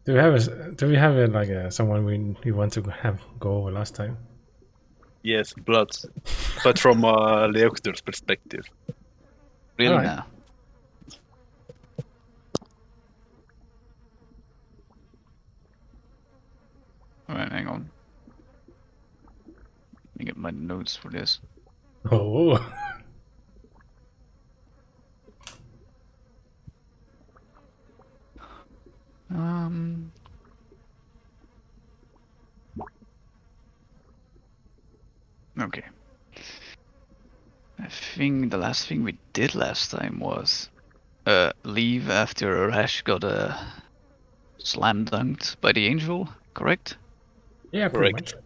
Do we have someone we want to have go over last time? Yes, blood. But from Leoxidor's perspective. Really Alright. now. Alright, hang on. Let me get my notes for this. Oh. Okay. I think the last thing we did last time was leave after Arash got slam dunked by the angel, correct? Yeah, pretty Correct. much.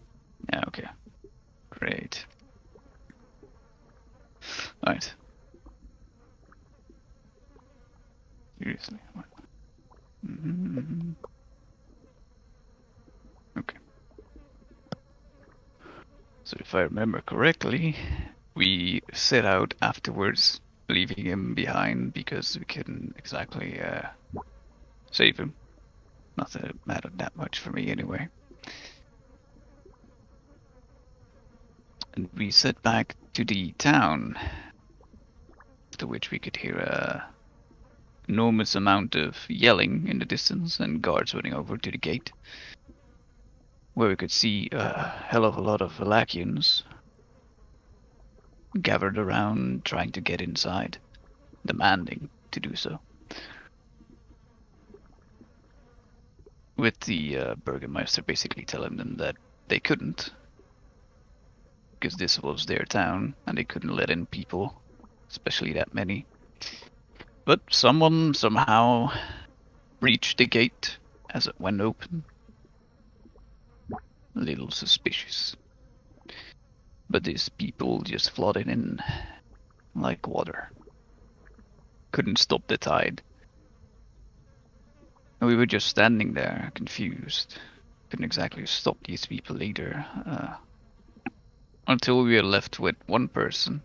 Yeah, okay. Great. Alright. Seriously. Mm-hmm. Okay. So if I remember correctly, we set out afterwards, leaving him behind because we couldn't exactly save him. Not that it mattered that much for me anyway. And we set back to the town, after which we could hear a enormous amount of yelling in the distance and guards running over to the gate, where we could see a hell of a lot of Valakians gathered around trying to get inside, demanding to do so. With the Burgermeister basically telling them that they couldn't, because this was their town and they couldn't let in people, especially that many. But someone somehow breached the gate as it went open. A little suspicious. But these people just flooded in like water. Couldn't stop the tide. And we were just standing there, confused. Couldn't exactly stop these people either. Until we were left with one person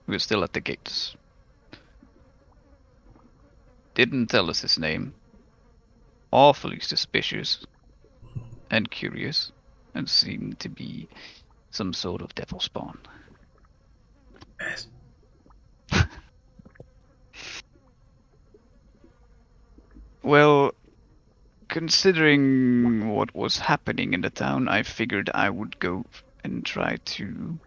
who was still at the gates. Didn't tell us his name. Awfully suspicious and curious, and seemed to be some sort of devil spawn. Yes. Well, considering what was happening in the town, I figured I would go and try to,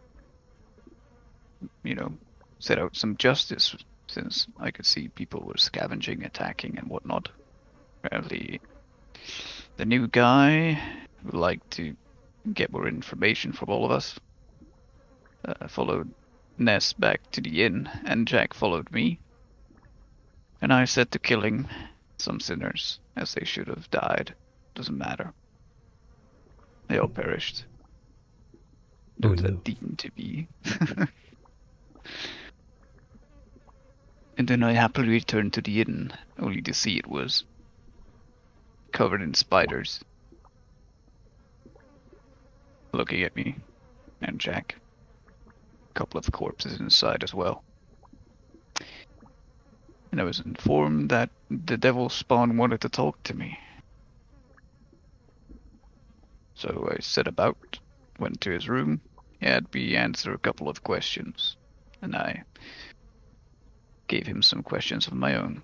set out some justice, since I could see people were scavenging, attacking, and whatnot. Apparently, the new guy would like to get more information from all of us. Followed Ness back to the inn, and Jack followed me. And I set to killing some sinners, as they should have died. Doesn't matter. They all perished. Those that deemed to be. And then I happily returned to the inn, only to see it was covered in spiders. Looking at me, and Jack. A couple of corpses inside as well. And I was informed that the devil spawn wanted to talk to me. So I set about, went to his room, had me answer a couple of questions, and I gave him some questions of my own.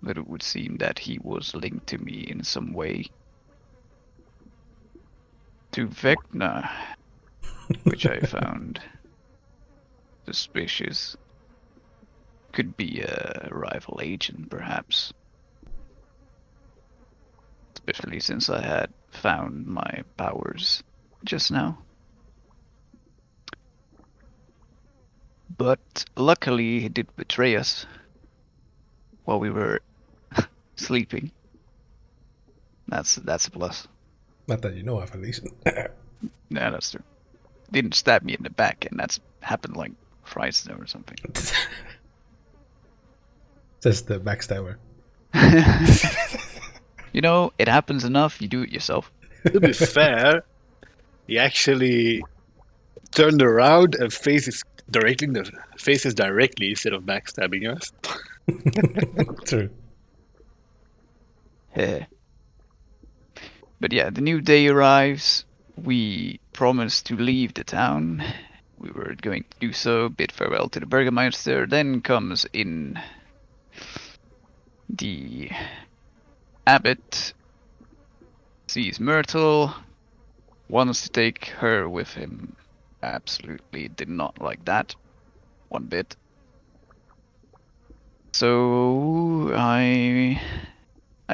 But it would seem that he was linked to me in some way. To Vecna, which I found suspicious. Could be a rival agent, perhaps. Especially since I had found my powers just now. But luckily he did betray us while we were sleeping. That's a plus. Not that you know of, at least. Yeah, that's true. Didn't stab me in the back, and that's happened like thrice now or something. Just the backstabber. It happens enough, you do it yourself. To be fair, he actually turned around and faces directly instead of backstabbing us. True. Yeah. But yeah, the new day arrives. We promised to leave the town. We were going to do so, bid farewell to the Burgermeister. Then comes in the abbot, sees Myrtle, wants to take her with him. Absolutely did not like that one bit. So I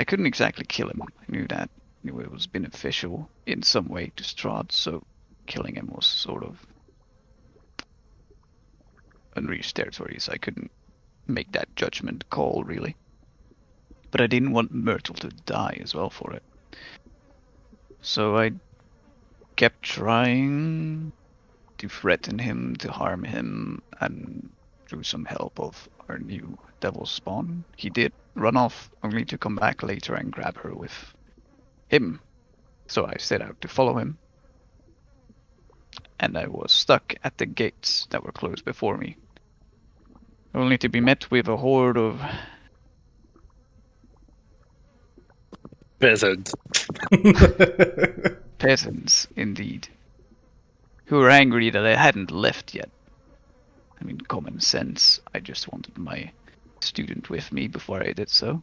couldn't exactly kill him. I knew that it was beneficial in some way to Strahd, so killing him was sort of unreached territory, so I couldn't make that judgment call really. But I didn't want Myrtle to die as well for it. So I kept trying to threaten him, to harm him, and through some help of our new devil spawn, he did run off, only to come back later and grab her with him. So I set out to follow him, and I was stuck at the gates that were closed before me, only to be met with a horde of Peasant. peasants, indeed, who were angry that I hadn't left yet. I mean, common sense. I just wanted my student with me before I did so,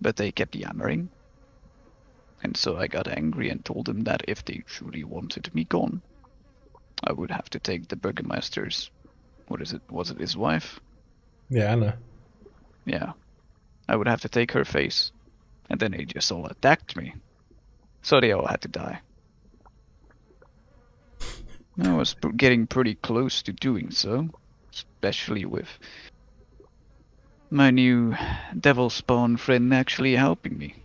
but they kept yammering. And so I got angry and told them that if they truly wanted me gone, I would have to take the Burgermeister's, was it his wife? Yeah, Anna. Yeah. I would have to take her face. And then they just all attacked me. So they all had to die. I was getting pretty close to doing so, especially with my new devil spawn friend actually helping me.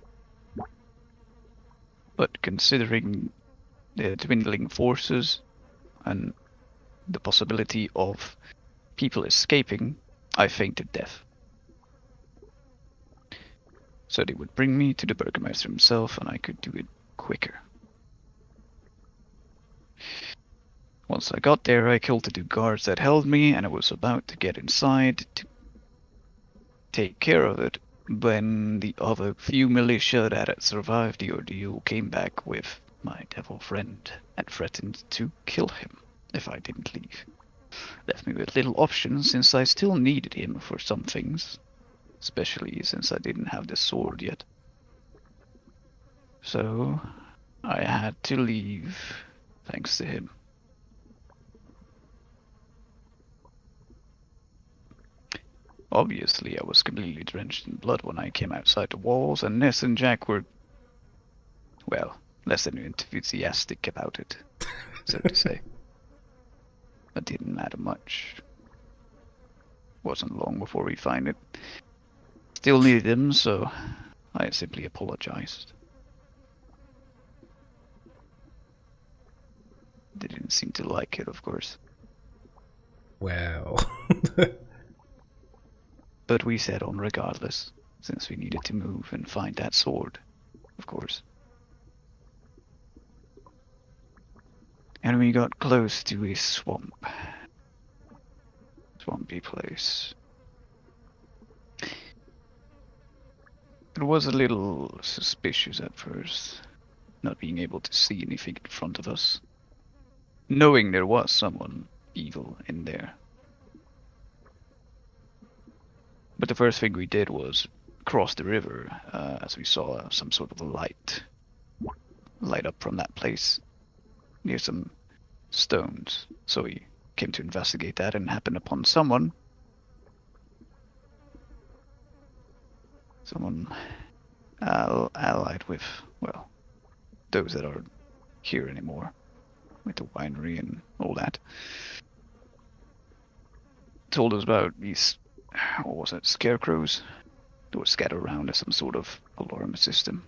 But considering the dwindling forces and the possibility of people escaping, I fainted death. So they would bring me to the Burgermeister himself, and I could do it quicker. Once I got there, I killed the two guards that held me, and I was about to get inside to take care of it, when the other few militia that had survived the ordeal came back with my devil friend and threatened to kill him if I didn't leave. Left me with little options, since I still needed him for some things, especially since I didn't have the sword yet. So I had to leave thanks to him. Obviously, I was completely drenched in blood when I came outside the walls, and Ness and Jack were, well, less than enthusiastic about it, so to say. It didn't matter much. Wasn't long before we find it. Still needed him, so I simply apologized. They didn't seem to like it, of course. Well. But we set on regardless, since we needed to move and find that sword, of course. And we got close to a swamp. Swampy place. It was a little suspicious at first, not being able to see anything in front of us, knowing there was someone evil in there. But the first thing we did was cross the river, as we saw some sort of a light up from that place near some stones. So we came to investigate that and happened upon someone allied with, well, those that aren't here anymore, with the winery and all that. Told us about these, what was it, scarecrows that were scattered around as some sort of alarm system.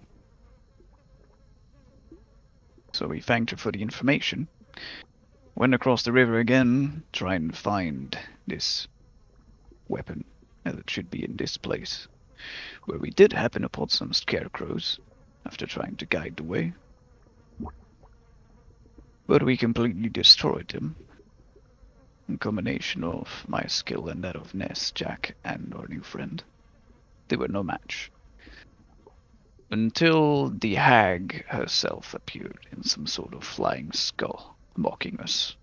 So we thanked her for the information, went across the river again, trying to find this weapon that should be in this place, where we did happen upon some scarecrows after trying to guide the way. But we completely destroyed them. A combination of my skill and that of Ness, Jack, and our new friend. They were no match. until the hag herself appeared in some sort of flying skull, mocking us.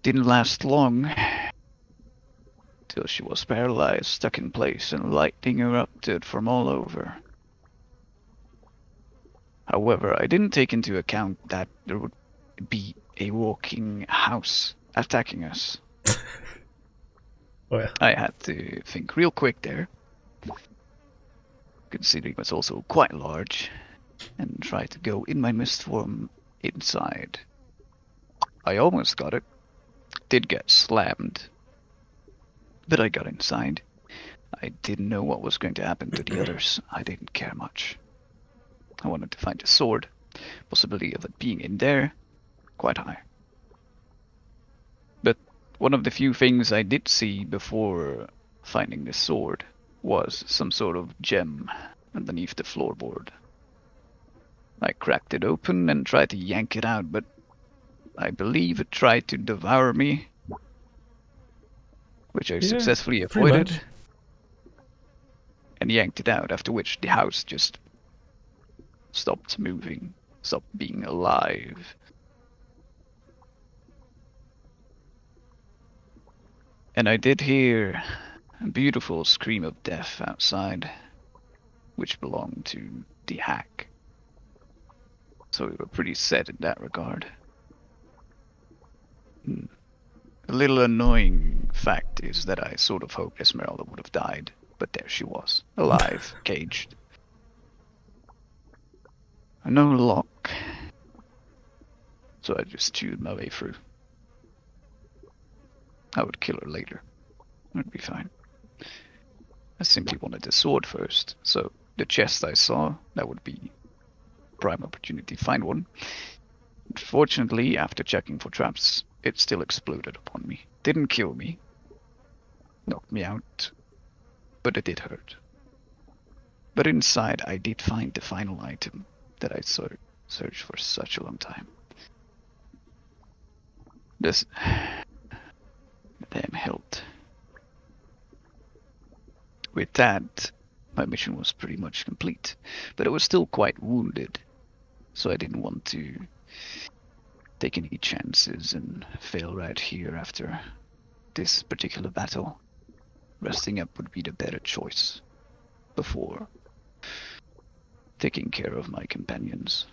Didn't last long, till she was paralyzed, stuck in place, and lightning erupted from all over. However, I didn't take into account that there would be a walking house attacking us. Well, I had to think real quick there, considering it was also quite large, and try to go in my mist form inside. I almost got it. Did get slammed, but I got inside. I didn't know what was going to happen to the others. I didn't care much. I wanted to find a sword. Possibility of it being in there, quite high. But one of the few things I did see before finding the sword was some sort of gem underneath the floorboard. I cracked it open and tried to yank it out, but I believe it tried to devour me, which I successfully pretty avoided, much. and yanked it out, after which the house just stopped moving, stopped being alive. And I did hear a beautiful scream of death outside, which belonged to the hack. So we were pretty set in that regard. A little annoying fact is that I sort of hoped Esmeralda would have died, but there she was, alive, caged. No lock, so I just chewed my way through. I would kill her later. It'd be fine. I simply wanted the sword first, so the chest I saw, that would be prime opportunity to find one. Fortunately, after checking for traps, it still exploded upon me. Didn't kill me, knocked me out, but it did hurt. But inside, I did find the final item that I searched for such a long time. This damn hilt. With that, my mission was pretty much complete, but I was still quite wounded, so I didn't want to take any chances and fail right here after this particular battle. Resting up would be the better choice before taking care of my companions.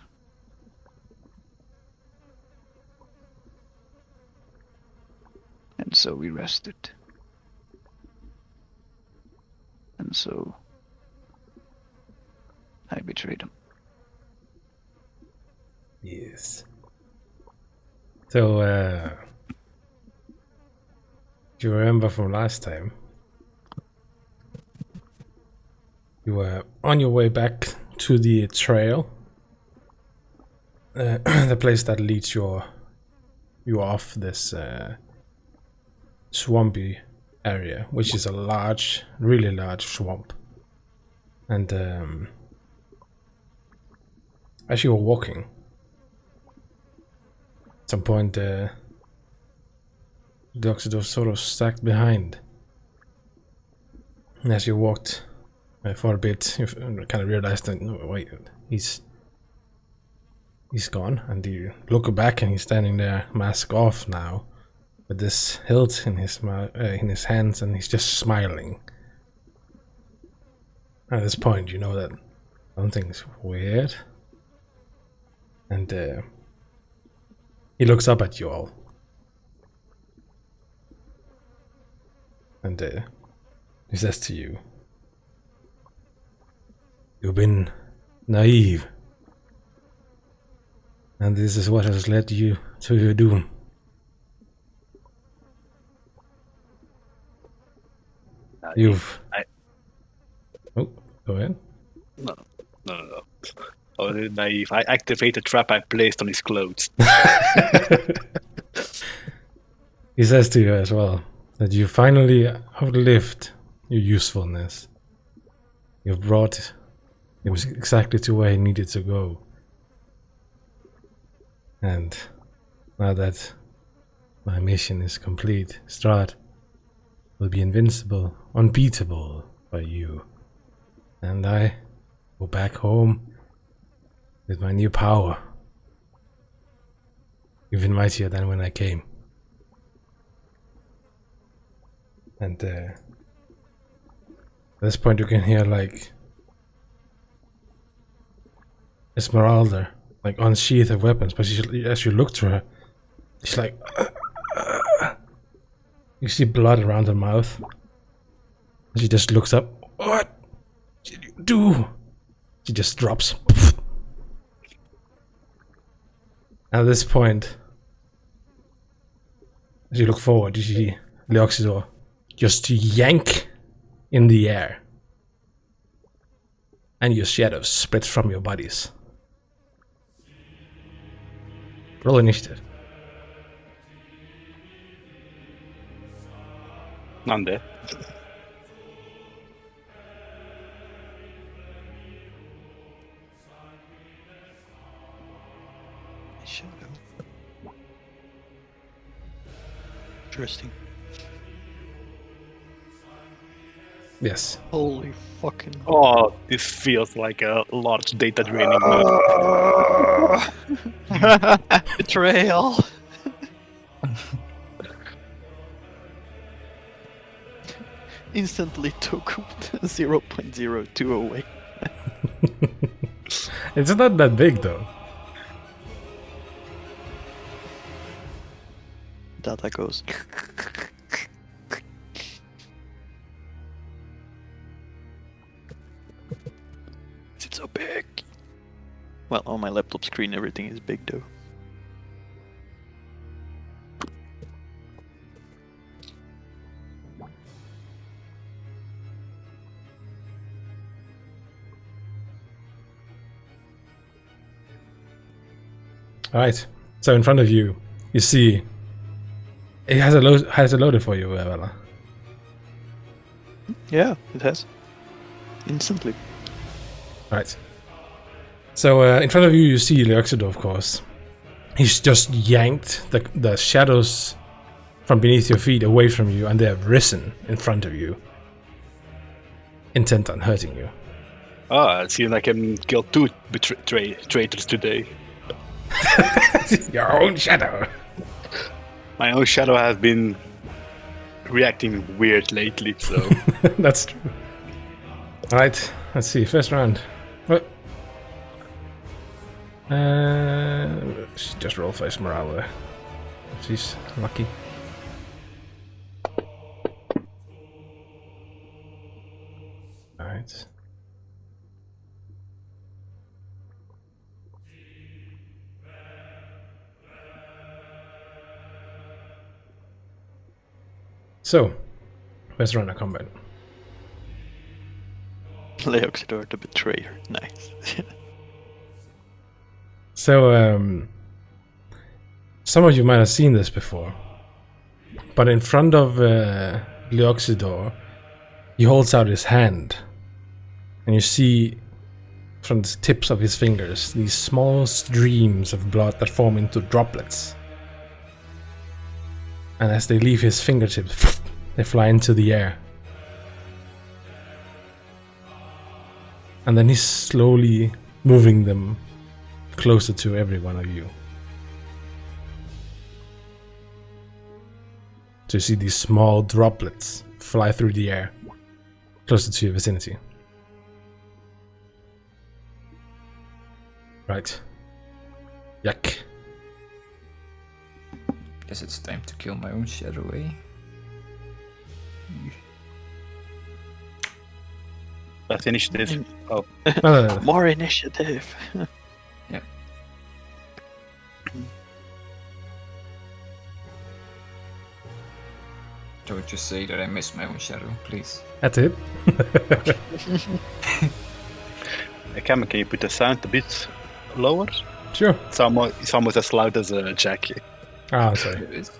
And so we rested. And so I betrayed him. yes. So, do you remember from last time? You were on your way back to the trail, the place that leads you off this swampy area, which is a large, really large swamp. And as you were walking, at some point the Leoxidor sort of stacked behind. And as you walked for a bit, you kind of realized that, no, wait, he's gone. And you look back and he's standing there, mask off now, with this hilt in his hands, and he's just smiling. At this point, you know that something's weird. And he looks up at you all. And he says to you, "You've been naive. And this is what has led you to your doom. Oh, go ahead. No. I was naive. I activated the trap I placed on his clothes. He says to you as well that you finally outlived your usefulness. You've brought him exactly to where he needed to go. And now that my mission is complete, Strahd will be invincible, unbeatable by you. And I Go back home with my new power. Even mightier than when I came. And at this point you can hear like Esmeralda like unsheath her weapons, but as you look through her, she's like you see blood around her mouth. She just looks up. What did you do? She just drops. At this point, as you look forward, you see Leoxidor just yank in the air. And your shadows spread from your bodies. Roll initiative. I'm dead. Shadow. Interesting. Yes. Holy fucking. Oh, this feels like a large data draining mode. Betrayal. Instantly took 0.02 away. It's not that big though. Data goes. Is it so big? Well, on my laptop screen everything is big though. Alright. So in front of you, you see it has a loader for you, Vela. Yeah, it has. Instantly. Right. So in front of you, you see Leoxidor, of course. He's just yanked the shadows from beneath your feet away from you, and they have risen in front of you, intent on hurting you. Ah, it seems like I can kill two traitors today. Your own shadow. My own shadow has been reacting weird lately, so... That's true. Alright, let's see. First round. What? Just roll for Esmeralda. If she's lucky. Alright. So, first round of combat. Leoxidor the betrayer. Nice. So, some of you might have seen this before, but in front of Leoxidor, he holds out his hand, and you see from the tips of his fingers these small streams of blood that form into droplets. And as they leave his fingertips, they fly into the air. And then he's slowly moving them closer to every one of you. So you see these small droplets fly through the air, closer to your vicinity. Right. Yuck. Guess it's time to kill my own shadow, eh? Let's finish this. Oh, No. More initiative. Yep. Don't just say that I miss my own shadow, please. That's it. Cameron, can you put the sound a bit lower? Sure. It's almost as loud as Jack. Ah, sorry. It is.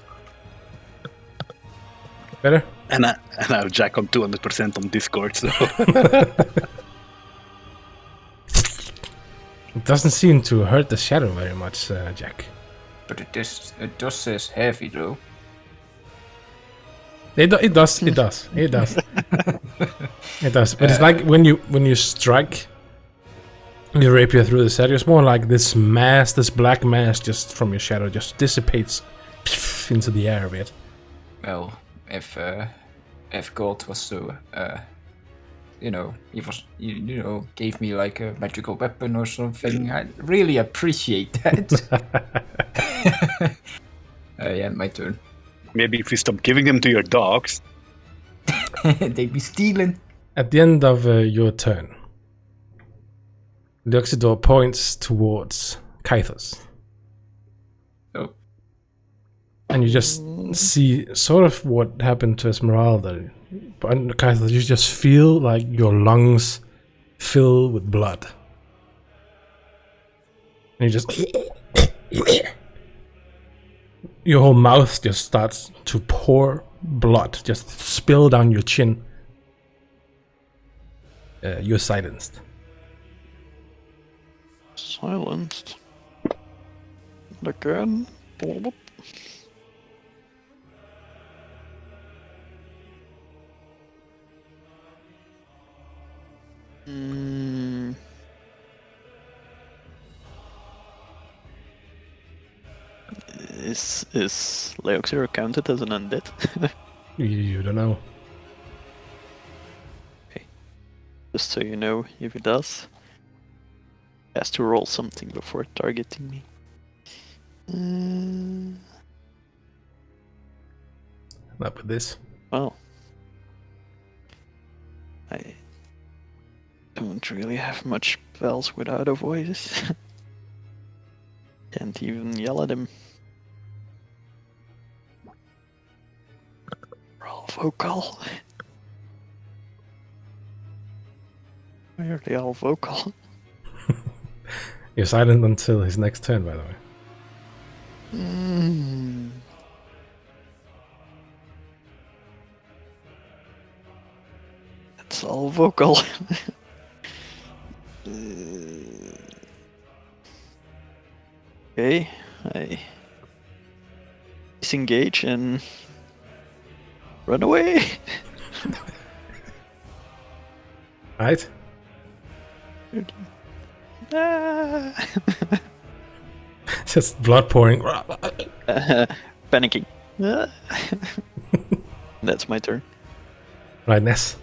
Better? And I have Jack on 200% on Discord, so... It doesn't seem to hurt the shadow very much, Jack. But it does says heavy though. It does. It does. It does. But it's like when you strike, your rapier through the shadow. It's more like this mass, this black mass, just from your shadow, just dissipates into the air a bit. Well, if God was so, he was, gave me like a magical weapon or something, I really appreciate that. Yeah, my turn. Maybe if you stop giving them to your dogs. They'd be stealing. At the end of your turn, Leoxidor points towards Kythos. Oh. And you just see sort of what happened to Esmeralda. But Kythos, you just feel like your lungs fill with blood. And you just... your whole mouth just starts to pour blood, just spill down your chin. You're silenced. Silenced. Again. Hmm. Is Leoxidor counted as an undead? You don't know. Just so you know, if it does, he has to roll something before targeting me. Not with this. Well, I don't really have much spells without a voice. Can't even yell at him. Roll vocal. Why are they all vocal? You're silent until his next turn, by the way. It's all vocal. Okay, I disengage and run away. Right? Ah. Just blood pouring. Panicking. That's my turn. Right, Ness.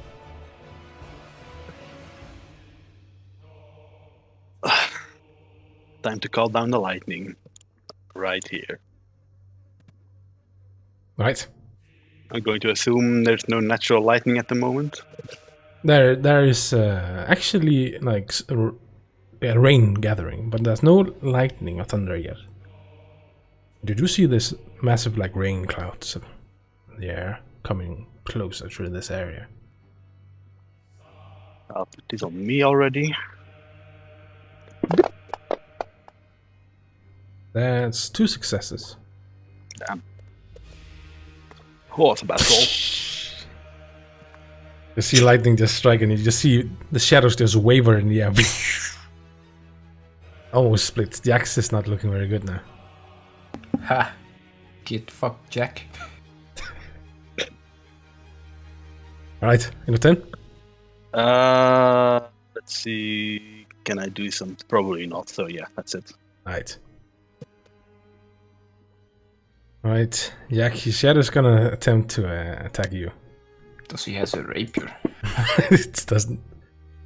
Time to call down the lightning. Right here. Right. I'm going to assume there's no natural lightning at the moment. There is actually like rain gathering, but there's no lightning or thunder yet. You do see this massive like rain clouds in the air coming closer through this area. I'll put this on me already. That's 2 successes. Damn. Oh, it's a bad roll. You see lightning just strike, and you just see the shadows just waver in the air. Almost split. The axe is not looking very good now. Ha! Get fucked, Jack. Alright, in the 10? Let's see. Can I do some? Probably not. So yeah, that's it. Alright. Alright, Jack, his shadow's gonna attempt to attack you. Does he has a rapier? It doesn't.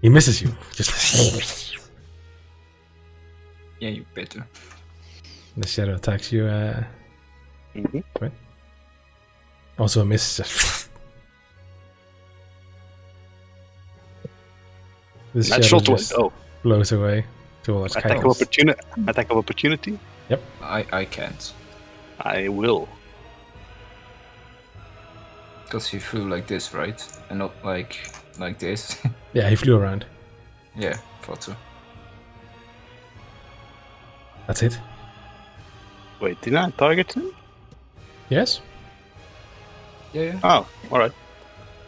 He misses you. Just. Yeah, you better. The shadow attacks you. Right? Also a miss. Just. This Natural shadow 20. just Oh, blows away towards attack of Kylos. opportunity. Attack of opportunity. I can't. I will. Because he flew like this, right? And not like this. Yeah, he flew around. Yeah, thought so. That's it. Wait, did I target him? Yes? Yeah. Oh, all right.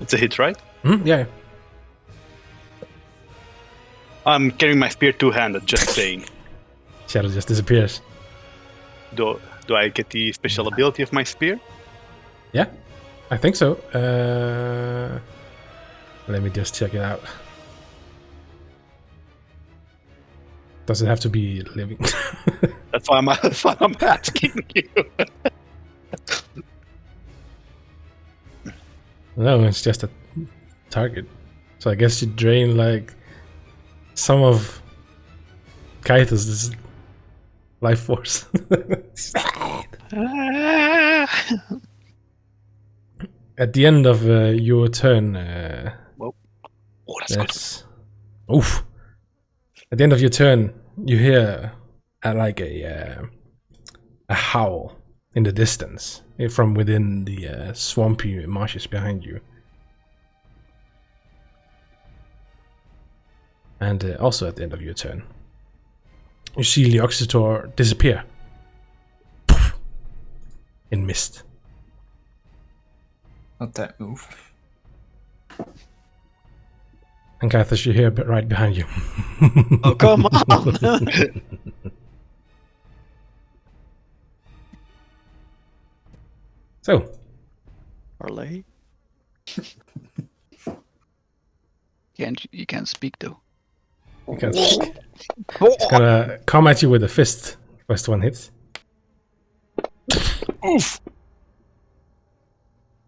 It's a hit, right? Yeah. I'm carrying my spear two-handed. Just saying. Shadow just disappears. Do I get the special ability of my spear? Yeah, I think so. Let me just check it out. Does it have to be living? That's why I'm asking you. No, it's just a target. So I guess you drain like some of Kaith's life force. At the end of your turn, Oh, that's good. that's oof. At the end of your turn, you hear like a howl in the distance from within the swampy marshes behind you. And also at the end of your turn, you see Leoxidor disappear in mist. Not that move. And Kaithas, you hear right behind you. Oh, come on! So, Parlay? You can't speak though. you can speak. It's gonna come at you with a fist. First one hits. Oof.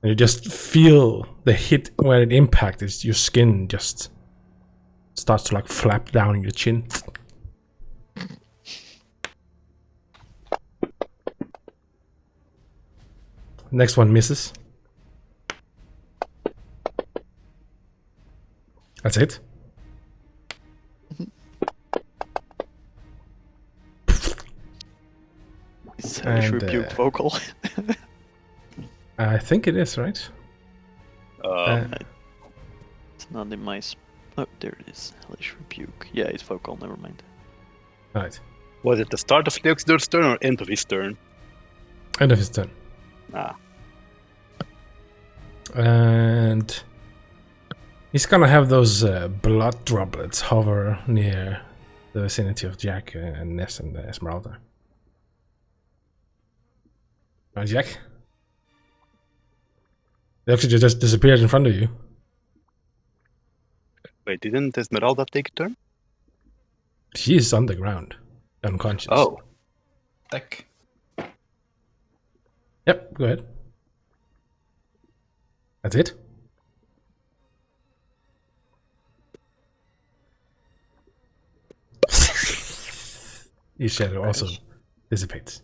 And you just feel the hit where it impacted. Your skin just starts to like flap down your chin. Next one misses. That's it. Is Hellish And, Rebuke vocal? I think it is, right? It's not in my... Oh, there it is. Hellish Rebuke. Yeah, it's vocal, never mind. Right. Was it the start of Leoxidor's turn or end of his turn? End of his turn. Ah. And he's gonna have those blood droplets hover near the vicinity of Jack and Ness and Esmeralda. Right, Jack? They actually just disappeared in front of you. Wait, didn't Esmeralda take a turn? She is on the ground, unconscious. Oh. Deck. Yep, go ahead. That's it? Your shadow also dissipates.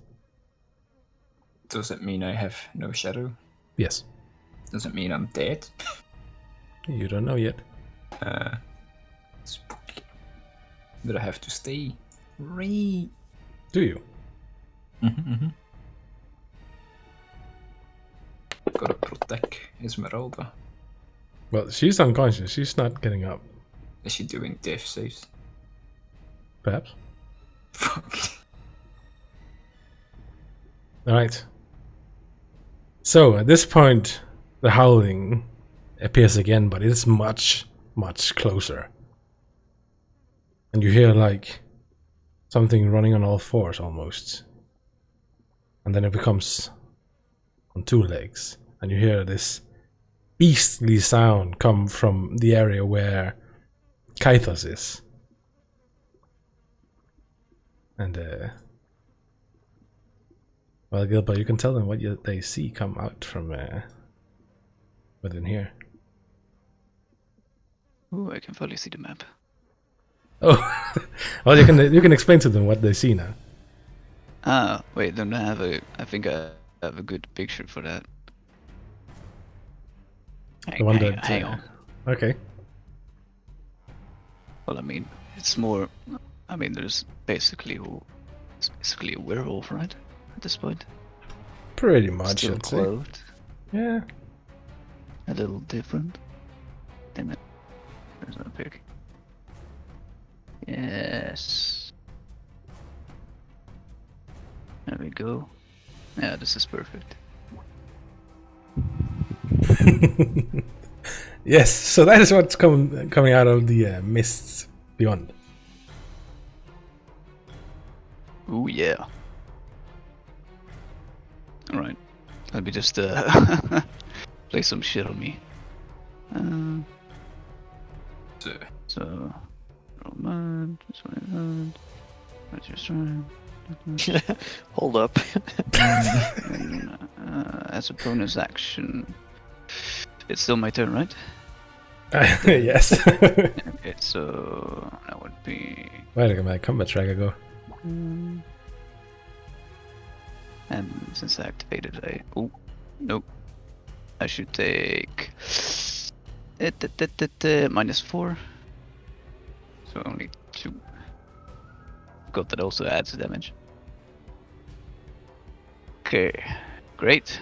Does it mean I have no shadow? Yes. Does it mean I'm dead? You don't know yet. Spooky. But I have to stay. Right. Do you? Mm-hmm. Gotta protect Esmeralda. Well, she's unconscious. She's not getting up. Is she doing death saves? Perhaps. Fuck. Alright. So, at this point, the howling appears again, but it's much, much closer. And you hear, like, something running on all fours, almost. And then it becomes on two legs. And you hear this beastly sound come from the area where Kaithos is. And, well, Gilbert, you can tell them what they see come out from within here. Ooh, I can finally see the map. Oh, well, you can explain to them what they see now. Ah, wait, don't I have I think I have a good picture for that. The one that Hang on. Okay. Well, I mean, it's more. I mean, it's basically a werewolf, right? At this point, Pretty much, still I'd say. clothed, Yeah. a little different. Damn it, there's no pic. Yes. There we go. Yeah, this is perfect. Yes, so that is what's coming out of the mists beyond. Ooh, yeah. Alright. Let me just play some shit on me. So, romance, Let's just try. Hold up. And, as a bonus action, it's still my turn, right? Yes. Okay, so that would be. Where did my combat tracker go? And since I activated oh, nope. I should take -4. So only 2. God, that also adds damage. Okay, great.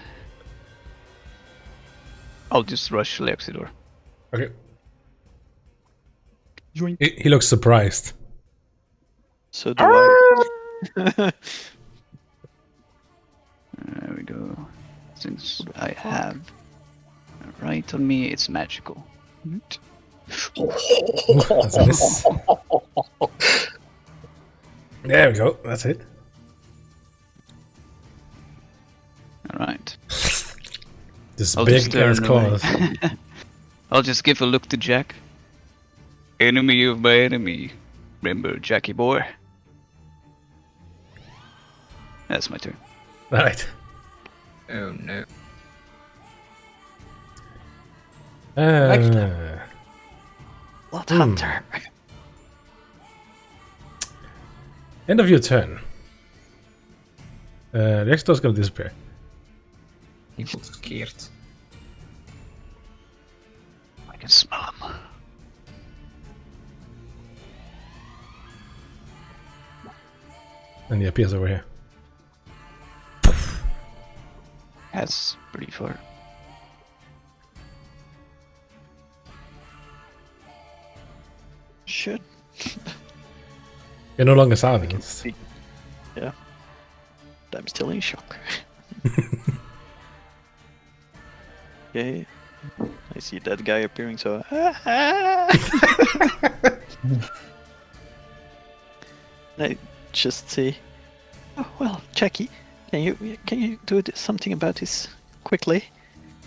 I'll just rush Leoxidor. Okay. He looks surprised. So do I. There we go. Since I have right on me, it's magical. That's a miss. There we go. That's it. Alright. This I'll big just turn ass away. claws. I'll just give a look to Jack. Enemy of my enemy. Remember, Jackie boy? That's my turn. Alright. Oh no. Blood Hunter. End of your turn. Leoxidor's gonna disappear. He looks scared. I can smell him. And he appears over here. That's pretty far. Shit. You're no longer silenced. Yeah. I'm still in shock. Okay. I see that guy appearing, so. I just say, "Oh well, Jackie, can you do something about this quickly?"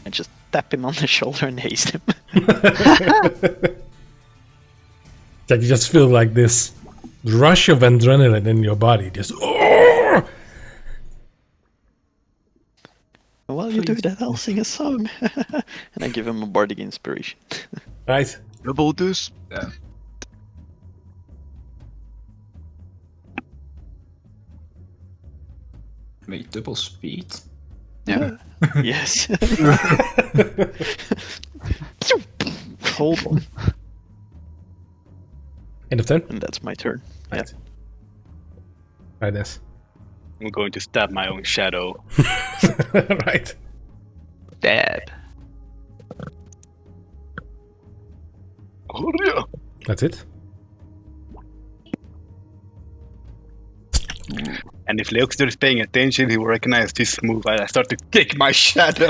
And just tap him on the shoulder and haste him. Like you just feel like this rush of adrenaline in your body, just. Oh! While you do that, I'll sing a song. And I give him a bardic inspiration. Right. About this? Yeah. Wait, double speed? Yeah. Yes. Hold on. End of turn. And that's my turn. Yeah. Right. Right, yes. I'm going to stab my own shadow. Right. Dab. That's it. And if Leoxidor is paying attention, he will recognize this move. I start to kick my shadow.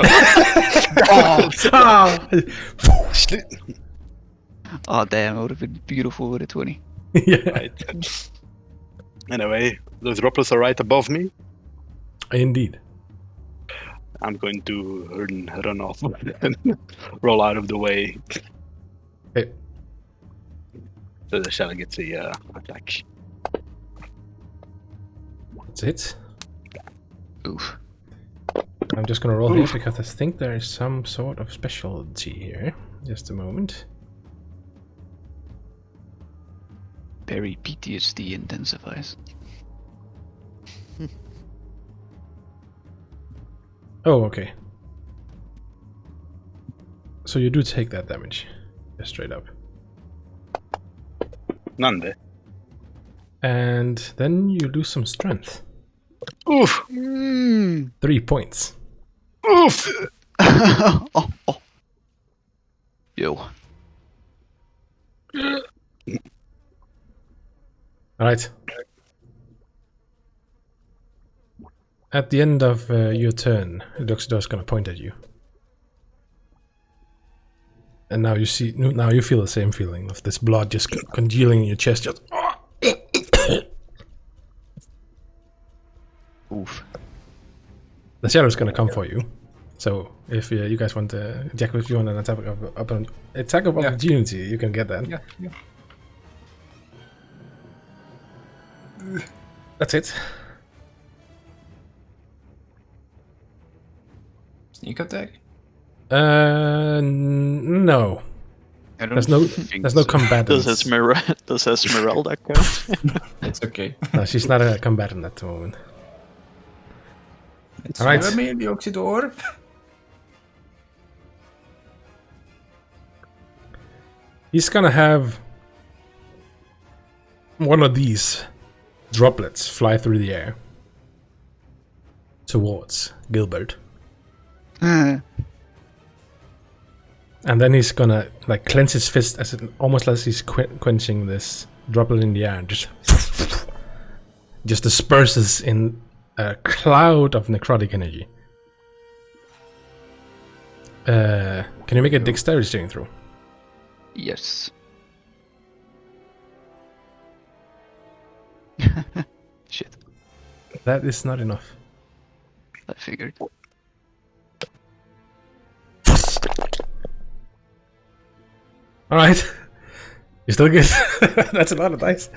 Oh damn, it would have been beautiful with a 20. Yeah. Right. Anyway, those droplets are right above me. Indeed. I'm going to run off and roll out of the way. Okay. So the shadow gets a attack. That's it. Oof. I'm just gonna roll here because I think there is some sort of specialty here. Just a moment. Very PTSD intensifies. Oh, okay. So you do take that damage. Just straight up. Nande. And then you lose some strength. Oof! 3 points. Oof! Oh. Yo. Alright. At the end of your turn, Leoxidor's gonna point at you. And now you see, now you feel the same feeling of this blood just congealing in your chest. Just. Oof. The shadow's gonna come for you. So if you guys want to, Jack, if you want an attack of opportunity, you can get that. Yeah, yeah. That's it. Sneak attack? No. I don't There's no think there's no so. combatants. Does Esmeralda count? It's okay. No, she's not a combatant at the moment. It's All right. never me, Leoxidor. He's gonna have one of these droplets fly through the air towards Gilbert. And then he's gonna like clench his fist as almost as he's quenching this droplet in the air and just disperses in a cloud of necrotic energy. Can you make a dexterity saving throw? Yes. Shit, That is not enough. I figured. All right, you're still good. That's a lot of dice.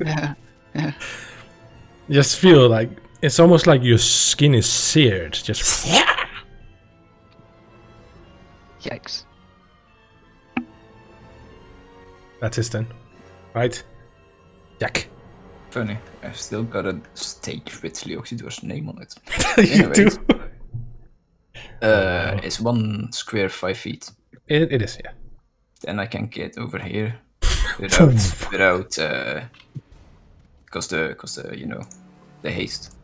Yeah. Yeah. Just feel like it's almost like your skin is seared. Just Yikes. that's his turn. Right, Jack. Funny, I've still got a stage with Leoxidor's name on it. You do. It's 1 square 5 feet. It is, yeah. Then I can get over here without cause the you know, the haste.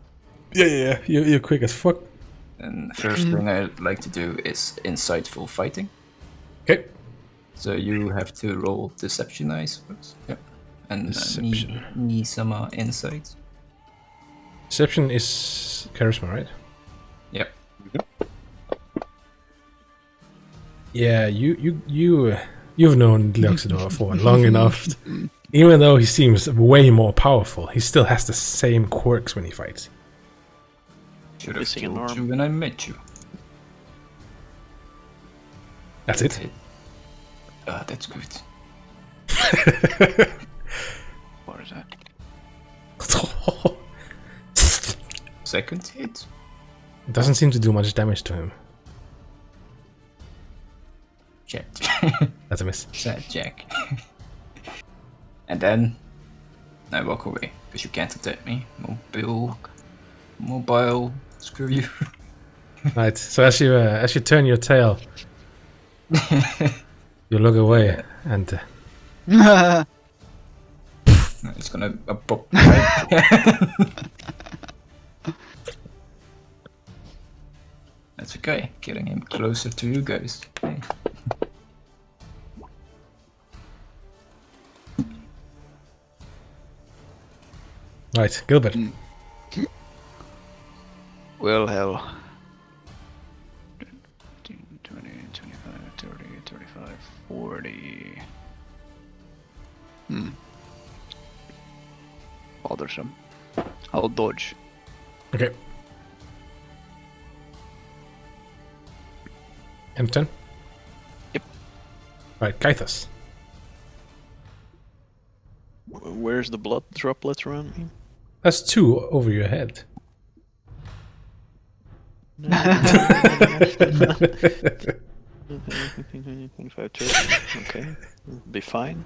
Yeah. You're quick as fuck. And the first thing I like to do is insightful fighting. Okay. So you have to roll deception, I suppose. Yep. And Deception. me some insight. Deception is charisma, right? Yep. Yeah, you've known Leoxidor for long enough. Even though he seems way more powerful, he still has the same quirks when he fights. Should have Missing an told arm. you when I met you. That's it. Ah, that's good. What is that? Second hit. It doesn't seem to do much damage to him. Jack. That's a miss. Sad Jack. And then I walk away because you can't attack me. Mobile. Screw you. Right. So as you turn your tail, you look away and It's gonna pop. That's okay. Getting him closer to you guys. Hey. right, Gilbert. Well, hell. 15, 20, 25, 30, 35, 40. Bothersome. I'll dodge. Okay. M10? Yep. Right, Kaithas. Where's the blood droplets around me? That's 2 over your head. 25, 30. Okay, be fine.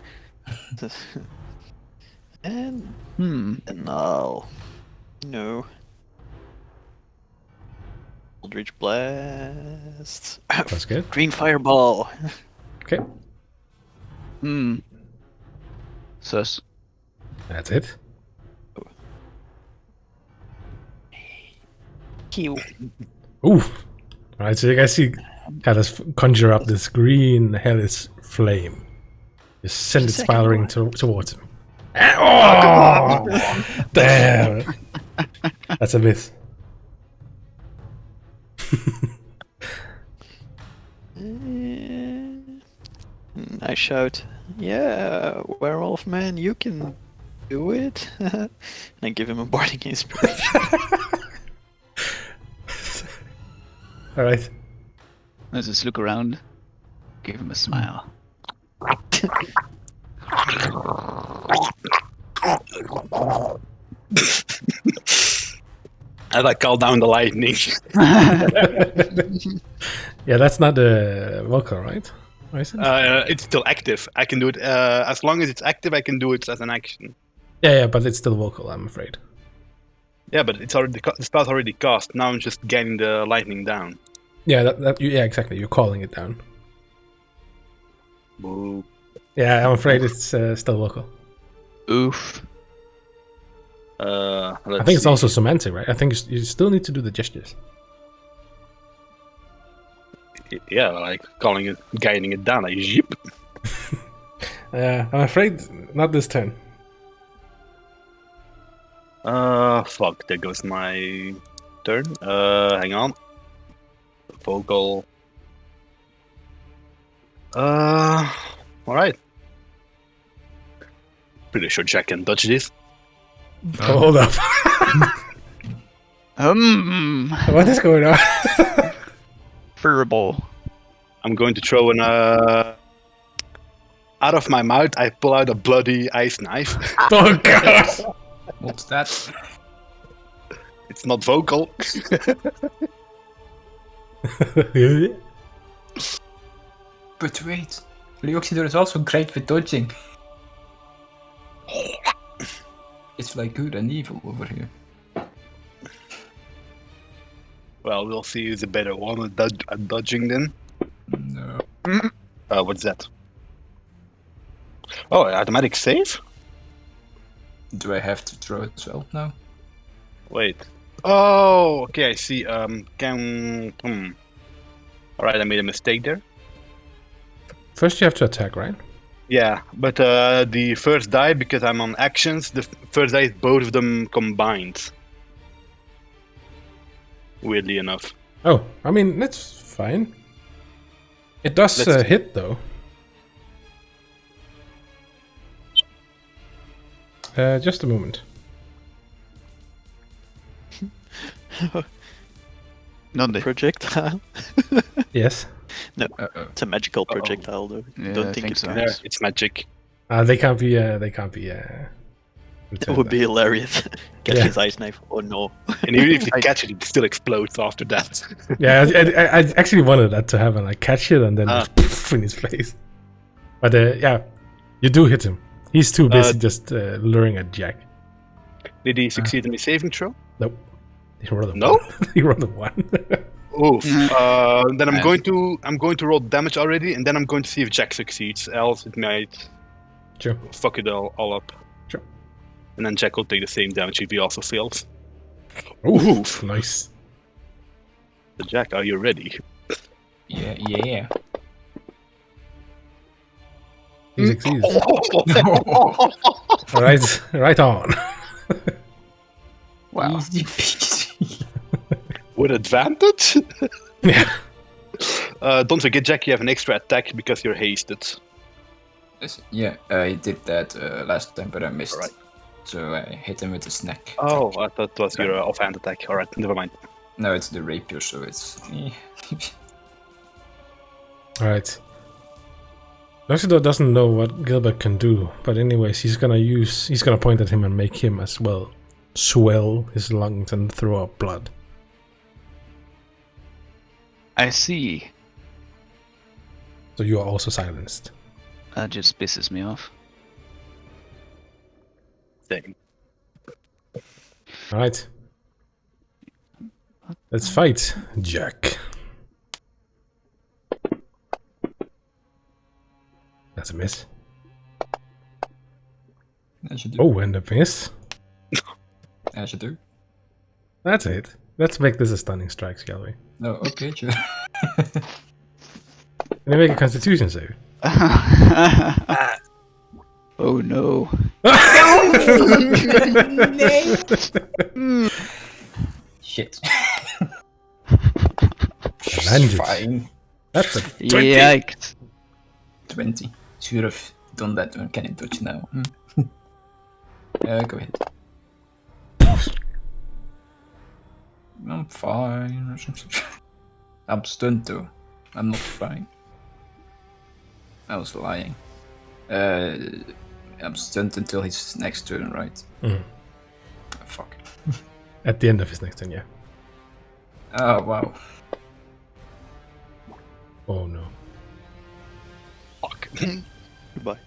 And no. Eldritch Blast. That's good. Green Fireball. Okay, Sus. that's it. Heal. Ooh. Alright, so you guys see Kaithas conjure up this green hellish flame. Just send it Second spiraling one. towards him. Oh! Damn! That's a miss. I shout, "Yeah, werewolf man, you can do it!" And I give him a bardic inspiration. Alright. I just look around, give him a smile. As I call down the lightning. Yeah, that's not the vocal, right? Or is it? It's still active. I can do it as long as it's active. I can do it as an action. Yeah, but it's still vocal, I'm afraid. Yeah, but it's already the spell's already cast. Now I'm just getting the lightning down. Yeah, yeah, exactly. You're calling it down. Boo. Yeah, I'm afraid it's still vocal. Oof. I think it's also semantic, right? I think you still need to do the gestures. Yeah, like calling it, guiding it down, like zip. I'm afraid not this turn. Fuck, there goes my turn. Hang on. Vocal. Alright. Pretty sure Jack can dodge this. Hold up. What is going on? Furball. I'm going to throw an out of my mouth. I pull out a bloody ice knife. Oh god! What's that? It's not vocal. But wait, Leoxidor is also great with dodging. It's like good and evil over here. Well, we'll see who's a better one at dodging then. No. What's that? Oh, automatic save? Do I have to throw it as well now? Wait. Oh, okay, I see. Alright, I made a mistake there. First you have to attack, right? Yeah, but the first die, because I'm on actions, the first die is both of them combined. Weirdly enough. Oh, I mean, that's fine. It does hit, though. Just a moment. Not the Projectile? Yes. No, Uh-oh. it's a magical projectile though. Yeah, Don't I think think it so. Yeah, counts. it's magic. They can't be. It would be hilarious. Catch Yeah. his ice knife. Oh no. And even if you catch it, it still explodes after that. Yeah, I actually wanted that to happen. Like catch it and then just poof in his face. But yeah, you do hit him. He's too busy just luring at Jack. Did he succeed in his saving throw? Nope. He rolled a No? one. He rolled a 1. Oof. Then I'm going to roll damage already, and then I'm going to see if Jack succeeds. Else it might Sure. fuck it all up. Sure. And then Jack will take the same damage if he also fails. Oof. Nice. So Jack, are you ready? Yeah. He succeeds. right on. Wow. Easy peasy. With advantage? Yeah. Don't forget, Jack, you have an extra attack because you're hasted. Yeah, I did that last time, but I missed. Alright. So I hit him with a snack. Oh, I thought it was your offhand attack. Alright, never mind. No, it's the rapier, so it's. Alright. Leoxidor doesn't know what Gilbert can do, but anyways, he's gonna point at him and make him as well swell his lungs and throw up blood. I see. So you are also silenced. That just pisses me off. Same. Alright. Let's fight, Jack. That's a miss. As you do. Oh, and a miss. As you do. That's it. Let's make this a stunning strike, shall we? No, okay, sure. Can you make a constitution save? Oh no. Shit. Advantage. Fine. That's a 20. Yikes. 20. Should have done that on Cannon Touch now. Go ahead. I'm fine. I'm stunned though. I'm not fine. I was lying. I'm stunned until his next turn, right? Mhm. Fuck. At the end of his next turn, yeah. Oh, wow. Oh no. Fuck. Goodbye.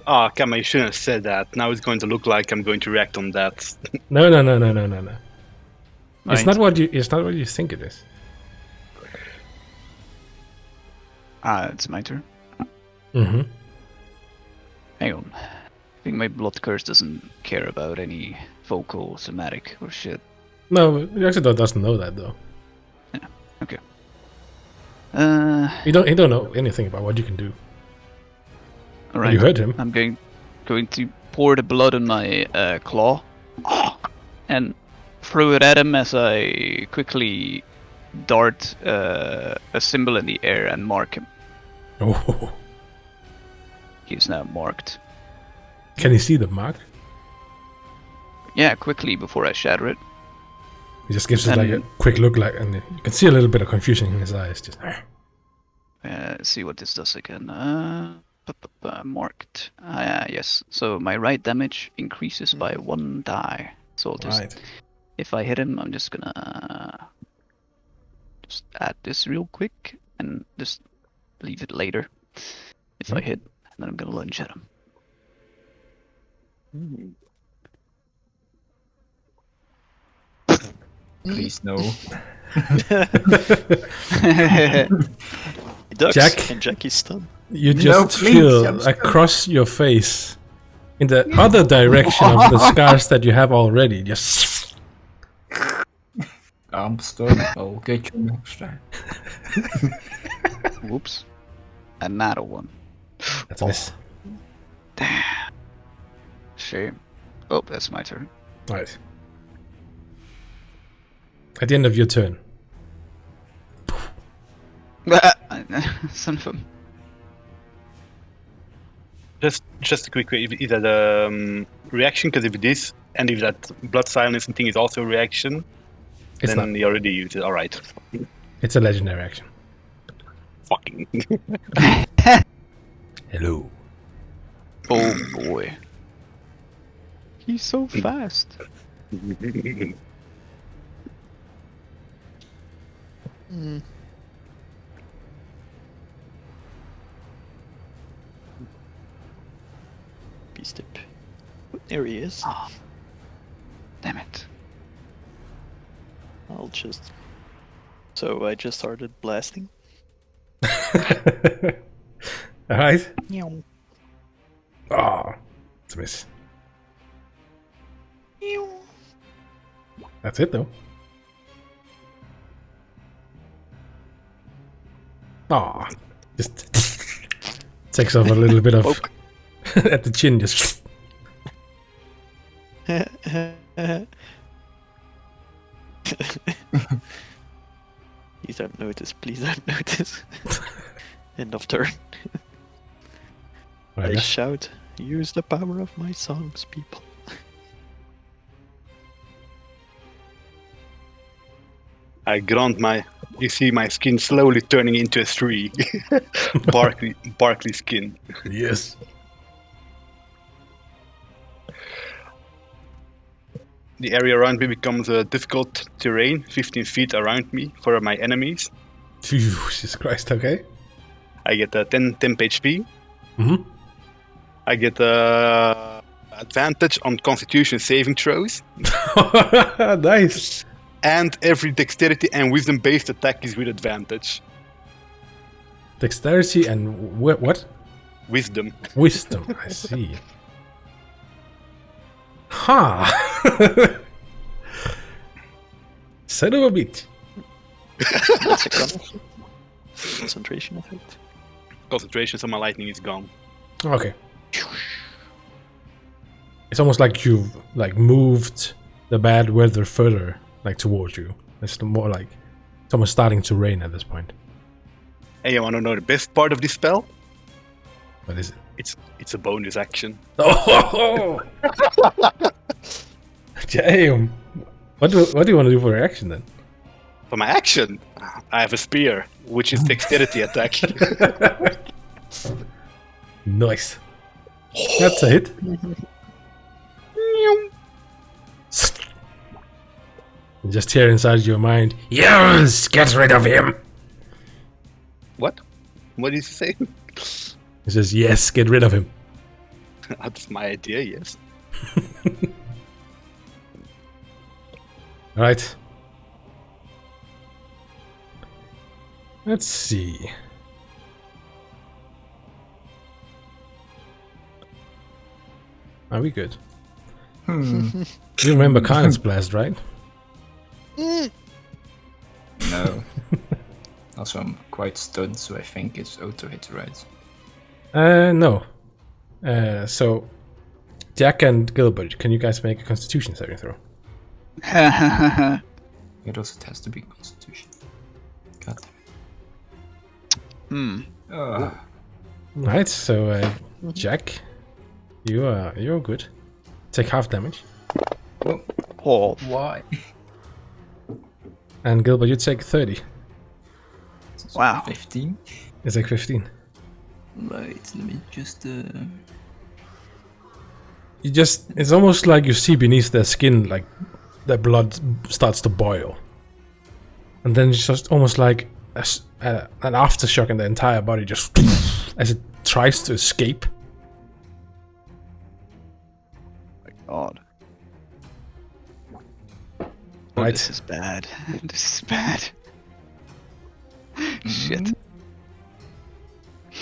Ah, Kama, you shouldn't have said that. Now it's going to look like I'm going to react on that. No. It's Right. not what you think it is. It's my turn. Mm-hmm. Hang on. I think my blood curse doesn't care about any vocal, somatic, or shit. No, Leoxidor doesn't know that though. Okay. He don't know anything about what you can do. Alright. You heard him. I'm going to pour the blood on my claw and throw it at him as I quickly dart a symbol in the air and mark him. Oh. He's now marked. Can he see the mark? Yeah, quickly before I shatter it. He just gives it like a quick look, like, and you can see a little bit of confusion in his eyes. Just. See what this does again. Marked. Yes. So my right damage increases by 1 die. So I'll just, Right. if I hit him, I'm just gonna just add this real quick and just leave it later. If I hit, then I'm gonna lunge at him. Please no. He ducks, Jack? and Jack is stunned. You No, just please, feel I'm stunned. across your face, in the other direction of the scars that you have already. Just. I'm stunned. I'll get you next time. Whoops. Another one. That's a miss. Shame. Oh, that's my turn. Right. At the end of your turn, Son of a... Just a quick way. Is that a reaction? Because if it is, and if that blood silencing thing is also a reaction, it's then not. you already used it. All right. It's a legendary action. Fucking. Hello. Oh boy. He's so fast. Beast tip. There he is. Oh, damn it. I'll just. So I just started blasting. Alright. Meow. Oh, it's a miss. Meow. That's it though. Oh, just takes off a little bit of at the chin, just. Please don't notice. Please don't notice. End of turn. I Right, shout, use the power of my songs, people. I grunt my. You see my skin slowly turning into a tree. Barkley skin. yes. The area around me becomes a difficult terrain, 15 feet around me for my enemies. Jesus Christ. Okay. I get 10 HP. Mm-hmm. I get advantage on Constitution saving throws, Nice. and every dexterity and wisdom based attack is with advantage. Dexterity and what? Wisdom. Wisdom. I see. Ha! Son of a bitch. That's a concentration effect. Concentration, so my lightning is gone. Okay. It's almost like you've like moved the bad weather further, like towards you. It's more like it's almost starting to rain at this point. Hey, you want to know the best part of this spell? What is it? It's a bonus action. Oh! Damn. What do you want to do for your action then? For my action, I have a spear, which is dexterity attack. Nice. That's a hit. just hear inside your mind, yes, get rid of him. What? What did you say? He says, yes, get rid of him. That's my idea, yes. Alright. Let's see. Are we good? You remember Khan's Blast, right? No. Also, I'm quite stunned, so I think it's auto hit, right? No. So, Jack and Gilbert, can you guys make a Constitution saving throw? It also has to be Constitution. God Hmm. damn it. Right. So, Jack, you're good. Take half damage, Oh, Why? and Gilbert, you take 30. wow. 15? It's like 15. Right, let me just... It's almost like you see beneath their skin, like their blood starts to boil, and then it's just almost like an aftershock in the entire body, just as it tries to escape. God. Right. This is bad. This is bad. Shit.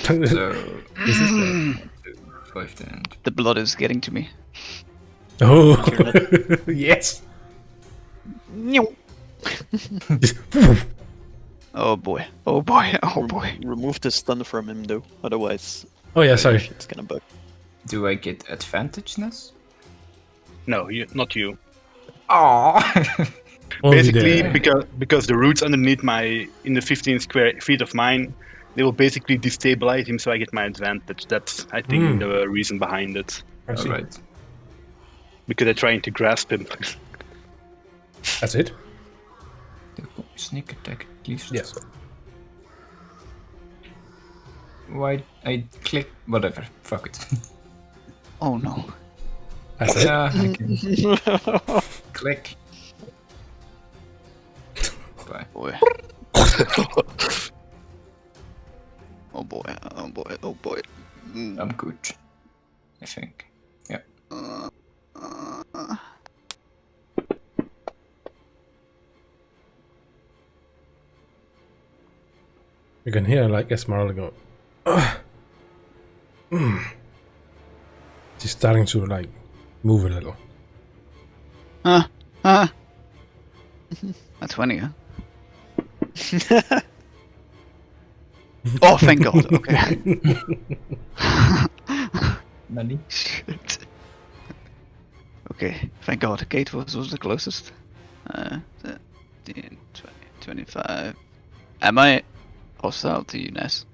So, This is bad. 5, 10. The blood is getting to me. Oh, yes. Oh boy. Oh boy. Oh boy. Remove the stun from him though, otherwise Oh yeah, sorry. it's gonna bug. Do I get advantageness? No, not you. Aww! Only Basically, the- because the roots underneath in the 15 square feet of mine, they will basically destabilize him, so I get my advantage. That's, I think, the reason behind it. I see. Alright. Because they're trying to grasp him. That's it. Sneak attack, at least. Yes. Why? I click. Whatever. Fuck it. Oh no. That's it. Yeah, I can. Click. Bye. Boy. Oh boy. Oh boy. Oh boy. I'm good. I think. Yeah. You can hear like Esmeralda go. She's starting to like move a little. A 20, huh? Oh, thank God. Okay. Money. Shit. Okay, thank God. Gate was the closest. 10, 20, 25. Am I hostile to you, Ness?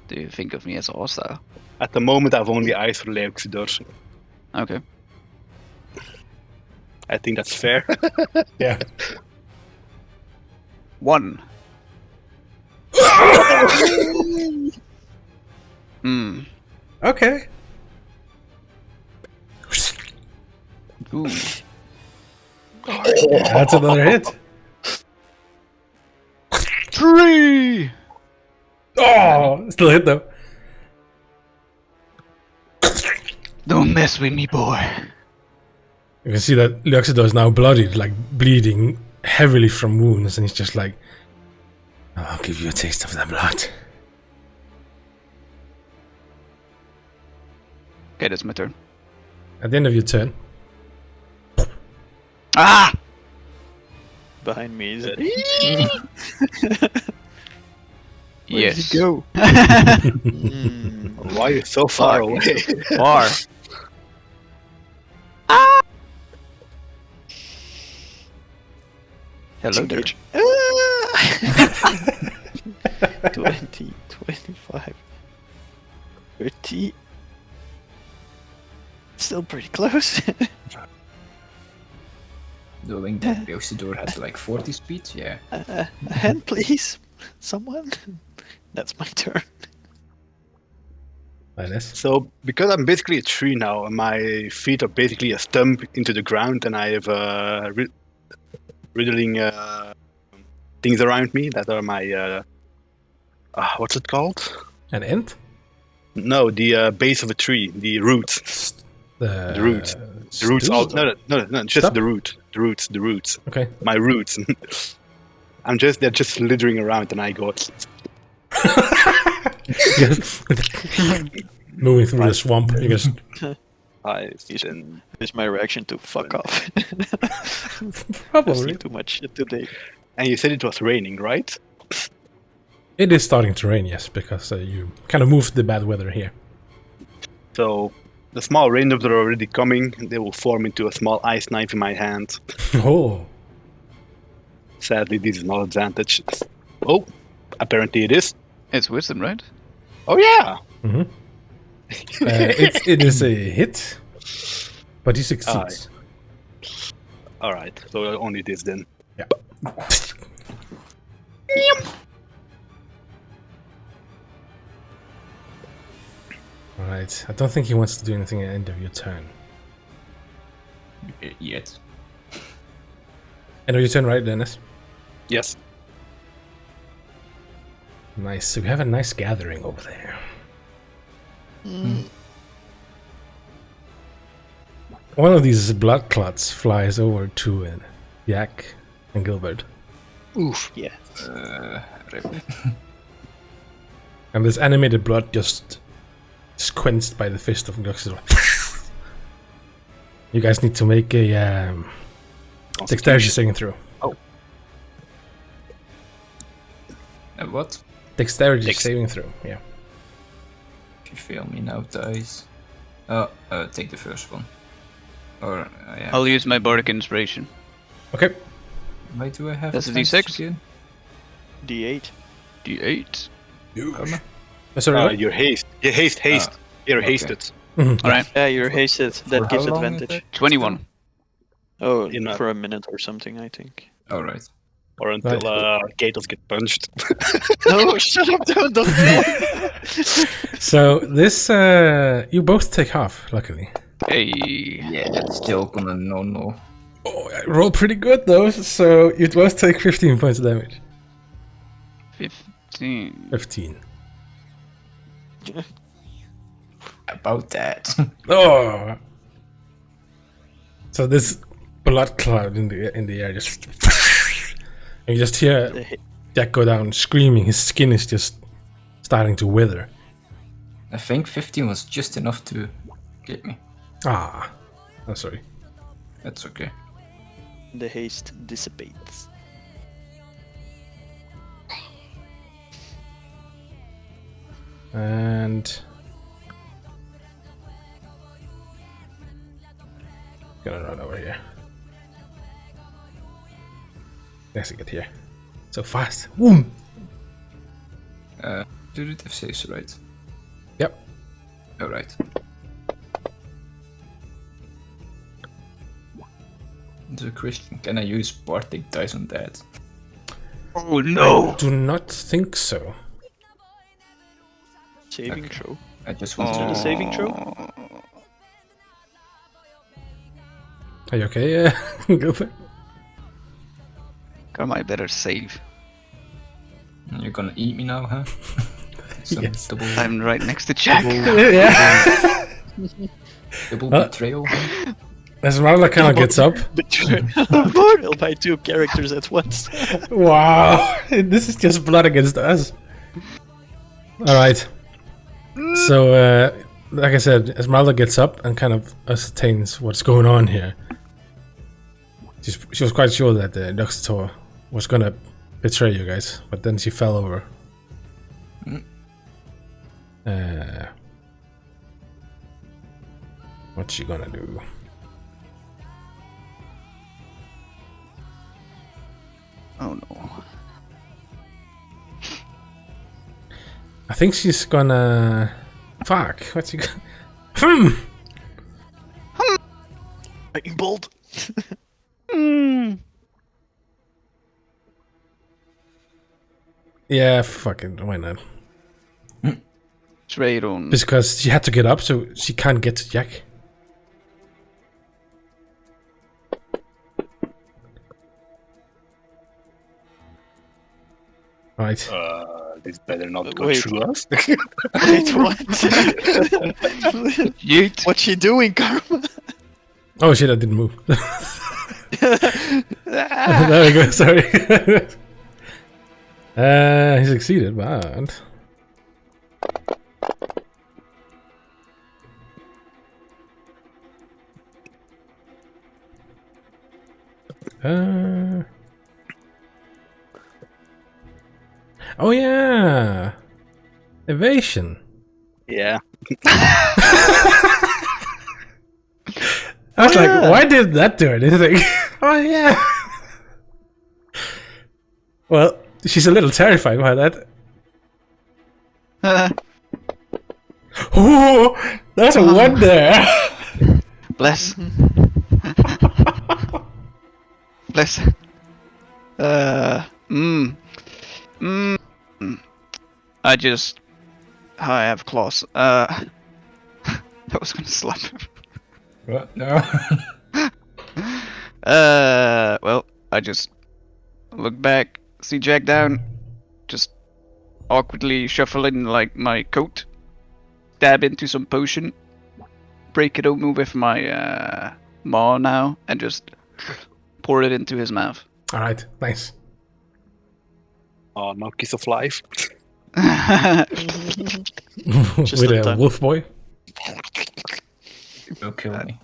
Do you think of me as a hostile? At the moment, I've only eyes for Leoxidor. Okay. I think that's fair. Yeah. 1. Hmm. Okay. Ooh. That's another hit. 3! Oh, still hit though. Don't mess with me, boy. You can see that Leoxidor is now bloodied, like bleeding heavily from wounds, and he's just like, I'll give you a taste of the blood. Okay, that's my turn. At the end of your turn, Ah! Behind me, is it? Where Yes. did he go? Why are you so far away? Far. Hello there. Engage. 20, 25, 30. Still pretty close. Knowing that Leoxidor has like 40 speed, yeah. A hand, please. Someone. That's my turn. Linus. So, because I'm basically a tree now, and my feet are basically a stump into the ground, and I have riddling things around me that are my what's it called? An int? No, the base of a tree, the roots. The roots. The roots. All no, just Stop. the root. The roots. Okay. My roots. They're just slithering around, and I go. Moving through the swamp. You just Here's my reaction to fuck off. I've probably. seen too much shit today. And you said it was raining, right? It is starting to rain, yes, because you kind of moved the bad weather here. So the small raindrops are already coming. They will form into a small ice knife in my hand. Oh. Sadly, this is not advantage. Oh, apparently it is. It's wisdom, right? Oh yeah. Mm-hmm. It is a hit, but he succeeds. All right. So only this then. Yeah. Alright, I don't think he wants to do anything at the end of your turn. Yet. End of your turn, right, Dennis? Yes. Nice. So we have a nice gathering over there. One of these blood clots flies over to Yak and Gilbert. Oof. Yeah. Rip. And this animated blood just is quenched by the fist of Leoxidor. You guys need to make a dexterity saving throw. What? Dexterity saving throw, yeah. If you fail me now, dice. Take the first one. Or, yeah. I'll use my bardic inspiration. Okay. Why do I have That's a advantage D6? again? D8. D8. Sorry, what? You're haste. You're haste. You're okay. hasted. Mhm. Alright, Yeah, you're hasted. That For gives how long is advantage. that? 21. Oh, In a- for a minute or something, I think. Alright. Or until Gatos get punched. No, shut up! Don't do that. So this, you both take half, luckily. Hey. Yeah, that's still gonna no. Oh, I roll pretty good though, so you both take 15 points of damage. 15. 15. About that. Oh! So this blood cloud in the air just... And you just hear Jack go down screaming, his skin is just starting to wither. I think 15 was just enough to get me. Ah, I'm sorry. That's okay. The haste dissipates. And... Gonna run over here. Nice to get here. So fast. Boom! Do the death saves, right? Yep. Alright. So Christian, can I use Bardic dice on that? Oh no! Do not think so. Saving Okay. throw. I just Do want the to... saving throw. Are you okay? Gilbert? Got my better save. You're gonna eat me now, huh? Some Yes. double, I'm right next to Jack. Yeah. double betrayal. Esmeralda kind of gets up. Betrayal by two characters at once. Wow, this is just blood against us. Alright. So, like I said, Esmeralda gets up and kind of ascertains what's going on here. She was quite sure that the Leoxidor was gonna betray you guys, but then she fell over. What's she gonna do? Oh no. I think she's gonna... Fuck, what's she gonna... Lightning bolt. Yeah, fucking, why not? Trade on. Because she had to get up, so she can't get to Jack. Right. This better not go Wait. through us. Wait, what? Yeet. What's she doing, Karma? Oh shit! I didn't move. There we go. Sorry. He succeeded, but. Oh yeah, evasion. Yeah. I was like, why did that do anything? Oh yeah. Well, she's a little terrified by that. Oh, that's a one there. Bless. Bless. I have claws. I was gonna slap him. What? No. Well, I just look back, see Jack down, just awkwardly shuffle in like my coat, dab into some potion, break it open with my maw now, and just pour it into his mouth. All right, nice. Oh, no kiss of life. Just With in a time. wolf boy. You will kill me.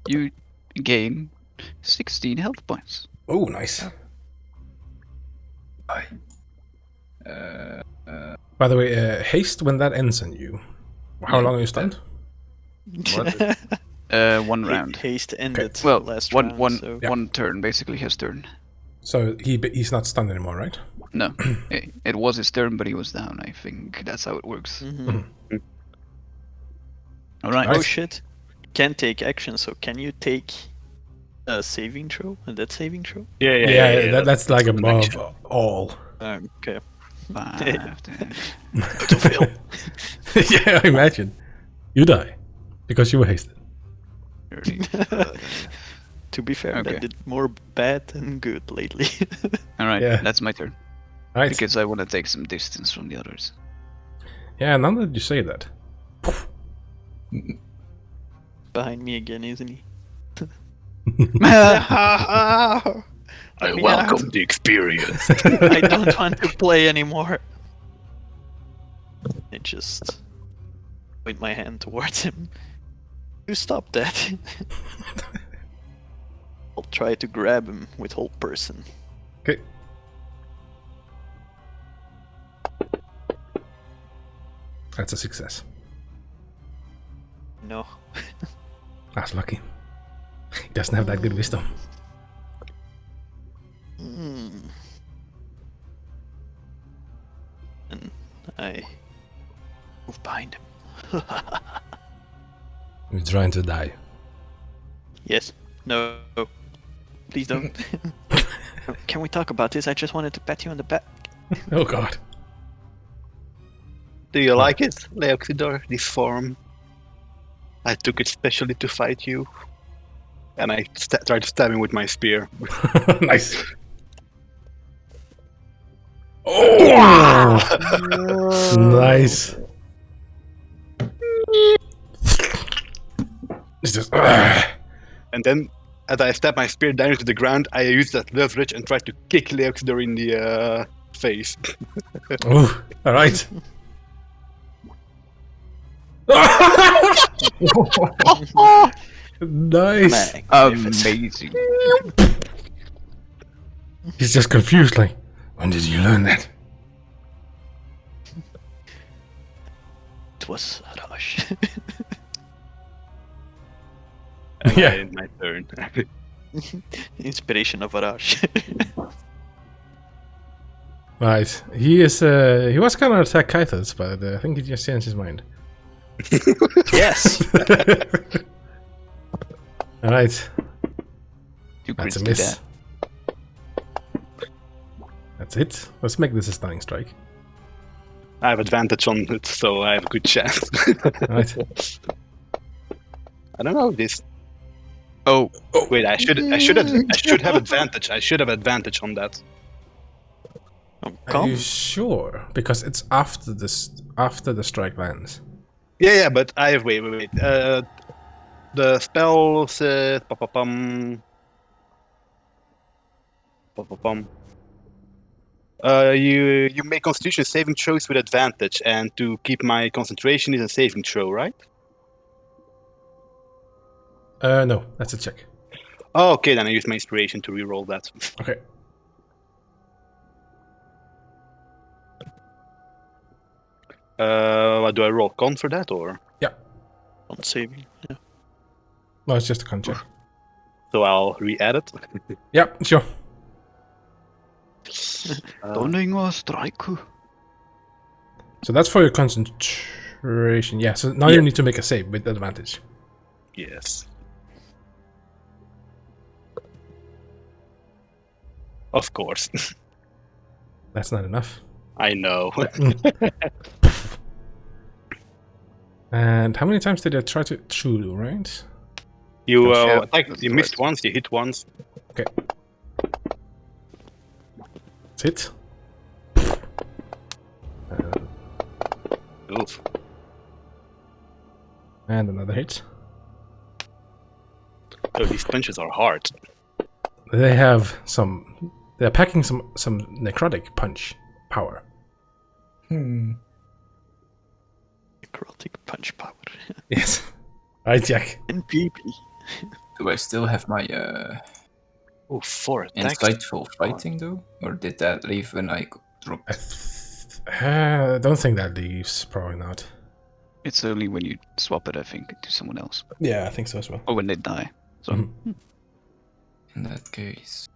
You gain 16 health points. Oh, nice. Bye. By the way, haste when that ends on you. How long are you stunned? What? 1 round. Haste ended Well, last one, round. one, so. one turn, basically his turn. So he's not stunned anymore, right? No, it was his turn, but he was down. I think that's how it works. Mhm. All right. Oh shit! Can't take action. So can you take a saving throw? A death saving throw? Yeah. That's like an above action. all. Okay. 5, 10. Yeah, I imagine. You die because you were hasted. 30. To be fair, Okay. that did more bad than good lately. All right, Yeah. that's my turn Right. because I want to take some distance from the others. Yeah, now that you say that. Behind me again, isn't he? I me welcome out. the experience. I don't want to play anymore. I just point my hand towards him. You stop that. I'll try to grab him with whole person. Okay. That's a success. No. That's lucky. He doesn't have that good wisdom. And I move behind him. He's trying to die. Yes. No. Please don't. Can we talk about this? I just wanted to pat you on the back. Oh god. Do you like it, Leoxidor, this form? I took it specially to fight you. And I tried to stab him with my spear. Nice. Oh! Nice. It's just. And then, as I stabbed my spear down into the ground, I used that leverage and tried to kick Leoxidor in the face. Oh, all right. Nice. Amazing. He's just confused, like, when did you learn that? It was a rush. Yeah. My turn. Inspiration of Arash. Right. He is. He was gonna attack Kythos, but I think he just changed his mind. Yes. All right. Two That's a crits to miss. that. That's it. Let's make this a stunning strike. I have advantage on it, so I have a good chance. All right. I don't know this. Oh, Wait, I should have advantage. I should have advantage on that. Oh, Are you come. sure? Because it's after the strike lands. Yeah, but I have wait. The spell says you make Constitution saving throws with advantage, and to keep my concentration is a saving throw, right? No, that's a check. Oh, okay, then I use my inspiration to reroll that. Okay. What do I roll? Con for that, or Yeah. On saving. Yeah. No, it's just a con check. so I'll re-add it. Yeah, sure. stunning or strike. So that's for your concentration. Yeah, so now you need to make a save with advantage. Yes. Of course. That's not enough. I know. And how many times did I try to shoot, right? You Yeah, attack, that's you right. missed once, you hit once. Okay. That's it. Oof. And another hit. Oh, these punches are hard. They have some... They're packing some necrotic punch power. Necrotic punch power. Yes. Right, Jack. And PP. Do I still have my Oh, 4 attacks. insightful fighting though, or did that leave when I dropped? I don't think that leaves. Probably not. It's only when you swap it, I think, to someone else. Yeah, I think so as well. Or when they die. So Mhm. In that case,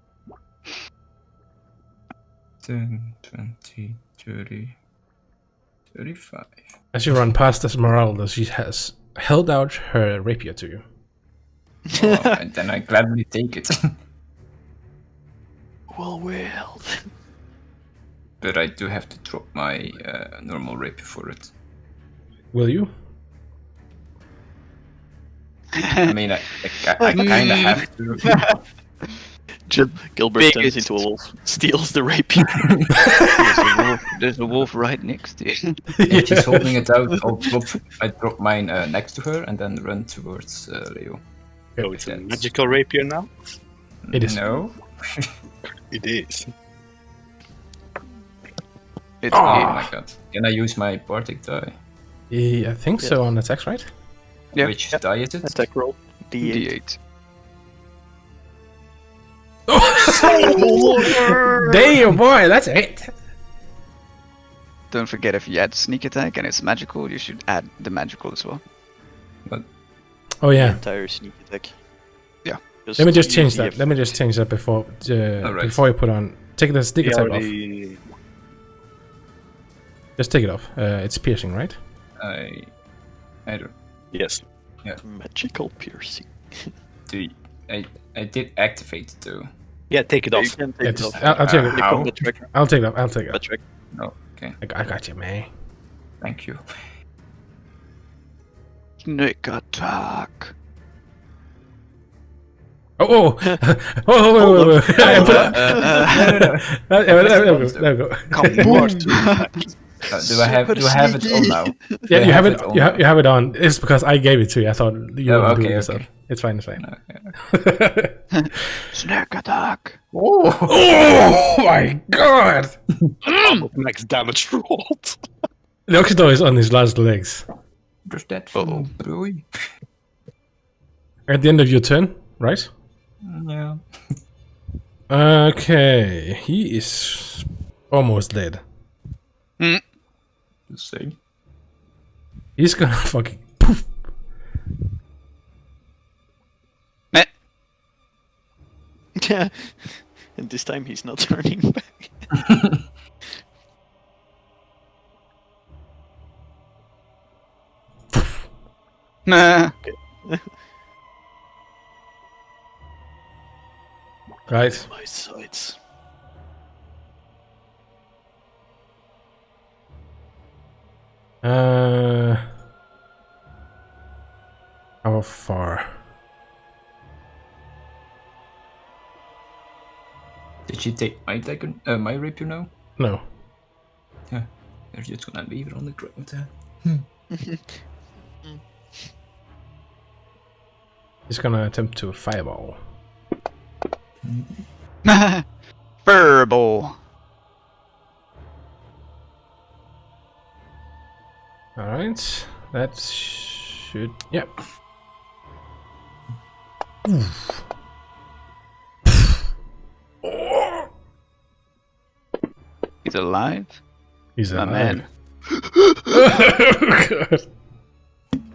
10, 20, 30, 35. As you run past Esmeralda, she has held out her rapier to you. Oh, and then I gladly take it. Well. But I do have to drop my normal rapier for it. Will you? I mean, I kind of have to. Gilbert turns Biggest. into a wolf, steals the rapier. there's a wolf right next to you. If she's holding it out, I drop mine next to her and then run towards Leo. Oh, it's a That's- magical rapier now? It is. No. It is. It's Oh Ah. my god. Can I use my bardic die? Yeah, I think so on attacks, right? Yeah. Which die is it? Attack roll. D8. D8. Damn, boy, that's it. Don't forget, if you add sneak attack and it's magical, you should add the magical as well. Oh yeah. Entire sneak attack. Yeah. Let me just use change the that. Let me just change that before Alright. before you put on. Take the sneak He attack off. already... Just take it off. It's piercing, right? I don't Yes. Magical piercing. do. I did activate it though. Yeah, take it You off. can take Yeah, it just, off. I'll take it. The How? combat tracker. I'll take it off. I'll take it Combat off. tracker. No. Okay. I got you, man. Thank you. Sneak attack. Oh, wait. I put it- there we go. Do I have it on now? Yeah, I you have have it. it on You now. have it on. It's because I gave it to you. I thought you Oh, wouldn't do okay, it yourself. okay. It's fine. It's fine. Okay. Sneak attack. Oh! Oh my god! Max damage rolled. Leoxidor is on his last legs. Does that Uh-oh. feel bluey? At the end of your turn, right? Yeah. Okay, he is almost dead. Just say. He's gonna fucking poof. Meh. Yeah. And this time he's not turning back. Nah. Right. My sides. How far? Did she take my dagger, my rapier now? No. Yeah. They're just gonna leave it on the ground. He's gonna attempt to fireball. Furball. Alright. That should... Yep. Oof. He's alive? He's My alive. man. Oh, God.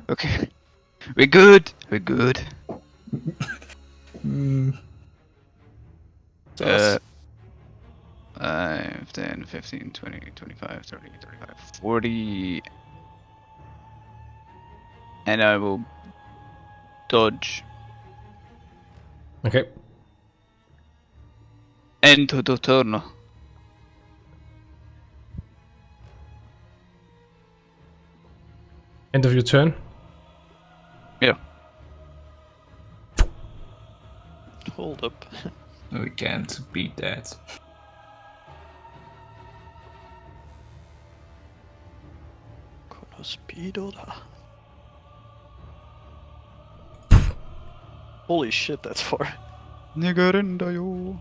Okay. We're good. We're good. 5, 10, 15, 20, 25, 30, 35, 40. And I will dodge Okay. into the turno. End of your turn. Yeah. Hold up. No, we can't beat that. Speedoda. Holy shit, that's far. Nigerindayo.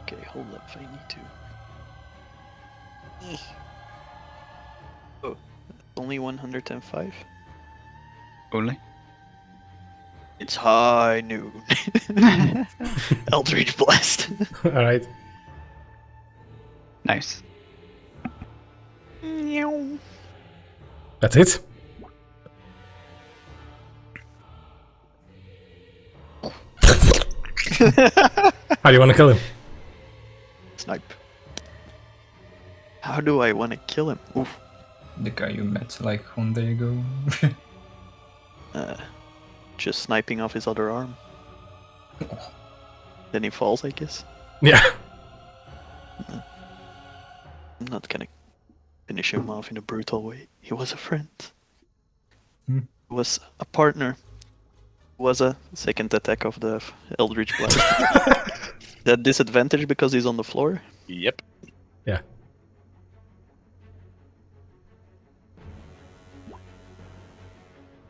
Okay, hold up, I need to. Oh, only 105? Only? It's high noon. Eldritch Blast. Alright. Nice. That's it. How do you want to kill him? Snipe. How do I want to kill him? Oof. The guy you met like 1 day ago. Just sniping off his other arm. Then he falls, I guess. Yeah. I'm not gonna finish him off in a brutal way. He was a friend. Hmm. He was a partner. Was a second attack of the Eldritch Blast. That disadvantage because he's on the floor? Yep. Yeah.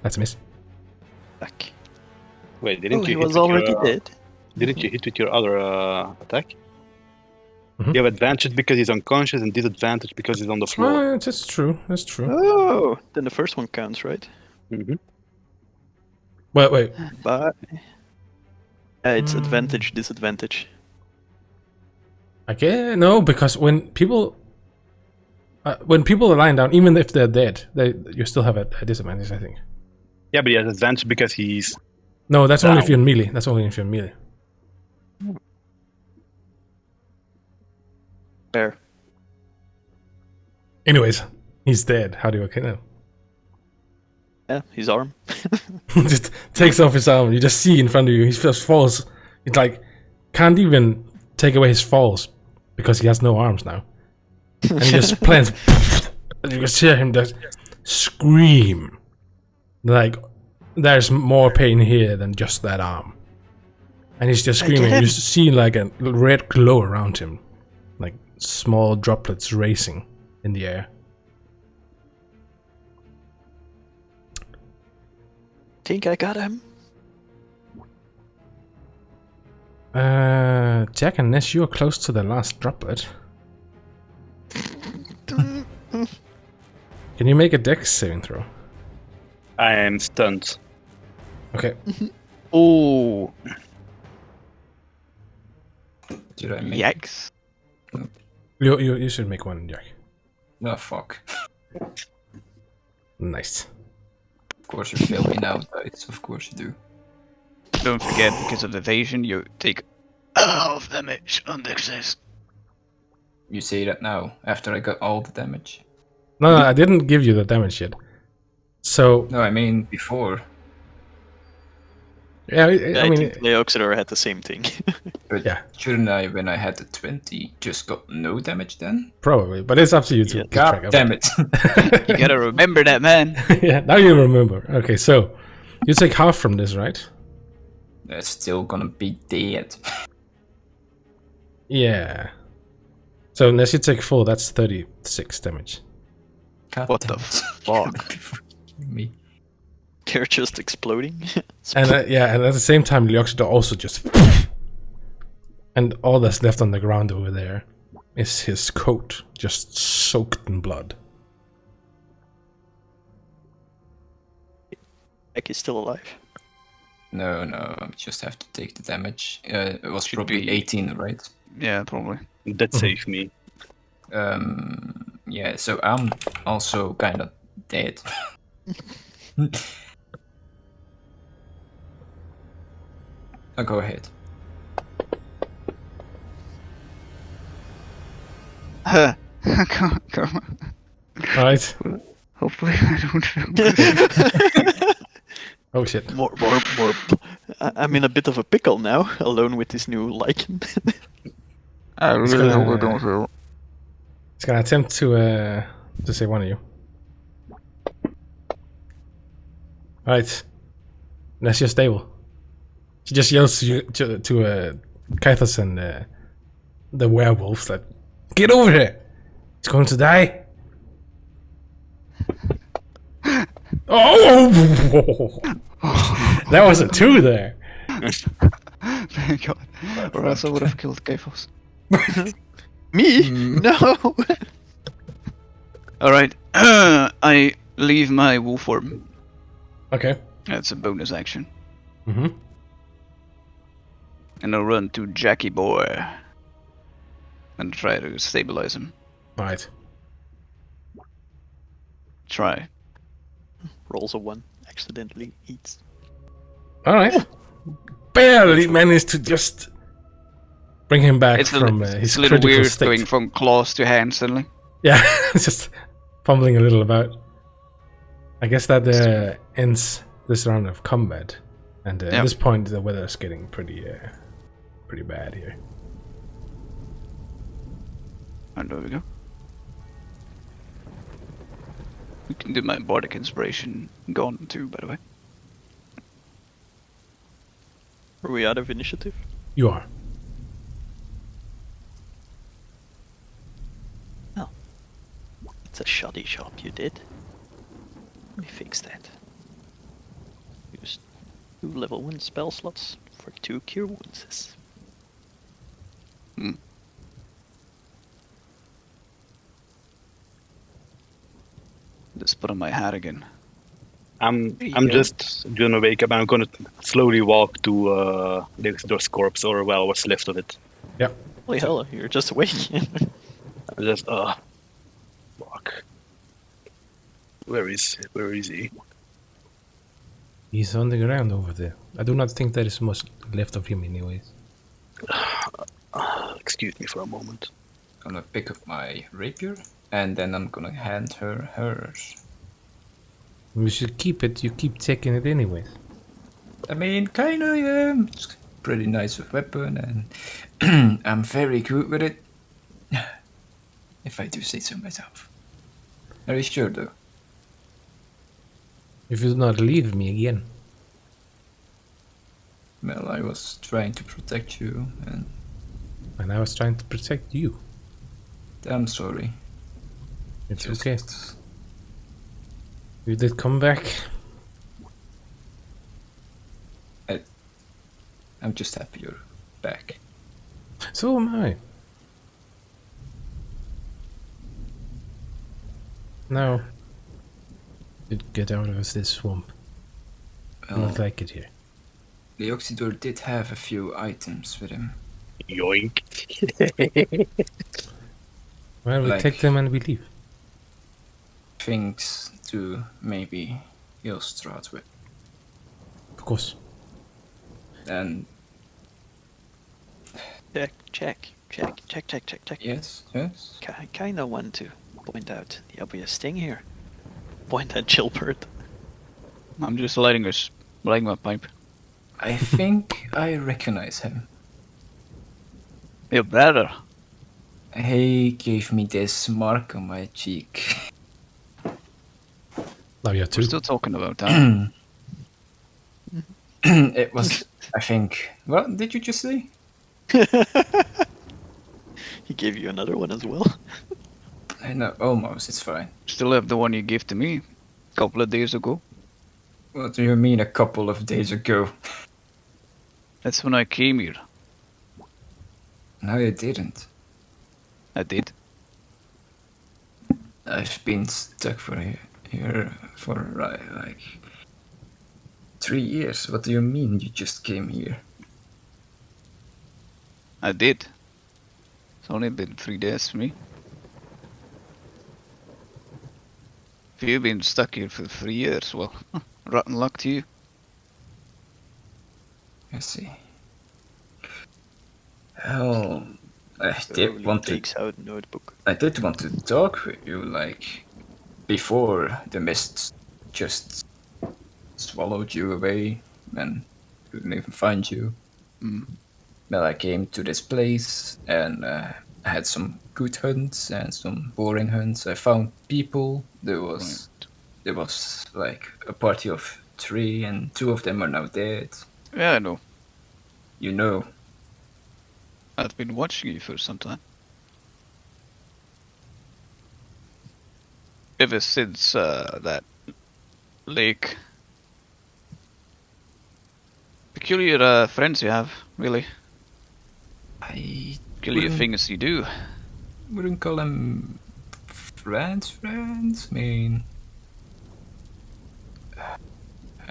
That's a miss. Back. Wait, didn't Oh, you he hit was with already your, dead. Didn't you hit with your other attack? Mhm. You have advantage because he's unconscious and disadvantage because he's on the floor. That's true. That's true. Oh, then the first one counts, right? Mm-hmm. Wait. But it's advantage, disadvantage. I guess no, because when people are lying down, even if they're dead, you still have a disadvantage. I think. Yeah, but he has advantage because he's... No, that's only if Down. you're in melee. That's only if you're in melee. Fair. Anyways, he's dead. How do you kill him? Yeah, his arm. Just takes off his arm. You just see in front of you. He just falls. It's like can't even take away his falls because he has no arms now. And he just plants. And you can hear him just scream. Like there's more pain here than just that arm. And he's just screaming. Again? You see like a red glow around him, like small droplets racing in the air. Think I got him? Jack, unless you're close to the last droplet. Can you make a dex saving throw? I am stunned. Okay. Oh, Did I make yikes. You should make one, Jack. Oh, fuck. Nice. Of course you fail me now, guys. Of course you do. Don't forget, because of evasion, you take half damage on success. You say that now, after I got all the damage. No, I didn't give you the damage yet. So, No, I mean before. yeah, I I mean, think Leoxidor had the same thing. But Yeah. shouldn't I, when I had the 20, just got no damage then? probably, but it's up to you to Yeah. keep track God of damn it. You gotta remember that, man. Yeah, now you remember. Okay, so You take half from this, right? They're still gonna be dead. Yeah. So unless you take full, that's 36 damage. God What damn the it. fuck? Me. They're just exploding. And and at the same time, Leoxidor also just... And all that's left on the ground over there is his coat, just soaked in blood. Jack is still alive. No, I just have to take the damage. It was Should probably be- 18, right? Yeah, probably. That saved me. Yeah, so I'm also kind of dead. Go ahead. Come on. Alright. Hopefully I don't feel Oh shit. More. I'm in a bit of a pickle now, alone with this new lichen. I It's really gonna- hope I don't feel. It's gonna attempt to save one of you. Alright. That's your stable. She just yells to Kaithas and the werewolf that, get over here! He's going to die! Oh! That was a 2 there. Thank God. Or else I would have killed Kaifos. Me? No! Alright. I leave my wolf form. Okay. That's a bonus action. Mm-hmm. And I'll run to Jackie Boy. And try to stabilize him. Alright. Try. Rolls a 1, accidentally eats. Alright. Barely managed to just bring him back It's from it's his a little critical weird state. going from claws to hands suddenly. Yeah, just fumbling a little about. I guess that ends this round of combat. And at Yep. this point, the weather's getting pretty bad here. And there we go. We can do my bardic inspiration gone too, by the way. Are we out of initiative? You are. It's a shoddy job you did. Let me fix that. Use 2 level 1 spell slots for 2 cure wounds. Just put on my hat again. I'm Yeah. just gonna wake up and I'm gonna slowly walk to Leoxidor's corpse, or well, what's left of it. Yep. Holy hell, you're just awake. I'm just walk. Where is he? He's on the ground over there. I do not think there is much left of him anyways. Excuse me for a moment. Gonna pick up my rapier, and then I'm gonna hand her hers. You should keep it, you keep taking it anyways. I mean, kinda, yeah. It's pretty nice weapon, and I'm very good with it. If I do say so myself. Are you sure, though? If you do not leave me again. Well, I was trying to protect you, and I was trying to protect you. I'm sorry. It's Just- okay. You did come back. I'm just happy you're back. So am I. Now, get out of this swamp. I Well, don't like it here. Leoxidor did have a few items with him. Yoink. Well, we Like- take them and we leave. Things to maybe heal Strahd with. Of course. And Check. yes. I kinda want to point out the obvious thing here. Point at Gilbert. I'm just lighting my pipe. I think I recognize him. Your brother. He gave me this mark on my cheek. Now you have We're two. still talking about that. It was, I think. What did you just say? He gave you another one as well. I know, almost. It's fine. Still have the one you gave to me a couple of days ago. What do you mean? A couple of days ago? That's when I came here. No, you didn't. I did. I've been stuck here for like 3 years. What do you mean you just came here? I did. It's only been 3 days for me. If you've been stuck here for 3 years, well, rotten luck to you. I see. Well, I did want to. Takes out notebook. I did want to talk with you, like before the mist just swallowed you away and couldn't even find you. Mm. Well, I came to this place and I had some good hunts and some boring hunts. I found people. There was like a party of 3, and 2 of them are now dead. Yeah, I know. You know. I've been watching you for some time. Ever since that lake. Peculiar friends you have, really. I Peculiar things you do. wouldn't call them friends. I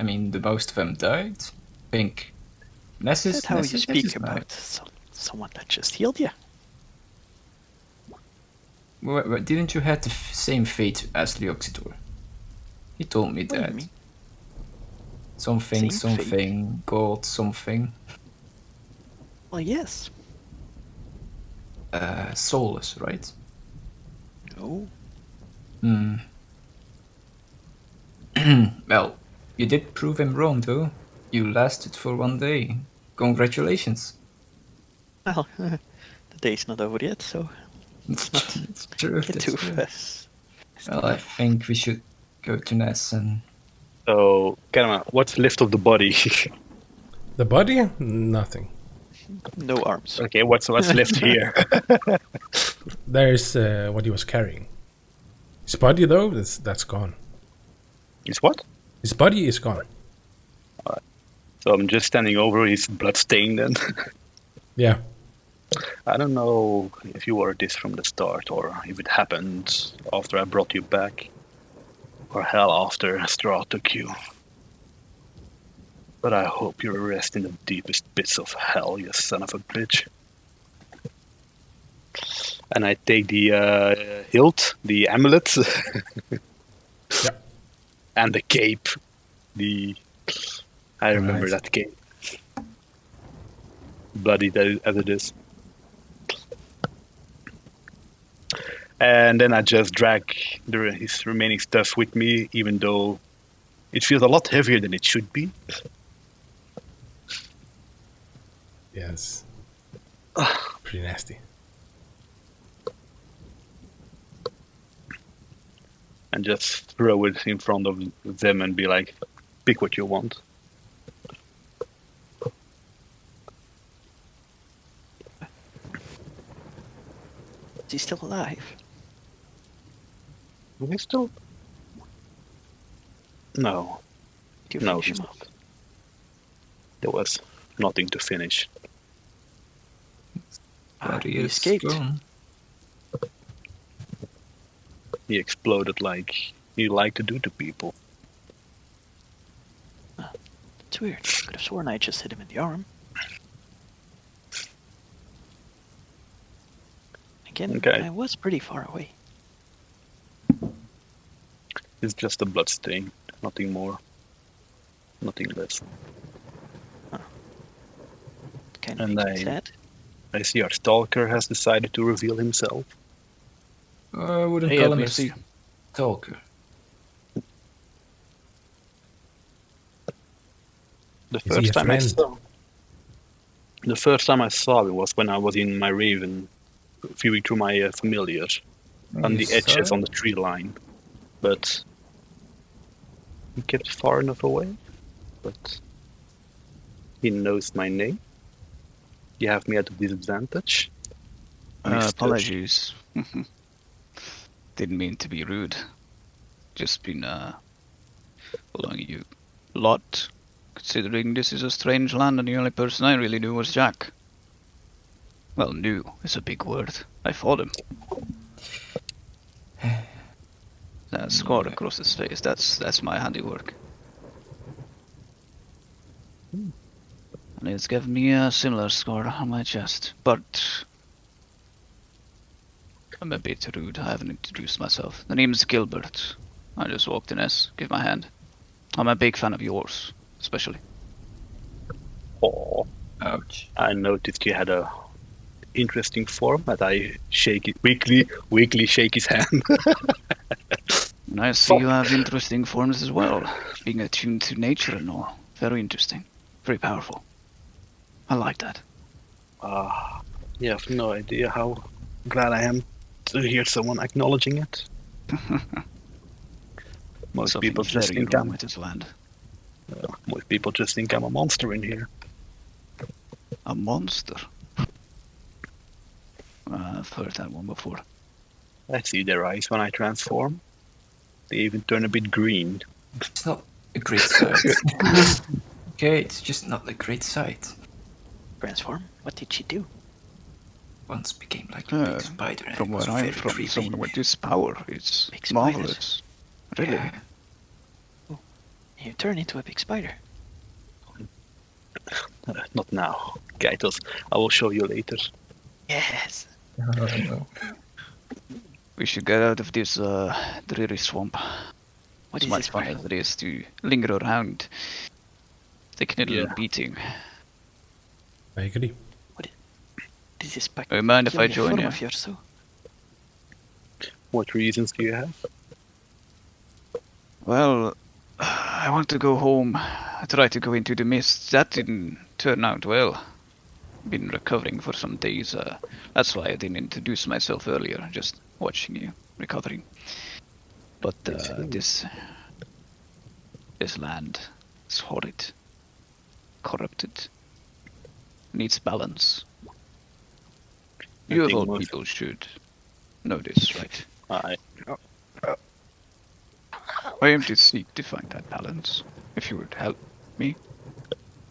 mean, the most of them died. I think Is that how you Nessus speak died. about someone that just healed you? Didn't you have the same fate as Leoxidor? He told me What do you that. mean? Something, Same fate? something, God, something. Well, yes. Soulless, right? No. Hmm. Well, you did prove him wrong, though. You lasted for 1 day. Congratulations. Well, the day's not over yet, so let's not It's true. get that's too true. fast. Well, I think we should go to Ness and So, Karma, what's left of the body? The body? Nothing. No arms. Okay, what's left here? There's what he was carrying. His body, though, that's gone. Is what? His body is gone. So I'm just standing over his bloodstained then. Yeah. I don't know if you were this from the start or if it happened after I brought you back. Or hell after Strahd took you. But I hope you rest in the deepest pits of hell, you son of a bitch. And I take the hilt, the amulet, Yeah. and the cape. I remember Right. that cape. Bloody as it is. And then I just drag his remaining stuff with me, even though it feels a lot heavier than it should be. Yes. Pretty nasty. And just throw it in front of them and be like, pick what you want. Is he still alive? Is he still? No. Do you No, finish he's him not. off? There was nothing to finish. body he is escaped. gone. He exploded like you like to do to people. It's weird. I could have sworn I just hit him in the arm. Again, Okay. I was pretty far away. It's just a blood stain, nothing more, nothing less. Kind And of makes me sad. I see our stalker has decided to reveal himself. I wouldn't Hey, call him a obviously. stalker. The Is he a first time friend? I saw him was when I was in my Raven, viewing through my familiars on the You edges saw on the tree line. But he kept far enough away. But He knows my name. You have me at a disadvantage. Mr. Apologies. Didn't mean to be rude. Just been following you a lot. Considering this is a strange land and the only person I really knew was Jack. Well, knew is a big word. I fought him. That scar across his face, that's my handiwork. And it's given me a similar scar on my chest, but I'm a bit rude. I haven't introduced myself. The name's Gilbert. I just walked in as give my hand. I'm a big fan of yours, especially. Oh, Ouch. I noticed you had a interesting form, but I shake it weakly shake his hand. And I see you have interesting forms as well, being attuned to nature and all. Very interesting. Very powerful. I like that. You have no idea how glad I am to hear someone acknowledging it. Most Something people just very think wrong with this land. most people just think I'm a monster in here. A monster? I've heard that one before. I see their eyes when I transform. They even turn a bit green. It's not a great sight. Okay, it's just not a great sight. Transform? What did she do? Once became like a big spider. And From it was where I'm very from, creepy. someone with this power, it's Big spiders. marvelous. Really? Yeah. You turn into a big spider. Not now, Kaitos. I will show you later. Yes. Oh, no. We should get out of this dreary swamp. What As is much this fun for? as it is to linger around, taking a little Yeah. beating. I agree. This is back. Don't mind if I join you? Of yours, so. What reasons do you have? Well, I want to go home. I tried to go into the mist. That didn't turn out well. Been recovering for some days. That's why I didn't introduce myself earlier. Just watching you recovering. But this land is horrid, corrupted. Needs balance. You of think all most- people should know this, right? I I am to seek to find that balance. If you would help me,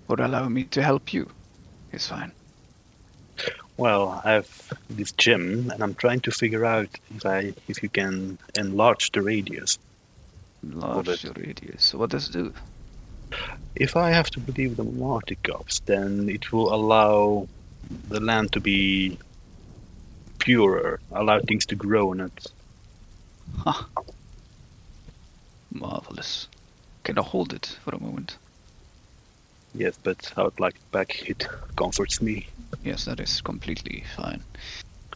or allow me to help you, it's fine. Well, I have this gem, and I'm trying to figure out if you can enlarge the radius. Large it. your radius. So what does it do? If I have to believe the Marticops, then it will allow the land to be purer, allow things to grow in it. Huh. Marvelous. Can I hold it for a moment? Yes, but I would like it back. It comforts me. Yes, that is completely fine.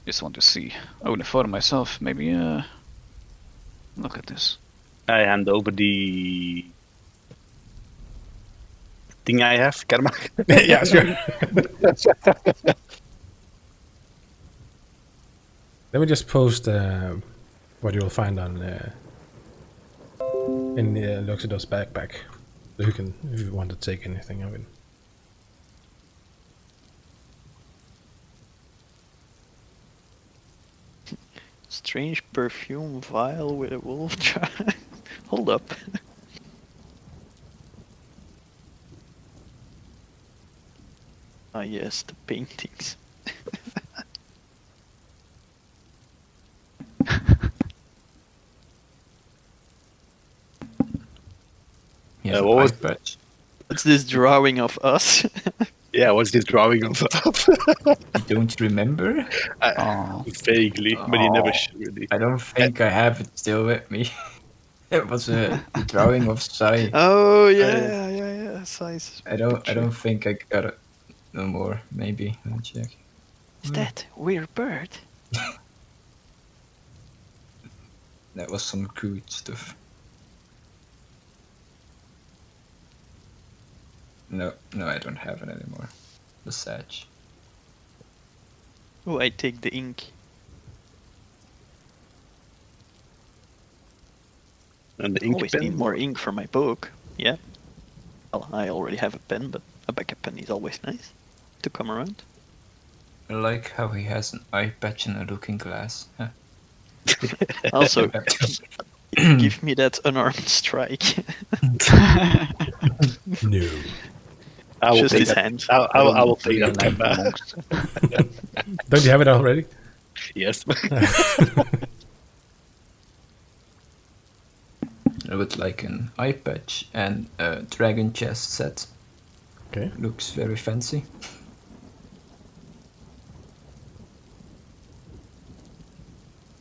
Just want to see. Only for myself, maybe, look at this. I hand over the thing I have, Karma. Yeah, sure. Let me just post what you'll find on in Leoxidor's backpack. So you can, if you want to take anything of it. Strange perfume vial with a wolf trap. Hold up. Ah yes, the paintings. He has a what was- pipe patch. What's this drawing of us? Yeah, what's this drawing of? You don't remember? Oh, Vaguely, but you never showed it. I don't think I have it still with me. It was a drawing of Sai. Oh yeah, size. I don't think I got it no more. Maybe. Let me check. Is that weird bird? That was some crude stuff. No, I don't have it anymore. The Sag. Oh, I take the ink. And the ink Always pen. need more ink for my book. Yeah. Well, I already have a pen, but a backup, and he's always nice to come around. I like how he has an eye patch and a looking glass. Huh. Also, give me that unarmed strike. No. I will Just take his that. hand. I will take that time back. Don't you have it already? Yes. I would like an eye patch and a dragon chest set. Okay. Looks very fancy.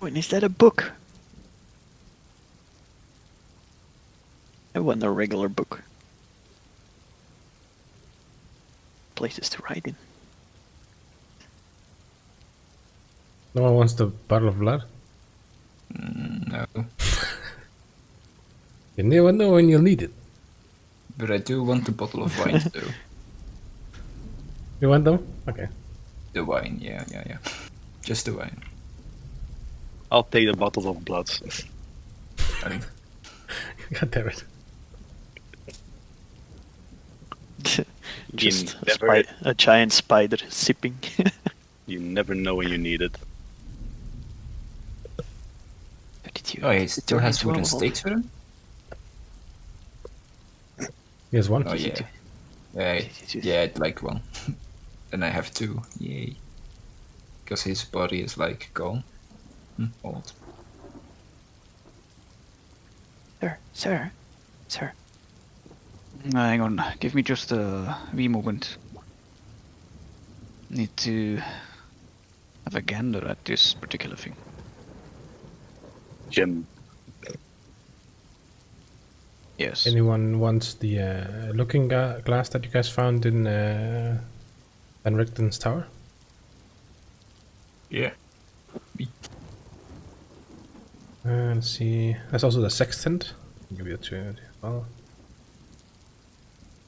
Oh, and is that a book? I want a regular book. Places to write in. No one wants the bottle of blood? No. You never know when you'll need it. But I do want the bottle of wine though. You want them? Okay. The wine, yeah. Just the wine. I'll take the bottles of blood. God damn it. Just never- a giant spider sipping. You never know when you need it. Did you? Oh, he still has Did you wooden roll? stakes for him? Here's one. Oh yeah. Yeah, I'd like one. And I have two. Yay. Because his body is like gone. Old. Sir. Hang on, give me just a wee moment. Need to have a gander at this particular thing. Jim. Yes. Anyone wants the looking glass that you guys found in Van Richten's tower? Yeah. Let's see. There's also the sextant. I'll give you two as well.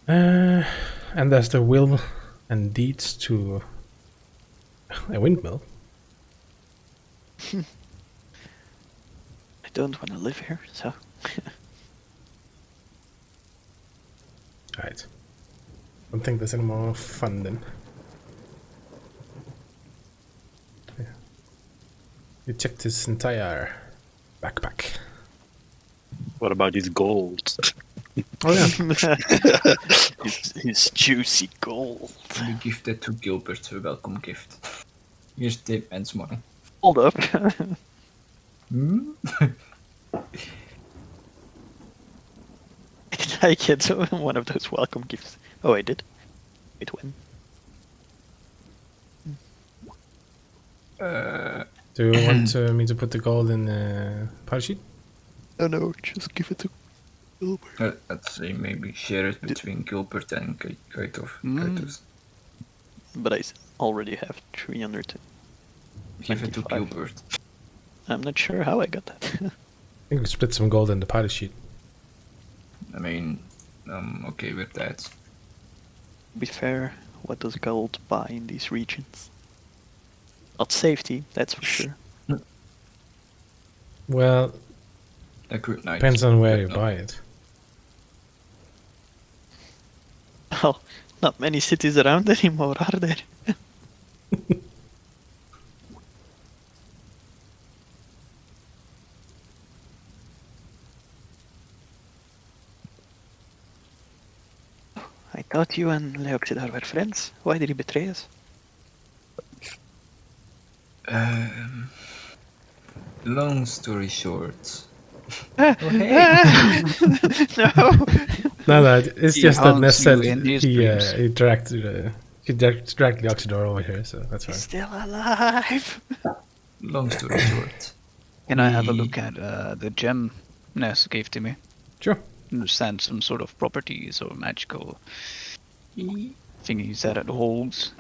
And there's the will and deeds to a windmill. I don't want to live here, so. Right. Don't think there's any more fun then. Yeah. You checked his entire backpack. What about his gold? Oh yeah. his juicy gold. You give that to Gilbert, a welcome gift. Here's the man's money. Hold up. Did I get one of those welcome gifts? Oh, I did. Wait, when? Do you want me to put the gold in the party sheet? Oh no, just give it to Gilbert. I'd say maybe share it between Gilbert and Kaitos. But I already have 300. Give it to 25. Gilbert. I'm not sure how I got that. I think we split some gold in the party sheet. I mean, I'm okay with that. To be fair, what does gold buy in these regions? Not safety, that's for sure. Well, A good night. depends on where Good you night. buy it. Well, not many cities around anymore, are there? I thought you and Leoxidor were friends. Why did he betray us? Long story short. No! No, it's He just that Ness haunts you said in his he dreams. dragged Leoxidor over here, so that's He's fine. still alive! Long story short. Can I have a look at the gem Ness gave to me? Sure. Understand some sort of properties or magical thingies that it holds.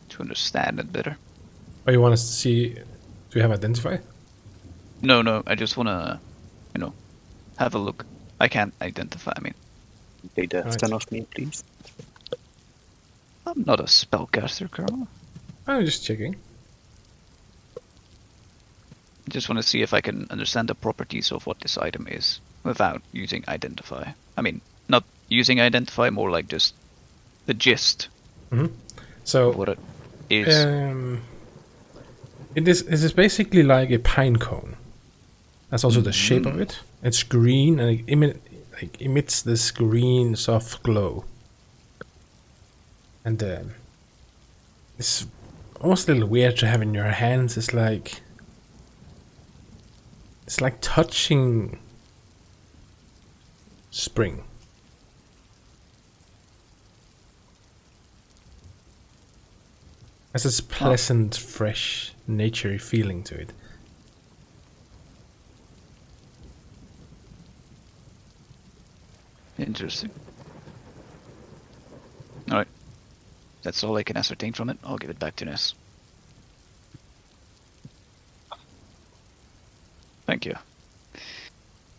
To understand it better. Oh, you want us to see? Do you have identify? No, I just wanna, have a look. I can't identify, Take the Right. stun off me, please. I'm not a spellcaster, Carl. I'm just checking. I just want to see if I can understand the properties of what this item is without using identify. Not using identify, more like just the gist So of what it is. it is basically like a pine cone. That's also the shape of it. It's green and it emits this green soft glow. And it's almost a little weird to have in your hands. It's like touching spring. Has this pleasant, fresh, naturey feeling to it. Interesting. Alright. That's all I can ascertain from it. I'll give it back to Ness. Thank you.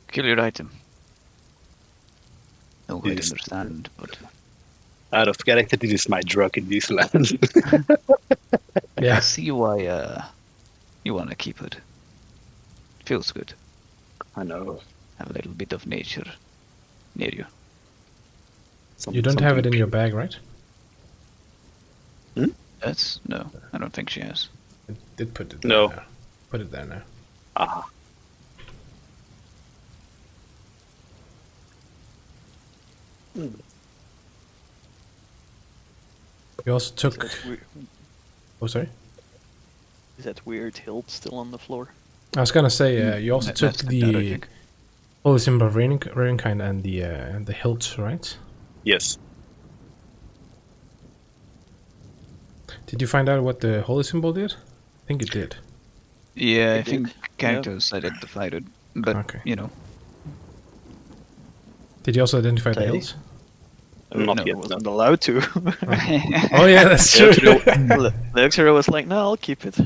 Peculiar item. No quite Yes. understand, but Out of character, this is my drug in this land. I Yeah. see why you want to keep it. Feels good. I know. Have a little bit of nature near you. You don't have it in something your bag, right? That's no, I don't think she has. I did put it No. there now. Put it there now. Ah. You also Is took. that, Oh, sorry. is that weird hilt still on the floor? I was gonna say you also That- took that's the better the thing. holy symbol of Ravenkind and the hilt, right? Yes. Did you find out what the holy symbol did? I think it did. Yeah, I It think did, yeah. characters identified it, but Okay. you know, Did you also identify the Okay. hilt? Not no, yet. I No. wasn't allowed to. Oh yeah, that's true. Leoxidor was like, no, I'll keep it.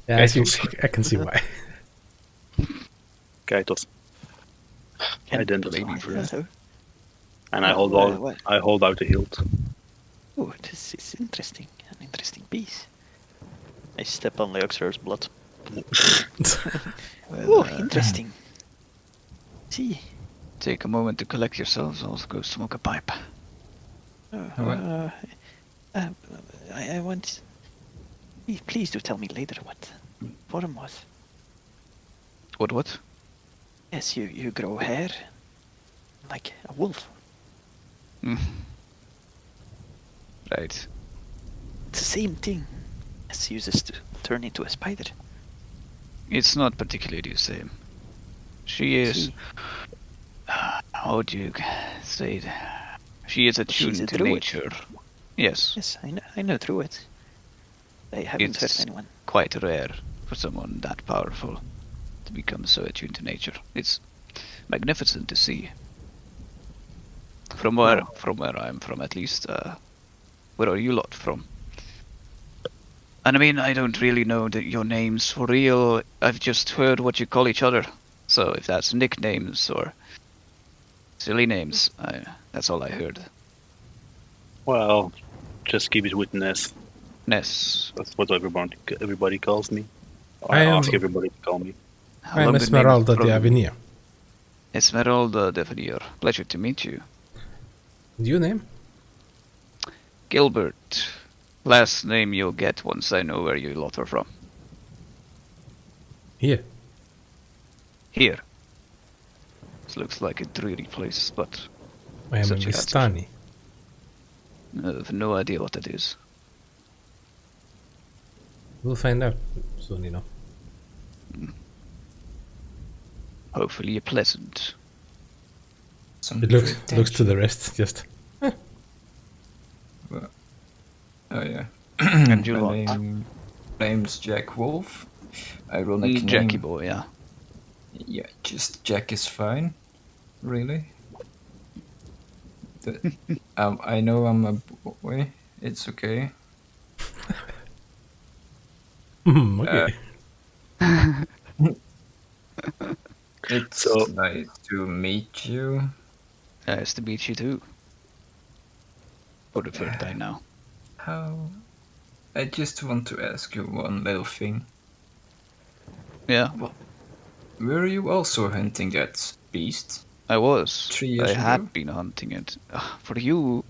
Yeah, I can see why. Kaitos. Can- Identify. Maybe for us. Hello. And I Oh, hold I hold out the hilt. Oh, this is interesting. An interesting piece. I step on Leoxidor's blood. Well, Oh, interesting. See. take a moment to collect yourselves. I'll go smoke a pipe. What? I want. Please do tell me later what form was. What? Yes, you grow hair like a wolf. Mm. Right. It's the same thing as uses to turn into a spider. It's not particularly the same. She is. See, How do you say it? She is She's attuned a to druid. nature. Yes. yes, I know through it. I haven't It's hurt anyone. quite rare for someone that powerful to become so attuned to nature. It's magnificent to see. From where I'm from, at least. Where are you lot from? And I mean, I don't really know your names for real. I've just heard what you call each other. So if that's nicknames or silly names, that's all I heard. Well, just keep it with Ness. Ness. That's what everybody calls me. I I am- ask everybody to call me. How I'm long the name Esmeralda from- de Avenir. Esmeralda de Avenir. Pleasure to meet you. Your name? Gilbert. Last name you'll get once I know where you lot are from. Here. Here. This looks like a dreary place, but I am a Such a answer. Mistani. I have no idea what that is. We'll find out soon enough. Hopefully pleasant. Some It looks pretension. to the rest. Just Oh yeah. And you My lot? name's Jack Wolf. Ironic Jackie name. boy, yeah. Yeah, just Jack is fine. Really. I know I'm a boy. It's okay. okay. It's So- nice to meet you. Nice to meet you too. For the third time now. How? I just want to ask you one little thing. Yeah, Were you also hunting that beast? I was. 3 years I had ago? been hunting it. For you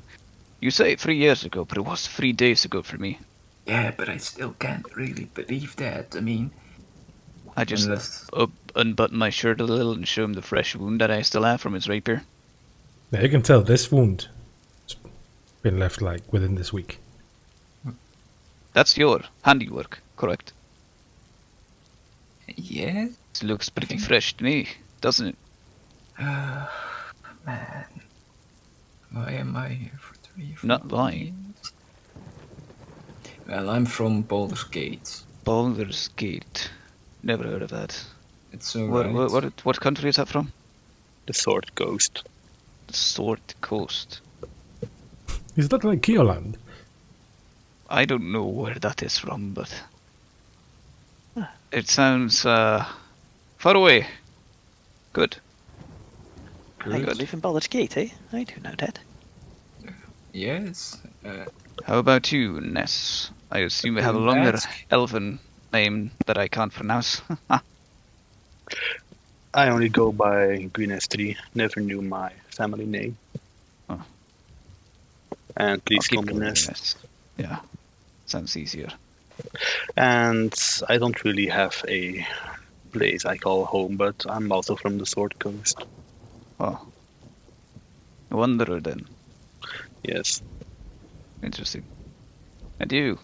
You say 3 years ago, but it was 3 days ago for me. Yeah, but I still can't really believe that. I mean, I just unless... unbutton my shirt a little and show him the fresh wound that I still have from his rapier. Now you can tell this wound has been left like within this week. That's your handiwork, correct? Yeah? It looks pretty fresh to me, doesn't it? Man. Why am I here for 3 or Not 4 why. years? Well, I'm from Baldur's Gate. Baldur's Gate. Never heard of that. It's alright. What country is that from? The Sword Coast. The Sword Coast. Is that like Keoland? I don't know where that is from, but it sounds far away. Good. I Good. live in Baldur's Gate, eh? I do know that. Yes. How about you, Ness? I assume you have a longer That's- elven name that I can't pronounce. I only go by Green S3. Never knew my family name. Oh. And please I'll keep call me going with Ness. Ness. Yeah, sounds easier. And I don't really have a place I call home, but I'm also from the Sword Coast. Oh. A wanderer then. Yes. Interesting. And you?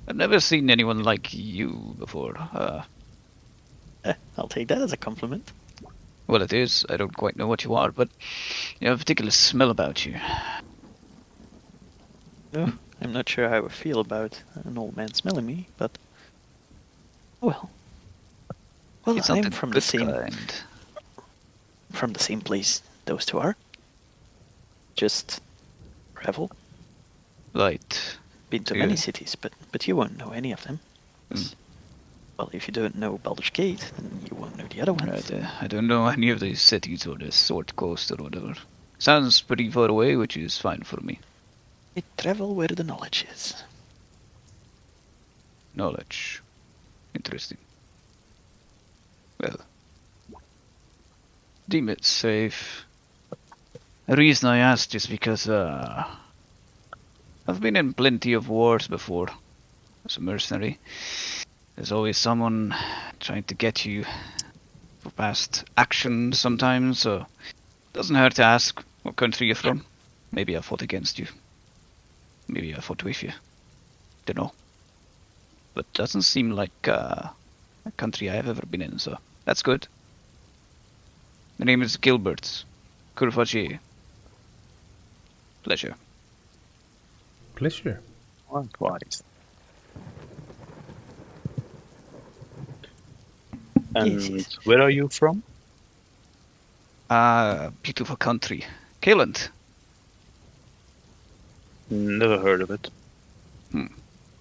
I've never seen anyone like you before. I'll take that as a compliment. Well, it is. I don't quite know what you are, but you have a particular smell about you. No, I'm not sure how I would feel about an old man smelling me, but... Well, It's not I'm the from the good same kind. from the same place those two are. Just Revel. Right. Been to Yeah. many cities, but you won't know any of them. Mm. Well, if you don't know Baldur's Gate, then you won't know the other ones. Right. I don't know any of these cities or the Sword Coast or whatever. Sounds pretty far away, which is fine for me. We travel where the knowledge is. Knowledge. Interesting. Well. Deem it safe. The reason I asked is because, I've been in plenty of wars before. As a mercenary. There's always someone trying to get you for past action sometimes, so doesn't hurt to ask what country you're from. Maybe I fought against you. Maybe I fought with you. Dunno. But doesn't seem like a country I've ever been in, so that's good. My name is Gilbert Kurfachi. Pleasure. Pleasure. Likewise. And Yes. where are you from? Beautiful country. Kaeland. Never heard of it.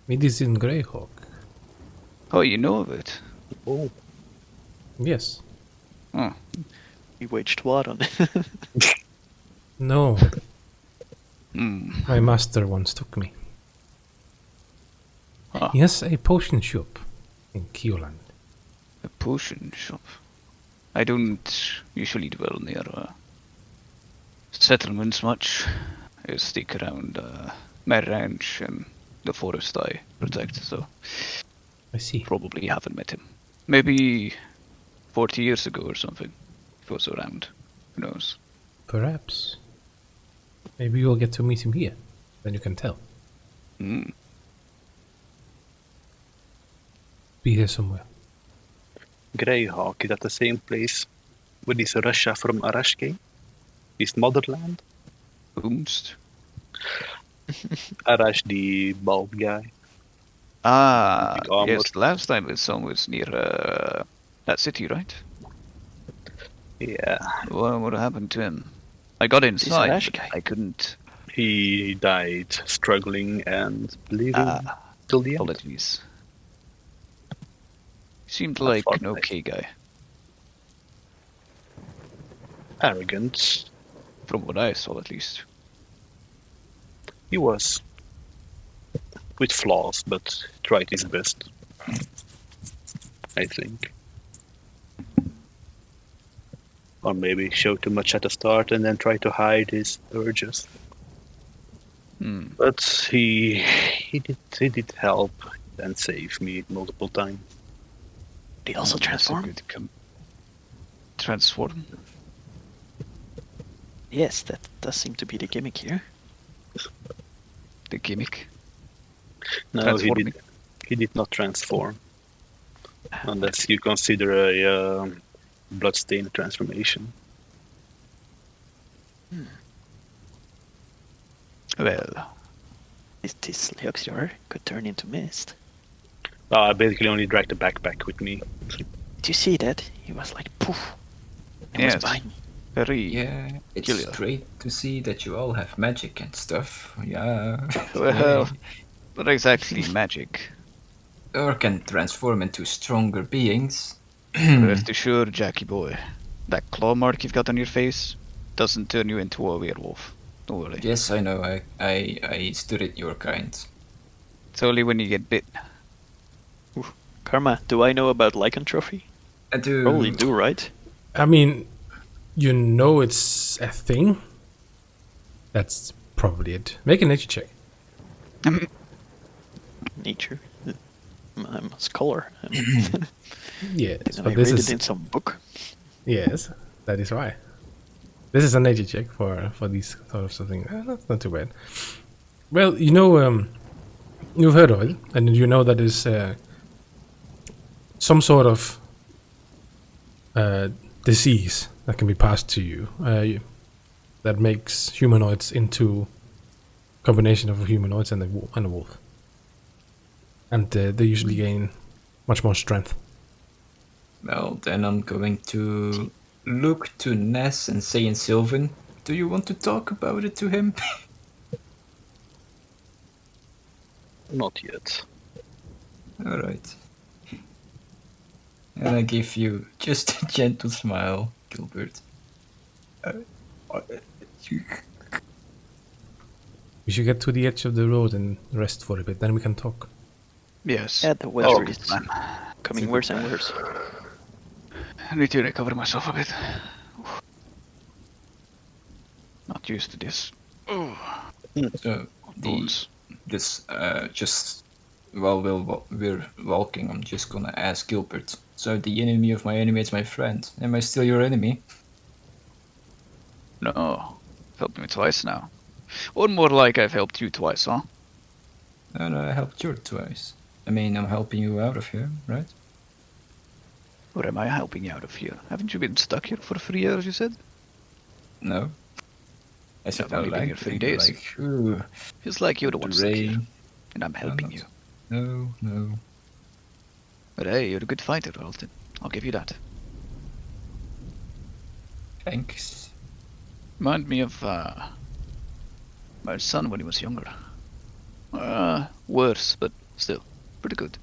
It is in Greyhawk. Oh, you know of it? Oh, Yes. Oh, We waged war on it. No, hmm. my master once took me. Ah. He has a potion shop in Keoland. A potion shop. I don't usually dwell near settlements much. I stick around my ranch and the forest I protect, so I see. probably haven't met him. Maybe 40 years ago or something. If he was around. Who knows? Perhaps. Maybe you'll get to meet him here. Then you can tell. Hmm. Be here somewhere. Greyhawk, is that the same place with this Russia from Arashke? His motherland? Boomst. Arash, the bald guy. Ah, Big armor. yes, last time the song was near that city, right? Yeah, What happened to him? I got inside, Arash but guy. I couldn't. he died struggling and living Ah, till the end. apologies. Seemed That's like fine, an okay guy, Arrogant. from what I saw at least. He was. With flaws, but tried his best. I think. Or maybe showed too much at the start and then tried to hide his urges. But he did help and save me multiple times. They also transform? Good transform? Yes, that does seem to be the gimmick here. The gimmick? No, Transforming. he did not transform. Unless you consider a bloodstain transformation. Well, This Leoxidor could turn into mist. I basically only dragged the backpack with me. Did you see that? He was like poof. And Yes. was behind me. very... Yeah, it's Peculiar. great to see that you all have magic and stuff. Yeah. Well, not exactly magic. Or can transform into stronger beings. Rest assured, Jackie boy, that claw mark you've got on your face doesn't turn you into a werewolf. Don't worry. Yes, I know. I stood it your kind. It's only when you get bit. Karma, do I know about lycanthropy? I do. Probably do, right? I mean, you know it's a thing. That's probably it. Make a nature check. Nature. I'm a scholar. Yes, I but read this it is in some book. yes, that is why. This is a nature check for these sort of something. That's not too bad. Well, you know, you've heard of it, and you know that is some sort of disease that can be passed to you, that makes humanoids into combination of humanoids and a wolf, and they usually gain much more strength. Well, then I'm going to look to Ness and say in Sylvan, do you want to talk about it to him? Not yet. Alright. And I give you just a gentle smile, Gilbert. We should get to the edge of the road and rest for a bit, then we can talk. Yes. Yeah, the weather good is plan. coming worse and worse. I need to recover myself a bit. Not used to this. So, Bones. just while we're walking, I'm just gonna ask Gilbert. So the enemy of my enemy is my friend. Am I still your enemy? No. Helped me twice now. Or more like I've helped you twice, huh? And I helped you twice. I mean, I'm helping you out of here, right? Or am I helping you out of here? Haven't you been stuck here for 3 years, you said? No. I said I've only been here 3 days. Like, ooh, Feels like you're the one stuck here. rain. And I'm helping not. you. No. But hey, you're a good fighter, Alton. I'll give you that. Thanks. Remind me of my son when he was younger. Worse, but still pretty good.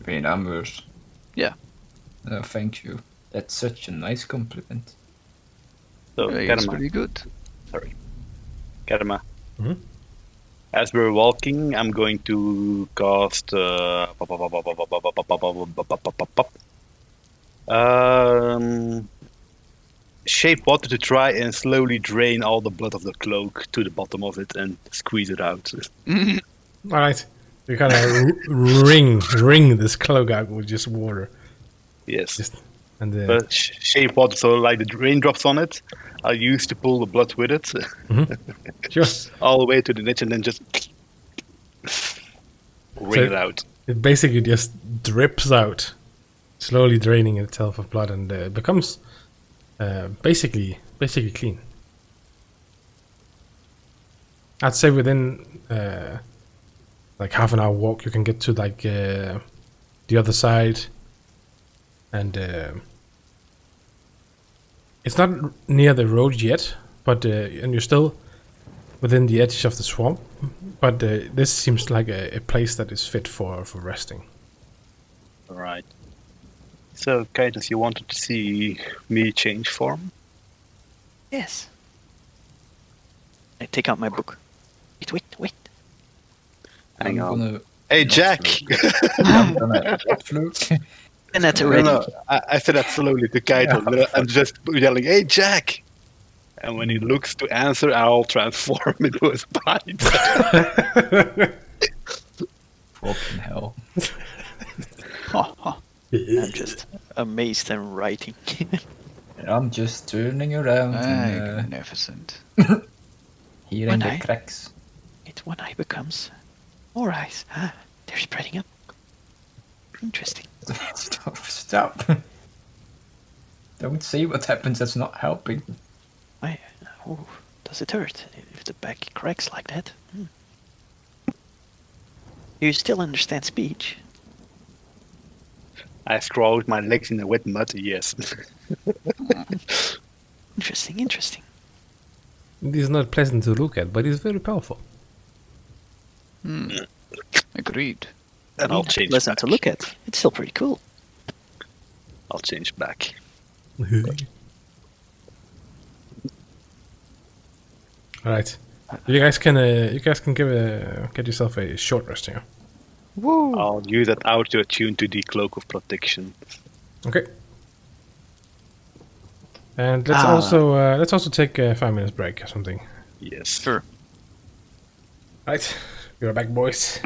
I mean, I'm worse. Yeah. No, thank you. That's such a nice compliment. So, He's Karma. pretty good. Sorry. Karma. Mhm. As we're walking, I'm going to cast shape water to try and slowly drain all the blood of the cloak to the bottom of it and squeeze it out. All right, you kind of ring this cloak out with just water, Yes. and But shape water, so like the raindrops on it, I'll use to pull the blood with it sure, all the way to the niche and then just wring it out. it basically just drips out, slowly draining itself of blood, and becomes basically clean. I'd say within like half an hour walk, you can get to like the other side, and it's not near the road yet, but and you're still within the edge of the swamp. But this seems like a place that is fit for resting. Alright. So, Kaitos, you wanted to see me change form? Yes. I take out my book. Wait. Hang I'm on. gonna. Hey, Jack! I'm gonna fluke. And that's No, already. no, I said that slowly to Kaitos. I'm just yelling, hey, Jack! And when he looks to answer, I'll transform into a spider. Fucking hell. I'm just amazed and writing. I'm just turning around and Magnificent. hearing One the eye. cracks. It's one eye becomes more eyes. Ah, they're spreading up. Interesting. Stop. Don't say what happens, that's not helping. Oh, does it hurt if the back cracks like that? Hmm. Do you still understand speech? I scroll with my legs in the wet mud, yes. Interesting, interesting. It is not pleasant to look at, but it's very powerful. Agreed. And I I'll mean, change pleasant back. to look at. It's still pretty cool. I'll change back. All right, you guys can get yourself a short rest here. Woo! I'll use that auto attune to the cloak of protection. Okay. And let's also take a 5 minutes break or something. Yes. Sure. Right, we're back, boys.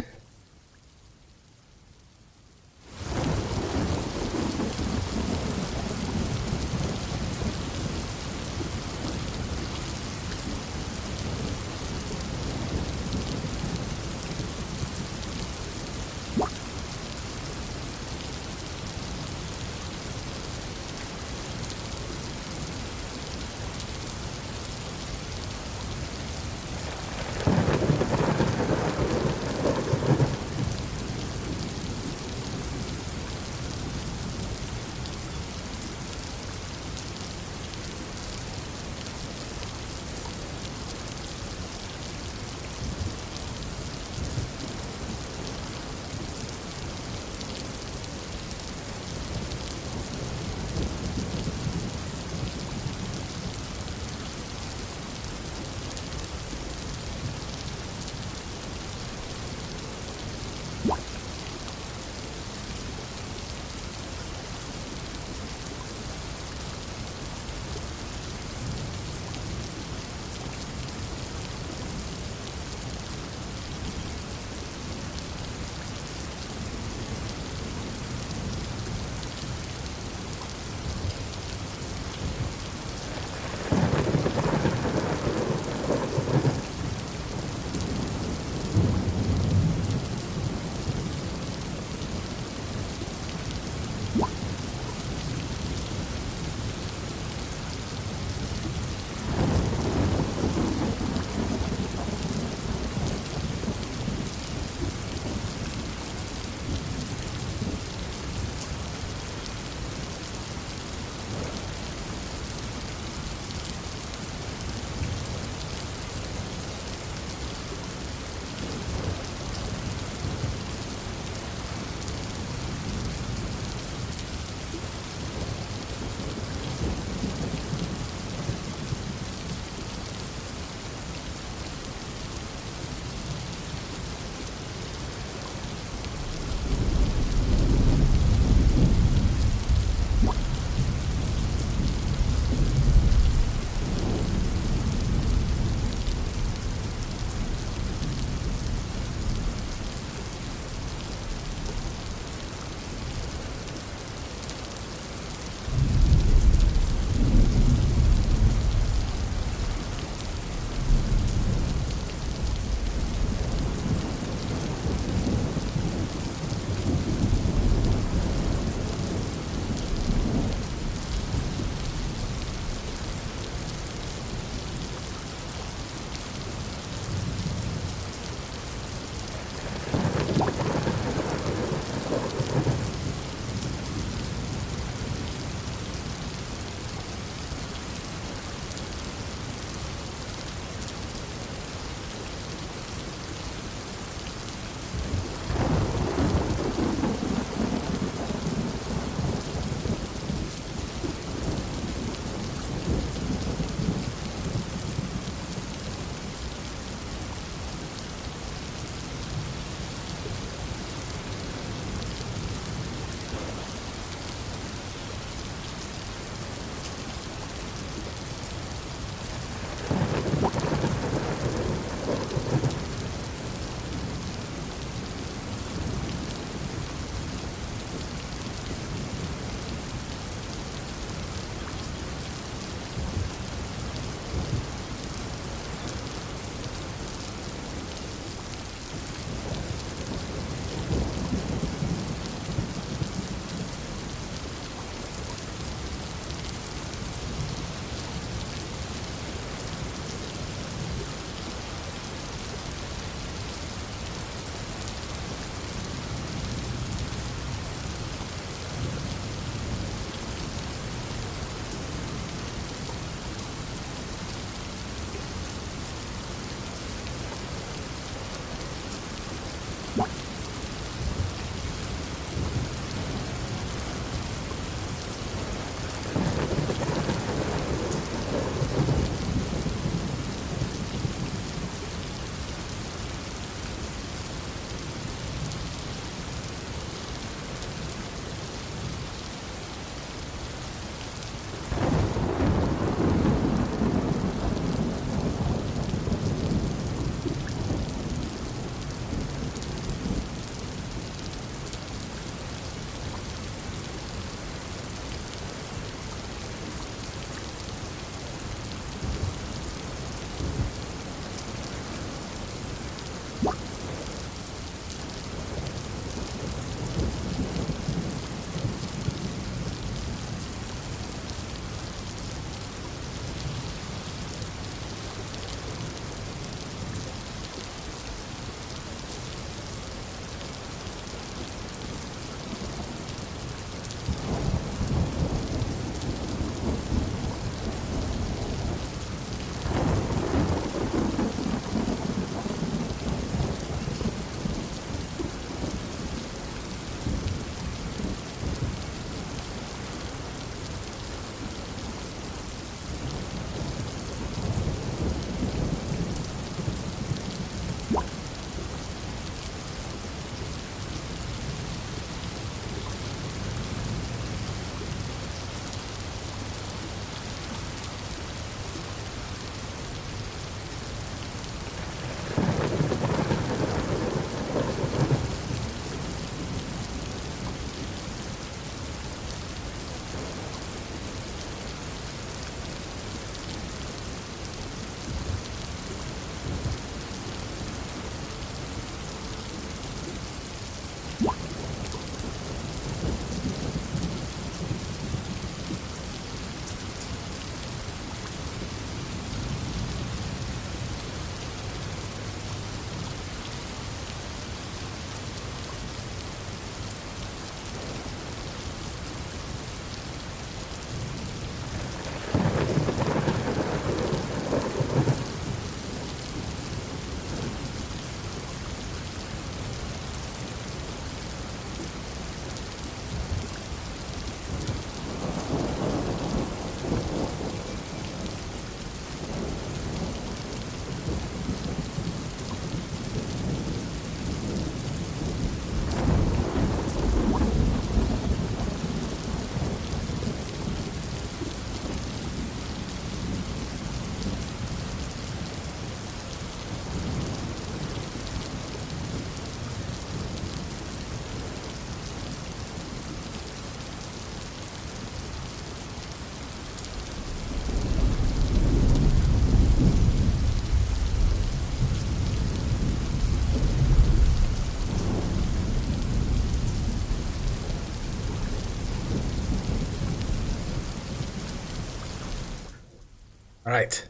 All right.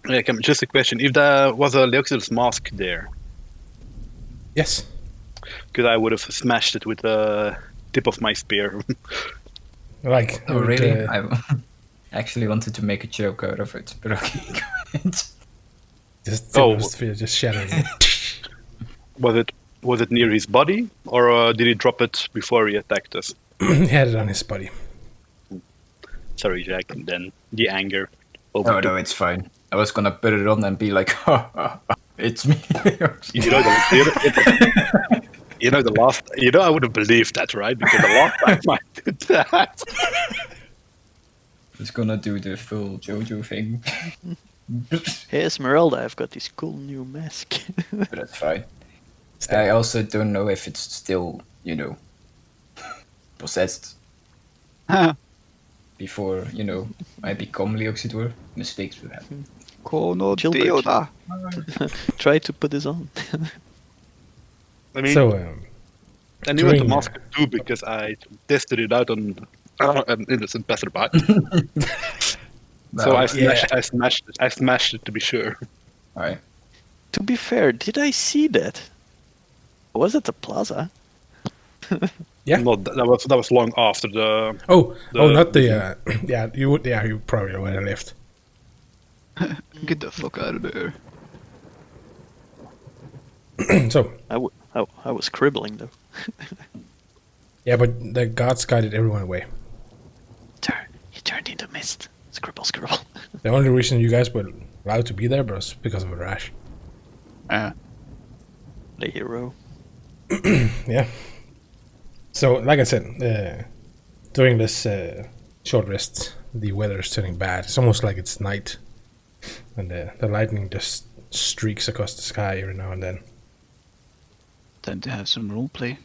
Yeah, just a question. If there was a Leoxidor's mask there, Yes. because I would have smashed it with the tip of my spear. Like. Oh, with, really? I actually wanted to make a joke out of it, but okay, go ahead. just tip Oh. of the spear, just shattering it. Was it near his body, or did he drop it before he attacked us? He had it on his body. Sorry, Jack. And then the anger. Oh overtook. no, it's fine. I was gonna put it on and be like, ha, ha, ha, it's me. You know, the last. You know, I would have believed that, right? Because the last time I did that. I was gonna do the full JoJo thing. Hey Esmeralda, I've got this cool new mask. But that's fine. I also don't know if it's still, possessed before, I become Leoxidor. Mistakes will happen. Gilbert, try to put this on. I mean, So, I knew what the during, mask could do because I tested it out on an innocent passerby. So I smashed it to be sure. Alright. To be fair, did I see that? Was it the plaza? Yeah. No, that was long after the. not the. Yeah, you probably already left. Get the fuck out of there. So, I I was scribbling though. Yeah, but the gods guided everyone away. He turned into mist. Scribble, scribble. The only reason you guys were allowed to be there was because of a rash. The hero. Yeah. So, like I said, during this short rest, the weather is turning bad. It's almost like it's night, and the lightning just streaks across the sky every now and then. Time to have some roleplay.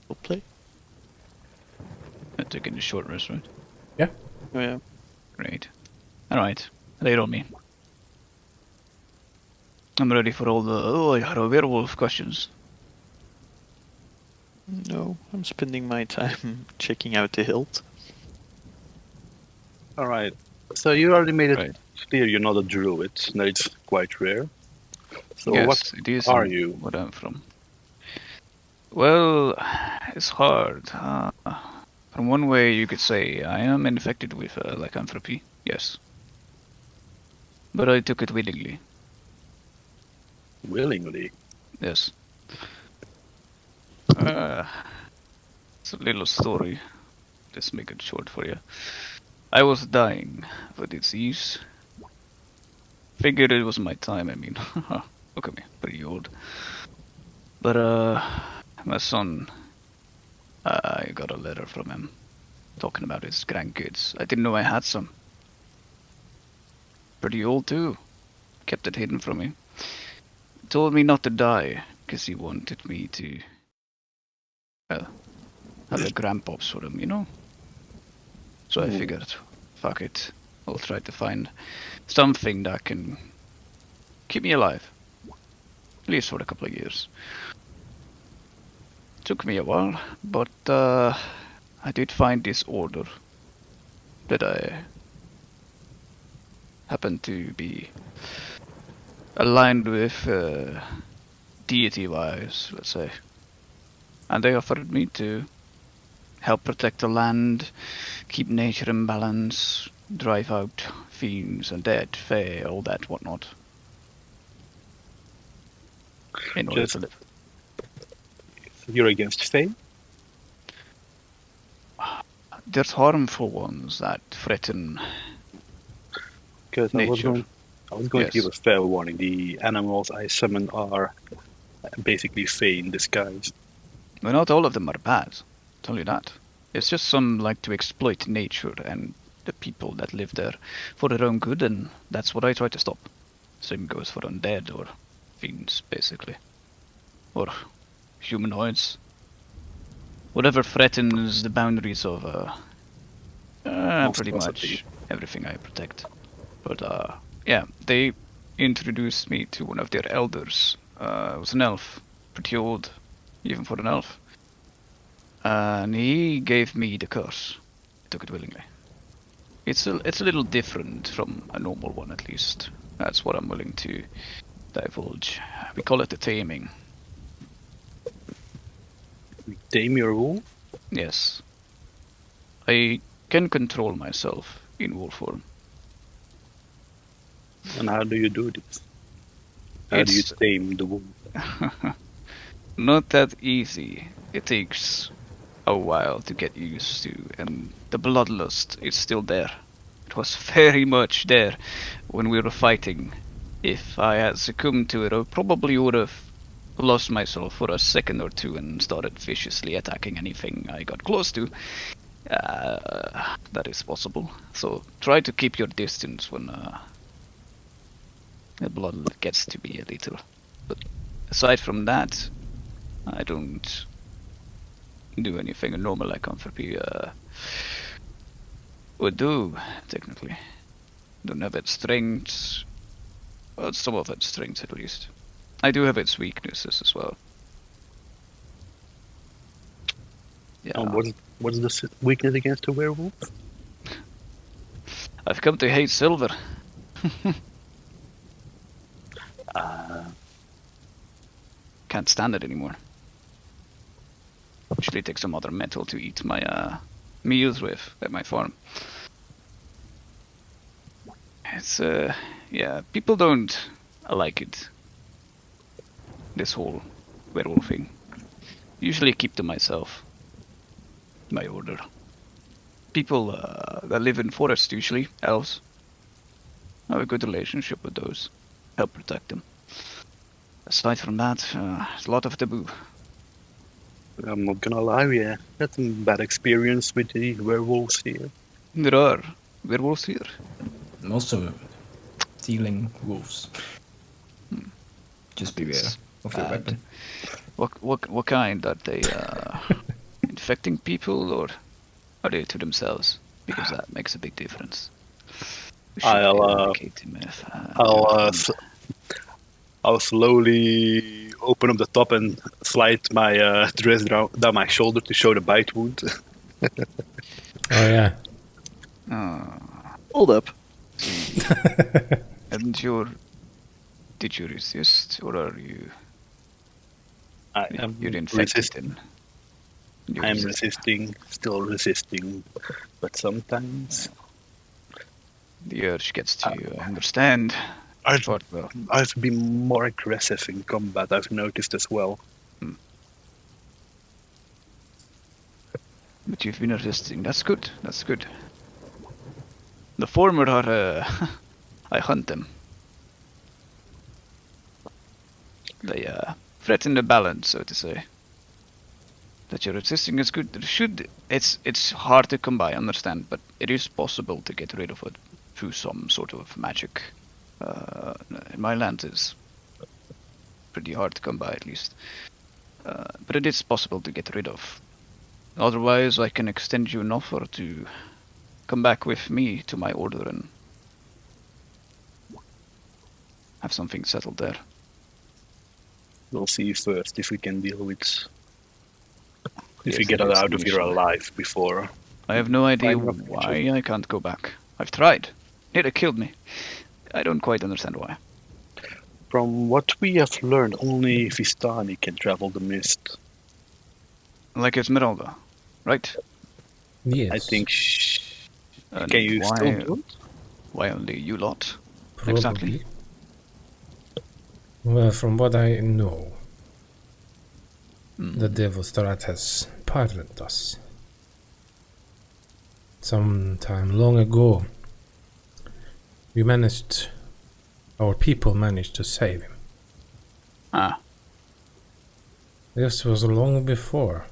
We'll play. I'm taking a short rest, right? Yeah. Oh yeah. Great. Alright, lay it on me. I'm ready for all the, oh, I got a werewolf questions. No, I'm spending my time checking out the hilt. All right. So you already made it Right. clear you're not a druid. No, it's quite rare. So Yes, what it is are in you? What I'm from. Well, it's hard. From one way, you could say I am infected with lycanthropy. Yes, but I took it willingly. Willingly. Yes. It's a little story. Just make it short for you. I was dying of a disease. Figured it was my time. I mean, look at me, pretty old. But my son, I got a letter from him talking about his grandkids. I didn't know I had some. Pretty old too. Kept it hidden from me. Told me not to die because he wanted me to have a grandpops for him, you know? So I figured, fuck it. I'll try to find something that can keep me alive. At least for a couple of years. Took me a while, but I did find this order that I happened to be aligned with deity-wise, let's say. And they offered me to help protect the land, keep nature in balance, drive out fiends, undead, fae, all that whatnot. In order to live. You're against fate? There's harmful ones that threaten Because I was nature. going to give a Yes. fair warning. The animals I summon are basically fey in disguise. Well, not all of them are bad. Tell you that. It's just some like to exploit nature and the people that live there for their own good, and that's what I try to stop. Same goes for undead or fiends, basically. Or humanoids. Whatever threatens the boundaries of pretty Monstrosity. much everything I protect. But yeah, they introduced me to one of their elders. It was an elf, pretty old, even for an elf. And he gave me the curse. I took it willingly. It's a little different from a normal one, at least. That's what I'm willing to divulge. We call it the taming. Tame your wolf? Yes. I can control myself in wolf form. And how do you do this? How do you It's tame the wolf? not that easy. It takes a while to get used to, and the bloodlust is still there. It was very much there when we were fighting. If I had succumbed to it, I probably would have lost myself for a second or two and started viciously attacking anything I got close to. That is possible. So try to keep your distance when the blood gets to be a little. But aside from that, I don't do anything a normal lycanthropy would do, technically. Don't have its strengths, well, some of its strengths at least. I do have its weaknesses as well. Yeah, And what's the weakness against a werewolf? I've come to hate silver. Can't stand it anymore. Usually take some other metal to eat my meals with at my farm. It's yeah, people don't like it. this whole werewolf thing. Usually keep to myself. My order. People that live in forests, usually elves, I have a good relationship with those. Help protect them. Aside from that, it's a lot of taboo. I'm not gonna lie, we had some bad experience with the werewolves here. There are werewolves here. And also stealing wolves. Just beware It's of your bad. weapon. What kind? Are they infecting people, or are they to themselves? Because that makes a big difference. We should eradicate him if, I'll slowly open up the top and slide my dress down my shoulder to show the bite wound. Oh yeah. Hold up. And did you resist, or are you? I am You're infected. And you're I'm resisting. still resisting, but sometimes The urge gets to you. I understand. But well, I've been more aggressive in combat. I've noticed as well. but you've been resisting. That's good. That's good. The former are. I hunt them. They threaten the balance, so to say. That you're resisting is good. It's hard to come by, I understand, but it is possible to get rid of it through some sort of magic. In my land is pretty hard to come by, at least. But it is possible to get rid of. Otherwise, I can extend you an offer to come back with me to my order and have something settled there. We'll see first if we can deal with. If Yes, we get it it is out of here initially. alive before. I have no idea Fine, rough why I can't go back. I've tried. It killed me. I don't quite understand why. From what we have learned, only Vistani can travel the mist. Like Esmeralda, right? Yes. I think. And Can you why, still do it? Why only you lot? Probably. Exactly. Well, from what I know, Hmm. the devil Strahd has pardoned us. Sometime long ago, our people managed to save him. Ah, This was long before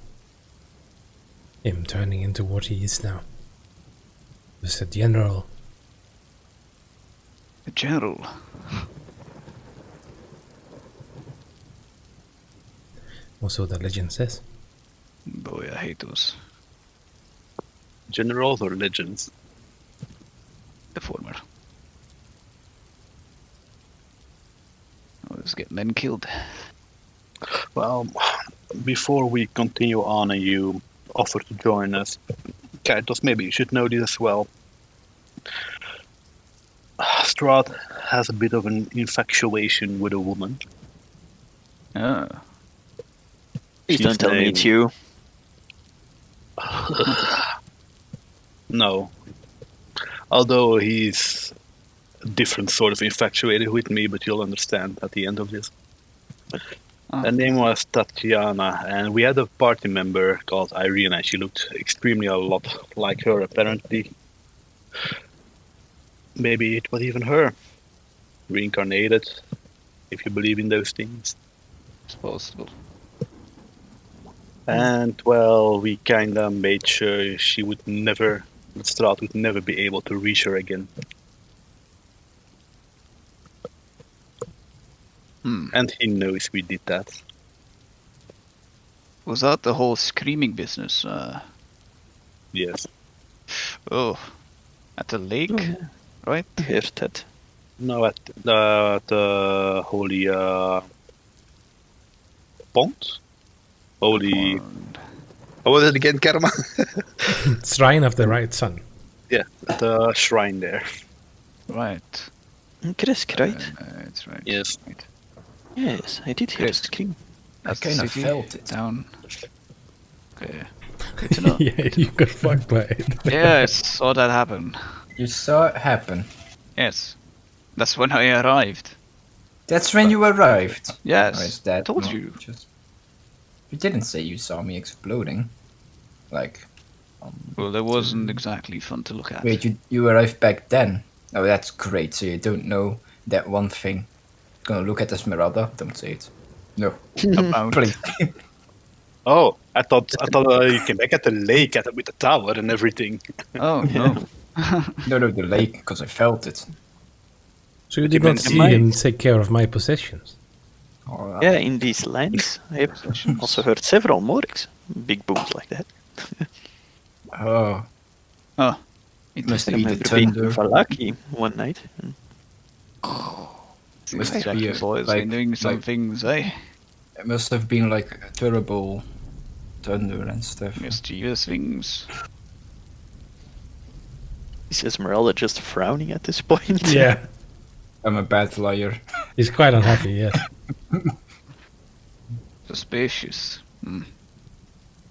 him turning into what he is now. He was a general. the general. Also, the legend says. Boy, I hate those. Generals or legends? The former. Always get men killed. Well, before we continue on and you offer to join us, Kaitos, maybe you should know this as well. Strahd has a bit of an infatuation with a woman. Ah, Please don't tell me it's you. No. Although he's a different sort of infatuated with me, but you'll understand at the end of this. Her name was Tatiana, and we had a party member called Irina. She looked extremely a lot like her, apparently. Maybe it was even her. Reincarnated, if you believe in those things. it's possible. And, well, we kinda made sure Strahd would never be able to reach her again. And he knows we did that. Was that the whole screaming business? Yes. Oh, at the lake, right? Heard that. No, at the holy pond? Holy... What was it again, Karma? Shrine of the Right Sun. Yeah, the shrine there. Right. Kresk, right? It's right. Yes. Right. Yes, I did hear Kresk. scream. That's kind the of city, felt it. Town. Okay. Good to know. Yeah, you got fucked by it. Yeah, I saw that happen. You saw it happen. Yes. That's when I arrived. That's when you arrived. Or is Yes, I that told not you. Just... You didn't say you saw me exploding. Like, Well, that wasn't exactly fun to look at. wait, you arrived back then? Oh, that's great. So you don't know that one thing. Gonna look at Esmeralda? Don't say it. No, About please. Oh, I thought you came back at the lake with the tower and everything. Oh no. No, the lake, because I felt it. So you But you did not meant see might. him take care of my possessions. Oh, Yeah, in these lands, I have also heard several Morix. Big booms like that. Oh, Oh, must I be the remember being in thunder. Valaki one night. And Must Jack be and boys like, been doing some things, eh? it must have been like terrible thunder and stuff. Mischievous things. is Esmeralda just frowning at this point? Yeah, I'm a bad liar. he's quite unhappy. Yes. Suspicious.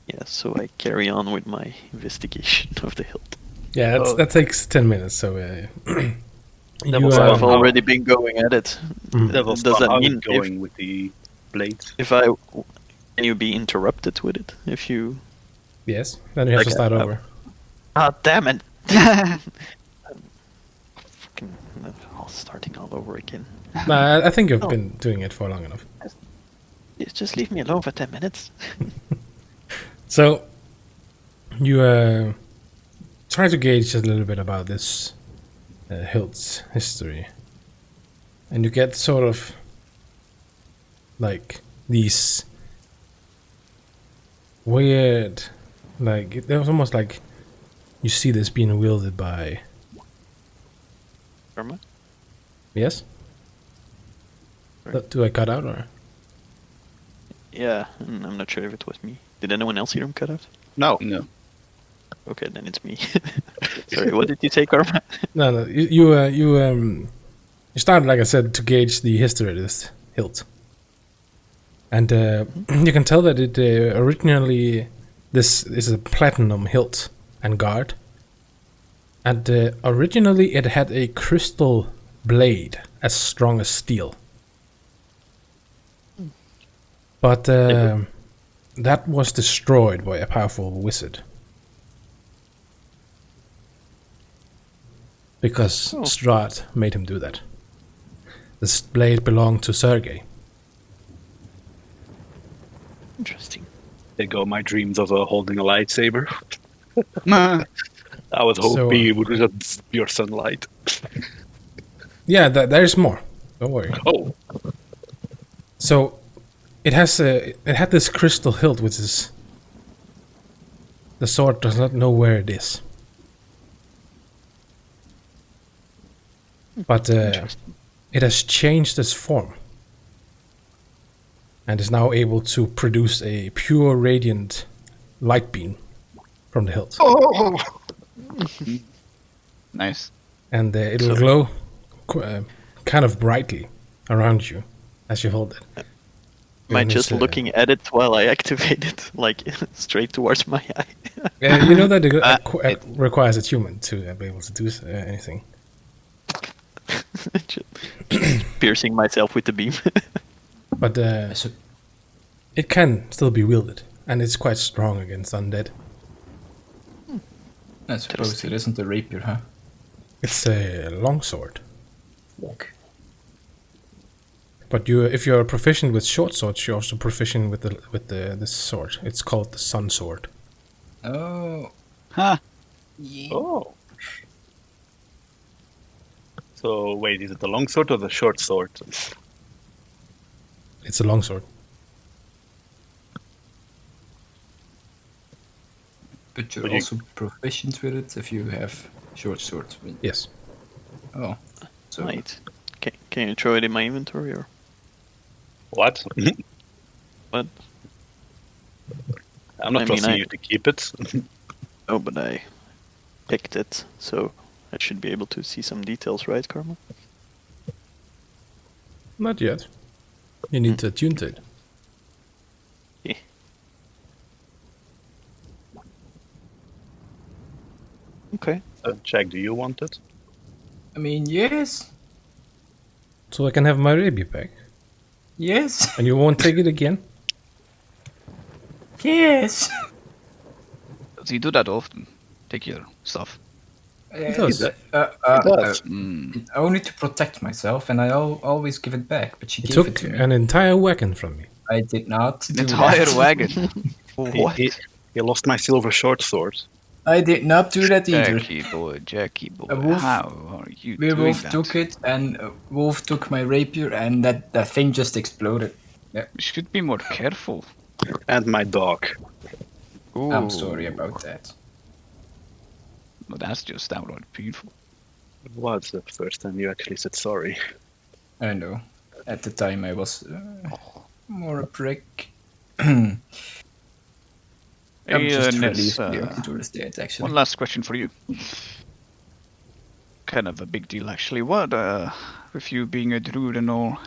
Yeah, so I carry on with my investigation of the hilt. Yeah, that takes 10 minutes. So That you, was I've fun. already been going at it. That was Does fun. that How's mean it going with the blades? if I can you be interrupted with it if you? yes, then you have to Okay, start over. Ah, damn it! Fucking, starting all over again. Nah, I think you've Oh. been doing it for long enough. Just leave me alone for 10 minutes. So you try to gauge a little bit about this hilt's history, and you get sort of like these weird, like it was almost like you see this being wielded by Irma? yes. Right. Do I cut out or? Yeah, I'm not sure if it was me. Did anyone else hear him cut out? No. Okay, then it's me. Sorry, what did you say, Karma? No. You started, like I said, to gauge the history of this hilt, and you can tell that it originally this is a platinum hilt and guard, and originally it had a crystal blade as strong as steel, but that was destroyed by a powerful wizard. Because Strahd made him do that. This blade belonged to Sergei. Interesting. There go my dreams of holding a lightsaber. Nah. I was hoping So, it would just pure sunlight. Yeah, there's more. Don't worry. Oh, So, it had this crystal hilt, which is the sword does not know where it is. But it has changed its form and is now able to produce a pure radiant light beam from the hilt. Nice. And it'll glow kind of brightly around you as you hold it. Am I And just it's, looking at it while I activate it, like straight towards my eye? you know that it it- requires a human to be able to do anything. just piercing myself with the beam. But it can still be wielded, and it's quite strong against undead. I suppose it isn't a rapier, huh? It's a longsword. Okay. But if you're proficient with short swords, you're also proficient with this sword. It's called the Sun Sword. Oh. Huh. oh. So wait, is it the long sword or the short sword? It's a longsword. But you're But you- also proficient with it if you have short swords. Yes. Oh. So Right. Can you throw it in my inventory or What? what? I'm not I mean, trusting I- you to keep it. Oh, but I picked it, so I should be able to see some details, right, Karma? Not yet. You need to attune to it. Yeah. Okay. Jack, do you want it? I mean, yes. So I can have my rapier back. Yes. And you won't take it again? Yes. Does he do that often? Take your stuff. does. does. Only to protect myself, and I always give it back. But she He gave took it to me. an entire wagon from me. I did not An do entire that. wagon. What? He lost my silver short sword. I did not do that either. Jackie boy, A wolf- how are you Werewolf doing that? took it, and Wolf took my rapier, and that thing just exploded. Yeah, You should be more careful. And my dog. I'm sorry about that. Well, that's just outright painful. It was the first time you actually said sorry. I know. At the time, I was more a prick. I'm Hey, just Ness, relieved Leoxidor is dead, actually. one last question for you. Kind of a big deal, actually. What, with you being a druid and all,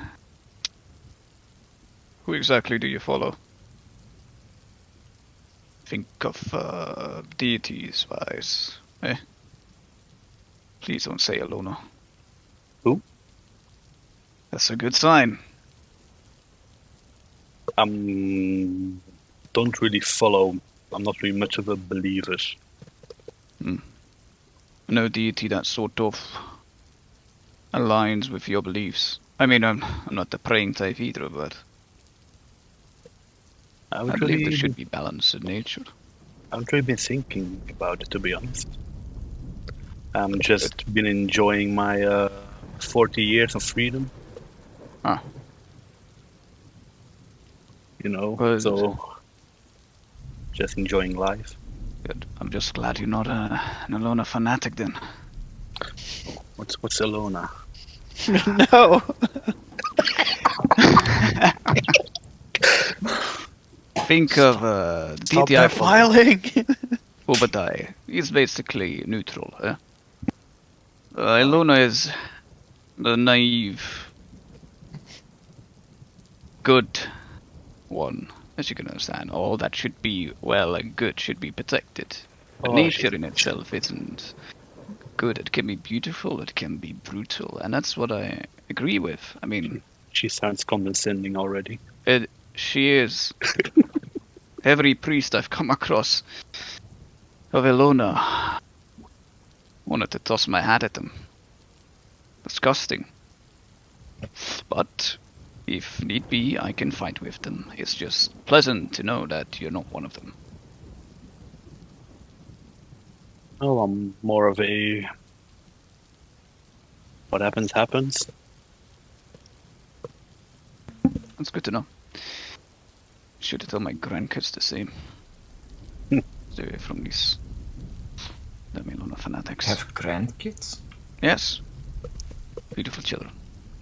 who exactly do you follow? Think of deities-wise. Eh? Please don't say Alona. Who? That's a good sign. Don't really follow. I'm not really much of a believer. No deity that sort of aligns with your beliefs. I mean, I'm not the praying type either, but I believe there should be balance in nature. I've really been thinking about it, to be honest. I'm just been enjoying my 40 years of freedom. Ah. You know, Good. so just enjoying life. Good. I'm just glad you're not an Alona fanatic then. What's Alona? No. Think of the Stop deity I follow, filing. Obadiah. He's basically neutral. Alona is the naive, good one, as you can understand. All that should be well and good should be protected. But nature in itself isn't good. It can be beautiful, it can be brutal, and that's what I agree with. I mean, She sounds condescending already. she is. Every priest I've come across of Alona wanted to toss my hat at them. Disgusting. But if need be, I can fight with them. It's just pleasant to know that you're not one of them. Oh, I'm more of a what happens, happens. That's good to know. Should tell my grandkids the same. Stay away from these Alona fanatics. Have grandkids? Yes. Beautiful children.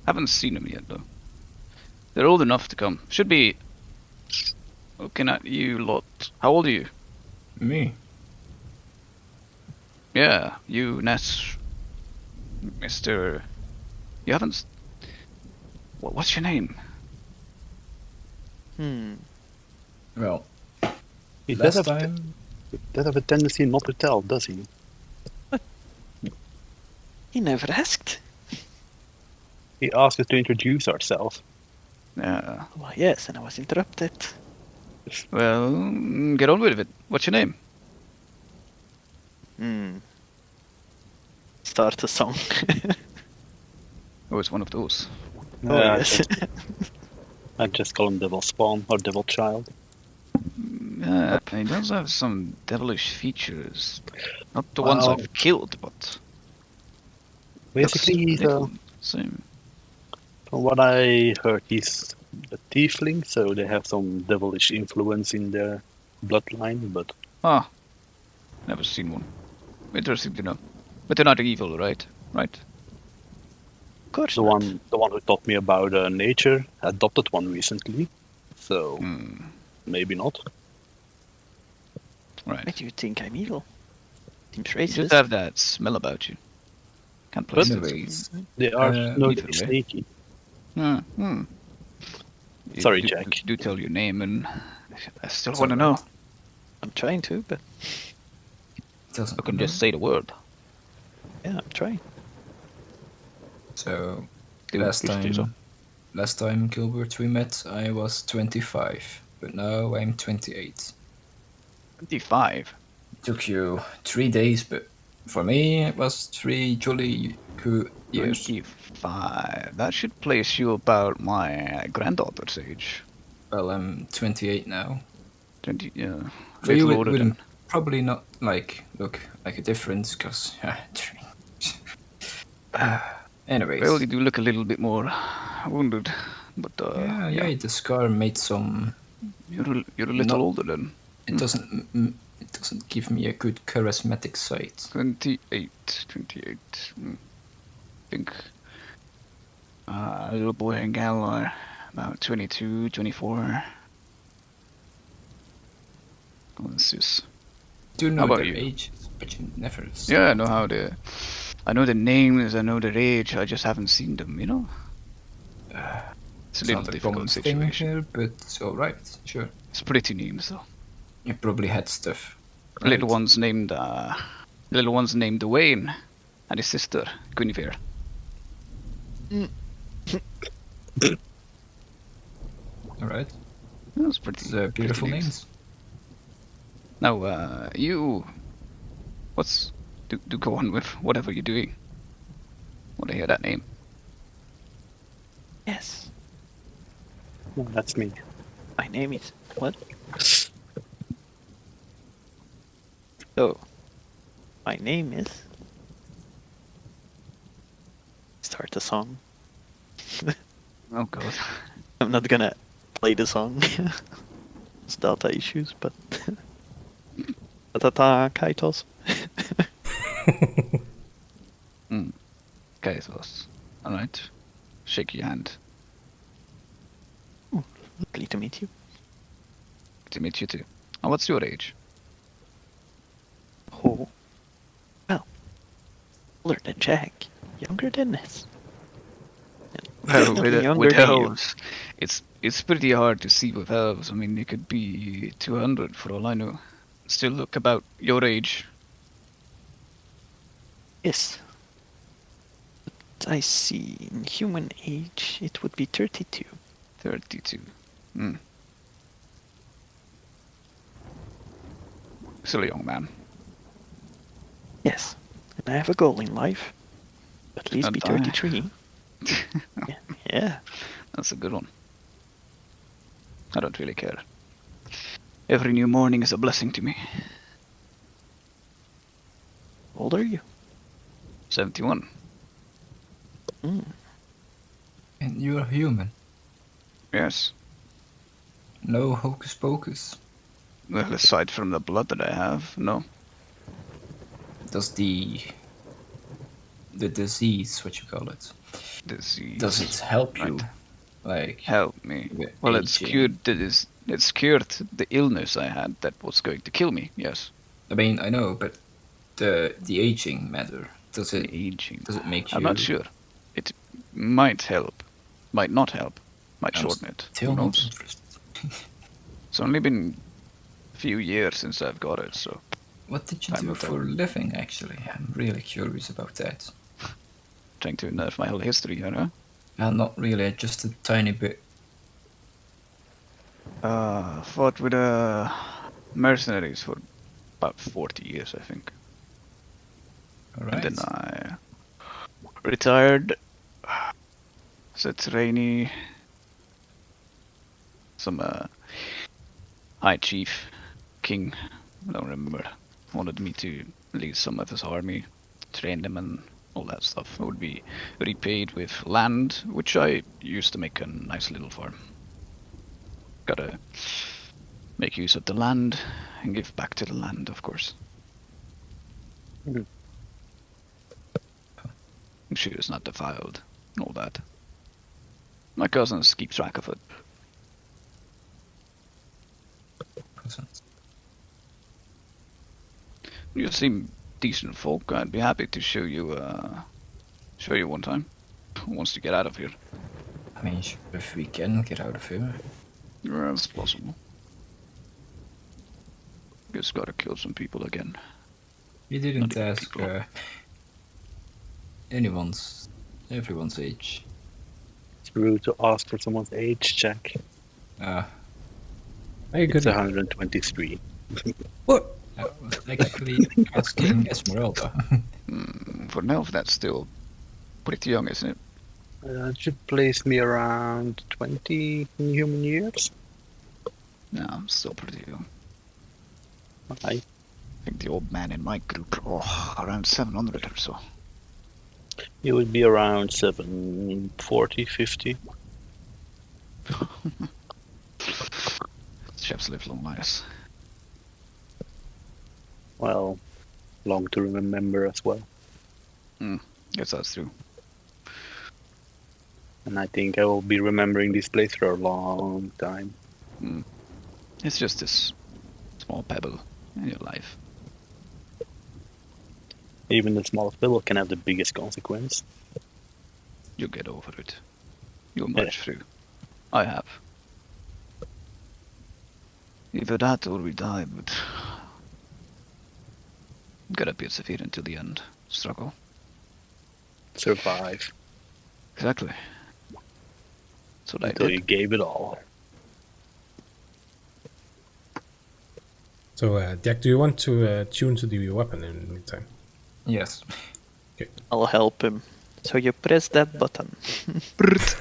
Haven't seen them yet, though. They're old enough to come. Should be looking at you lot. How old are you? Me? Yeah, you, Ness. Mr. You haven't... What's your name? Well, He last does time... have a tendency not to tell, does he? He never asked. He asked us to introduce ourselves. Yeah. Well, yes, and I was interrupted. Well, get on with it. What's your name? Start a song. Oh, it's one of those. Oh, yes. I just call him Devil Spawn or Devil Child. Yeah, he does have some devilish features. Not the ones Well, I've killed, but... Basically, he's Same. from what I heard, he's a tiefling, so they have some devilish influence in their bloodline, but Ah, never seen one. Interesting to know. But they're not evil, right? Right? Of course the not. one who taught me about nature adopted one recently, so maybe not. Right. Why do you think I'm evil? Seems You racist. just have that smell about you. Can't place it. Anyways, They are no either way. sneaky. You Sorry, do, Jack. Do tell your name, and I still It's want to alright. know. I'm trying to, but doesn't I can matter. just say the word. yeah, I'm trying. So, Last time, Gilbert, we met, I was 25, but now I'm 28. 25. Took you 3 days, but for me, it was 3 jolly good years. 25. That should place you about my granddaughter's age. Well, I'm 28 now. 20, yeah. For you, it older wouldn't than. probably not look like a difference, because anyways. Well, you do look a little bit more wounded, but yeah, the scar made some. You're a little older then. It doesn't give me a good charismatic sight. 28. I think a little boy and gal are about 22, 24. What's this? Do know How about their you? ages, but you never. Yeah, I know the names, I know their age, I just haven't seen them, you know? It's a little not a difficult common situation. thing here, but it's alright, sure. It's pretty names though. You probably had stuff. The little one's named Dwayne, and his sister Guinevere. Alright. That's pretty. It's beautiful pretty names. Now, you. Do go on with whatever you're doing. Want to hear that name? Yes. No, that's me. My name is what? So, my name is. Start the song. Oh god. I'm not gonna play the song. It's data issues, but. Ta-ta-ta, Kaitos. Kaitos. Alright. Shake your hand. Lovely to meet you. Good to meet you too. And what's your age? Oh. Well, older than Jack. Younger than this. Well, Younger with than you. elves, it's pretty hard to see with elves. I mean, you could be 200 for all I know. Still look about your age. Yes. But I see in human age it would be 32. 32. Still a young man. Yes. And I have a goal in life. At least Not be die. 33. Yeah. That's a good one. I don't really care. Every new morning is a blessing to me. How old are you? 71. Mm. And you're human. Yes. No hocus pocus. Well, aside from the blood that I have, no. Does the disease, what you call it, Disease. does it help you? Right. Like Help me. with Well, it's aging? cured the illness I had that was going to kill me. Yes. I mean, I know, but the aging matter. Does it Aging. does it make you? I'm not sure. It might help. Might not help. Might I'm shorten it. still Who not knows? interested. It's only been a few years since I've got it, so What did you Time do will tell. for a living? Actually, I'm really curious about that. trying to nerf my whole history, you know? Not really, just a tiny bit. Fought with mercenaries for about 40 years, I think. Alright. And then I retired as a trainee. Some high chief, king, I don't remember, wanted me to lead some of his army, train them and all that stuff. I would be repaid with land, which I used to make a nice little farm. Gotta make use of the land and give back to the land, of course. Mhm. I'm sure it's not defiled and all that. My cousins keep track of it. Cousins. You seem decent folk. I'd be happy to show you one time. Once you get out of here. I mean, if we can get out of here. Yeah, it's possible. Just gotta kill some people again. You didn't Not even ask people. everyone's age. rude to ask for someone's age, Jack. Are you It's good? 123. What? I was actually asking Esmeralda. For an elf, that's still pretty young, isn't it? It should place me around 20 in human years. No, I'm still pretty young. I I think the old man in my group, around 700 or so. You would be around 740, 50. Chefs live long lives. Well, long to remember as well. Guess that's true. And I think I will be remembering this place for a long time. It's just this small pebble in your life. Even the smallest pebble can have the biggest consequence. You'll get over it. You'll march through. I have. Either that or we die, but gotta persevere until the end. Struggle. Survive. Exactly. That's what I Until you did. gave it all. So, Jack, do you want to tune to the weapon in the meantime? Yes. I'll help him. So you press that button. But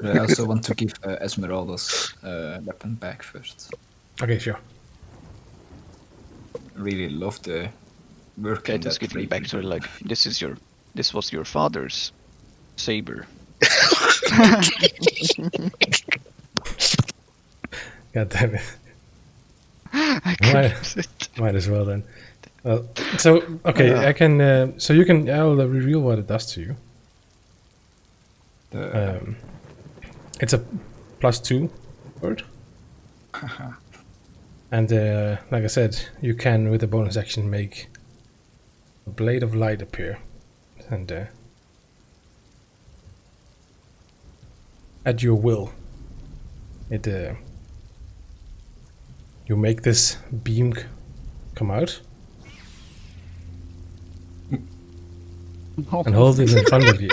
I also want to give Esmeralda's weapon back first. Okay, sure. Really love the work. Okay, in just that give me flavor. backstory. Like this was your father's saber. God damn it. I Might, couldn't use it. might as well then. Well, so okay, I can. So you can. I'll reveal what it does to you. The, It's a +2 word, and like I said, you can with the bonus action make a blade of light appear, and at your will, it you make this beam come out and hold it in front of you.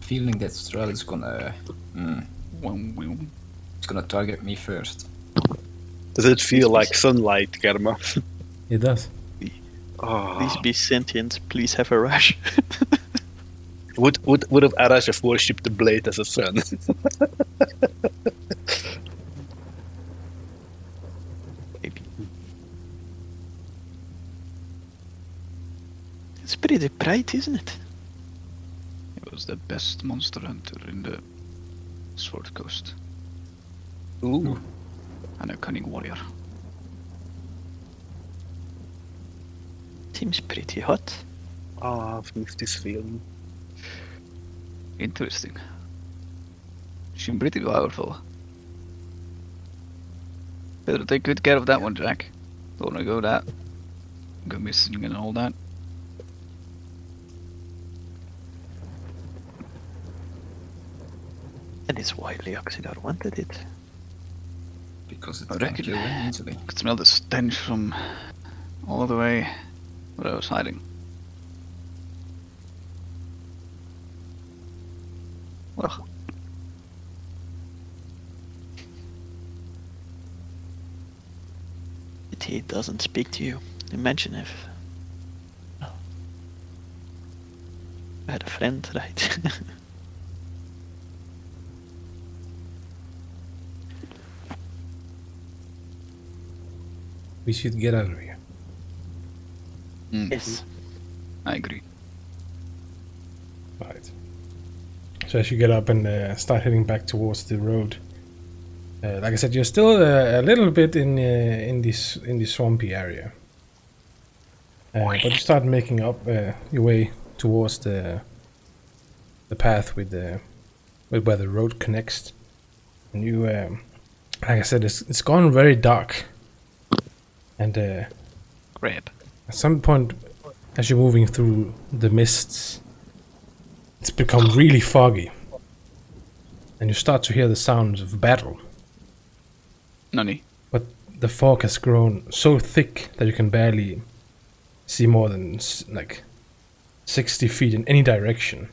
feeling that Strahd is gonna Wum. it's gonna target me first. Does it feel like sunlight, Germa? It does. Please be sentient. Please have a rush. Would have Arash have worshipped the blade as a sun? Maybe. It's pretty bright, isn't it? It was the best monster hunter in the Sword Coast. Ooh. And a cunning warrior. Seems pretty hot. I've missed this feeling. Interesting. She's pretty powerful. Better take good care of that one, Jack. Don't wanna go that. Go missing and all that. That is why Leoxidor wanted it. Because it I can reckon- kill them easily. I could smell the stench from all the way where I was hiding. Well, He doesn't speak to you. Imagine if I had a friend, right? We should get out of here. Yes. I agree. Right. So as you get up and start heading back towards the road, like I said, you're still a little bit in this swampy area, but you start making up your way towards the path with where the road connects, and you, like I said, it's gone very dark, and Grab. at some point, as you're moving through the mists, it's become really foggy, and you start to hear the sounds of battle. Nani. But the fog has grown so thick that you can barely see more than 60 feet in any direction.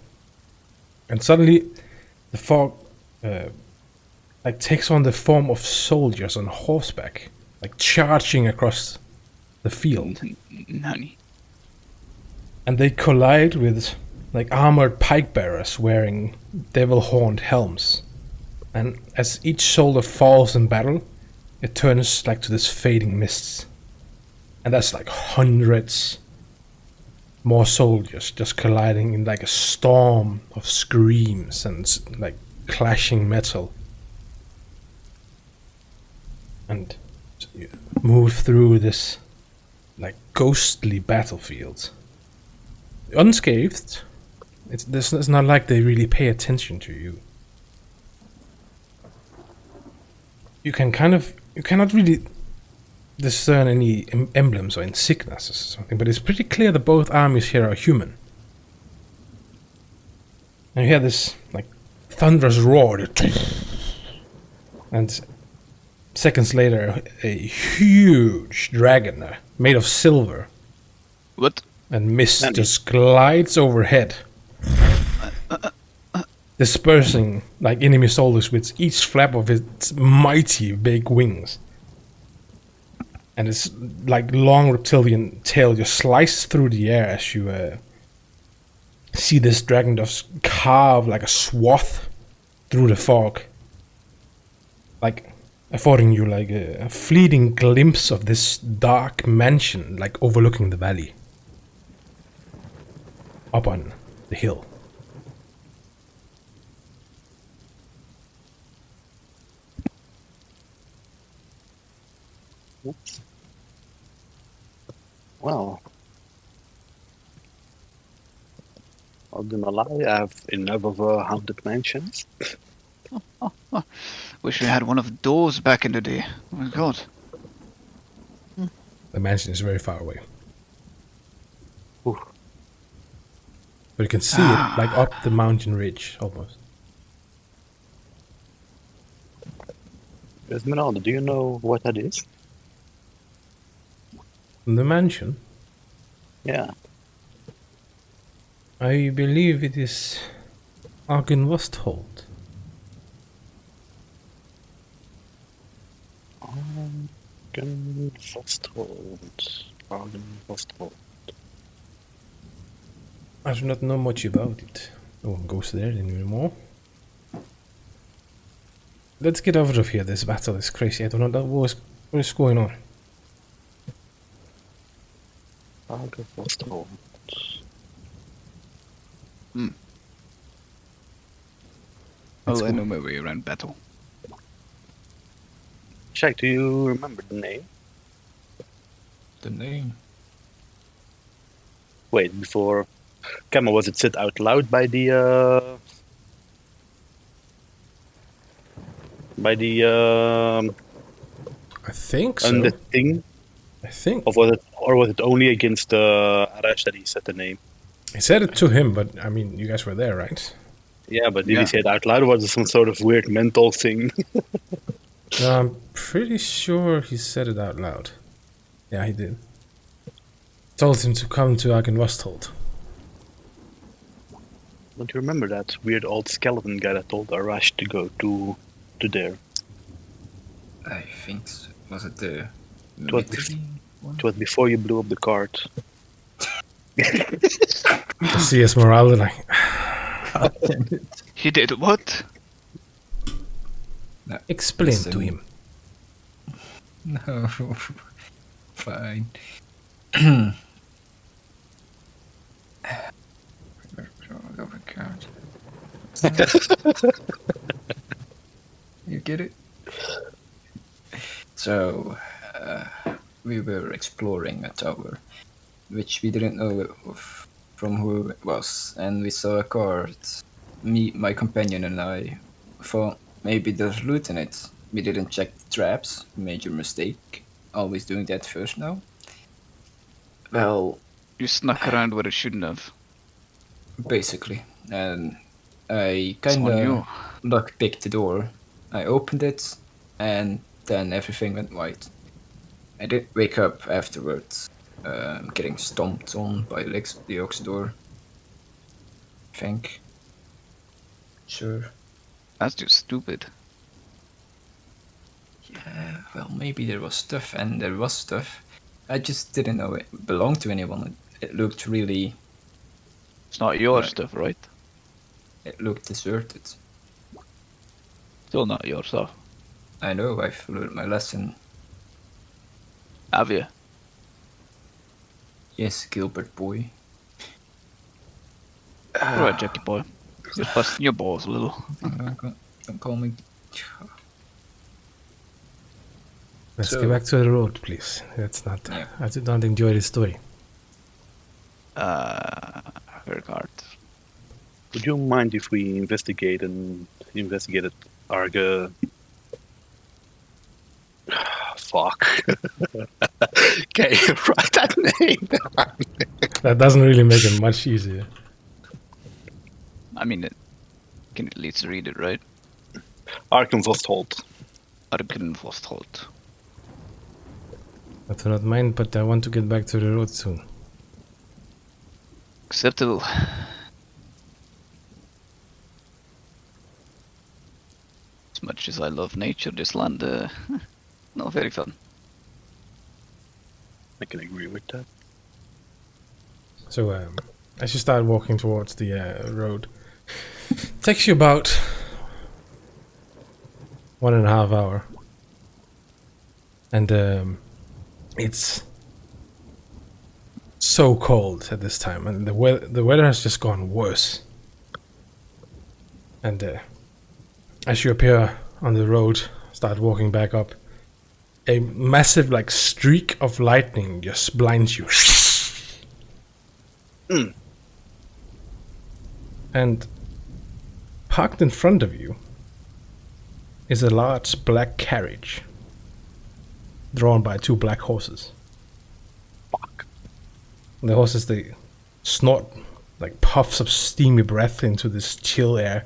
And suddenly, the fog takes on the form of soldiers on horseback, charging across the field. Nani? And they collide with armored pike bearers wearing devil-horned helms. And as each soldier falls in battle, it turns to this fading mists. And that's hundreds more soldiers just colliding in a storm of screams and clashing metal. And you move through this ghostly battlefield. Unscathed. It's not like they really pay attention to you. You cannot really discern any emblems or insignias or something, but it's pretty clear that both armies here are human. And you hear this thunderous roar, and seconds later, a huge dragon made of silver. What? And mist just glides overhead, dispersing enemy soldiers with each flap of its mighty big wings. And its long reptilian tail just slices through the air as you see this dragon just carve a swath through the fog, affording you a fleeting glimpse of this dark mansion overlooking the valley up on the hill. Oops. Well, I'll do not lie, I have enough of haunted mansions. Wish we had one of those back in the day. Oh my god. The mansion is very far away. Ooh. But you can see it up the mountain ridge almost. Esmeralda, do you know what that is? The mansion? Yeah. I believe it is Argenvostholt. Argenvostholt. I do not know much about it. No one goes there anymore. Let's get out of here. This battle is crazy. I don't know what is going on. Argenvostholt. Oh, I know my way around battle. Shaq, do you remember the name? The name? Wait, before... Kama, was it said out loud by the... I think so. On the thing? I think. Or was it only against Arash that he said the name? He said it to him, but I mean, you guys were there, right? Yeah, but did he say it out loud, or was it some sort of weird mental thing? No, I'm pretty sure he said it out loud. Yeah, he did. Told him to come to Argenvostholt. Don't you remember that weird old skeleton guy that told Arash to go to there? I think so. Was it the It was before you blew up the cart. See Esmeralda He did what? No, explain listen. to him. No, fine. You get it? So, we were exploring a tower, which we didn't know from who it was, and we saw a card. My companion and I thought maybe there's loot in it. We didn't check the traps, major mistake. Always doing that first now. Well, You snuck around where it shouldn't have. basically, and I It's on kinda you. lockpicked the door. I opened it, and then everything went white. I did wake up afterwards, getting stomped on by Leoxidor. I think. Sure. That's just stupid. Yeah, well, maybe there was stuff, and there was stuff. I just didn't know it belonged to anyone. It looked really. It's not your Right. stuff, right? It looked deserted. Still not your stuff. I know, I've learned my lesson. Have you? Yes, Gilbert boy. Alright, Jackie boy. Just busting your balls a little. Don't call me. Let's So- get back to the road, please. That's not. Yeah. I did not enjoy this story. Very hard. Would you mind if we investigated Arga? Fuck. Okay, write that name down. That doesn't really make it much easier. I mean, it can at least read it, right? Arkenvostholt. Arkenvostholt. I do not mind, but I want to get back to the road soon. Acceptable. As much as I love nature, this land, not very fun. I can agree with that. So, as you start walking towards the road, it takes you about 1.5 hours. And it's so cold at this time, and the weather has just gone worse. And as you appear on the road, start walking back up, a massive like streak of lightning just blinds you. And parked in front of you is a large black carriage drawn by 2 black horses. Fuck. The horses, they snort like puffs of steamy breath into this chill air.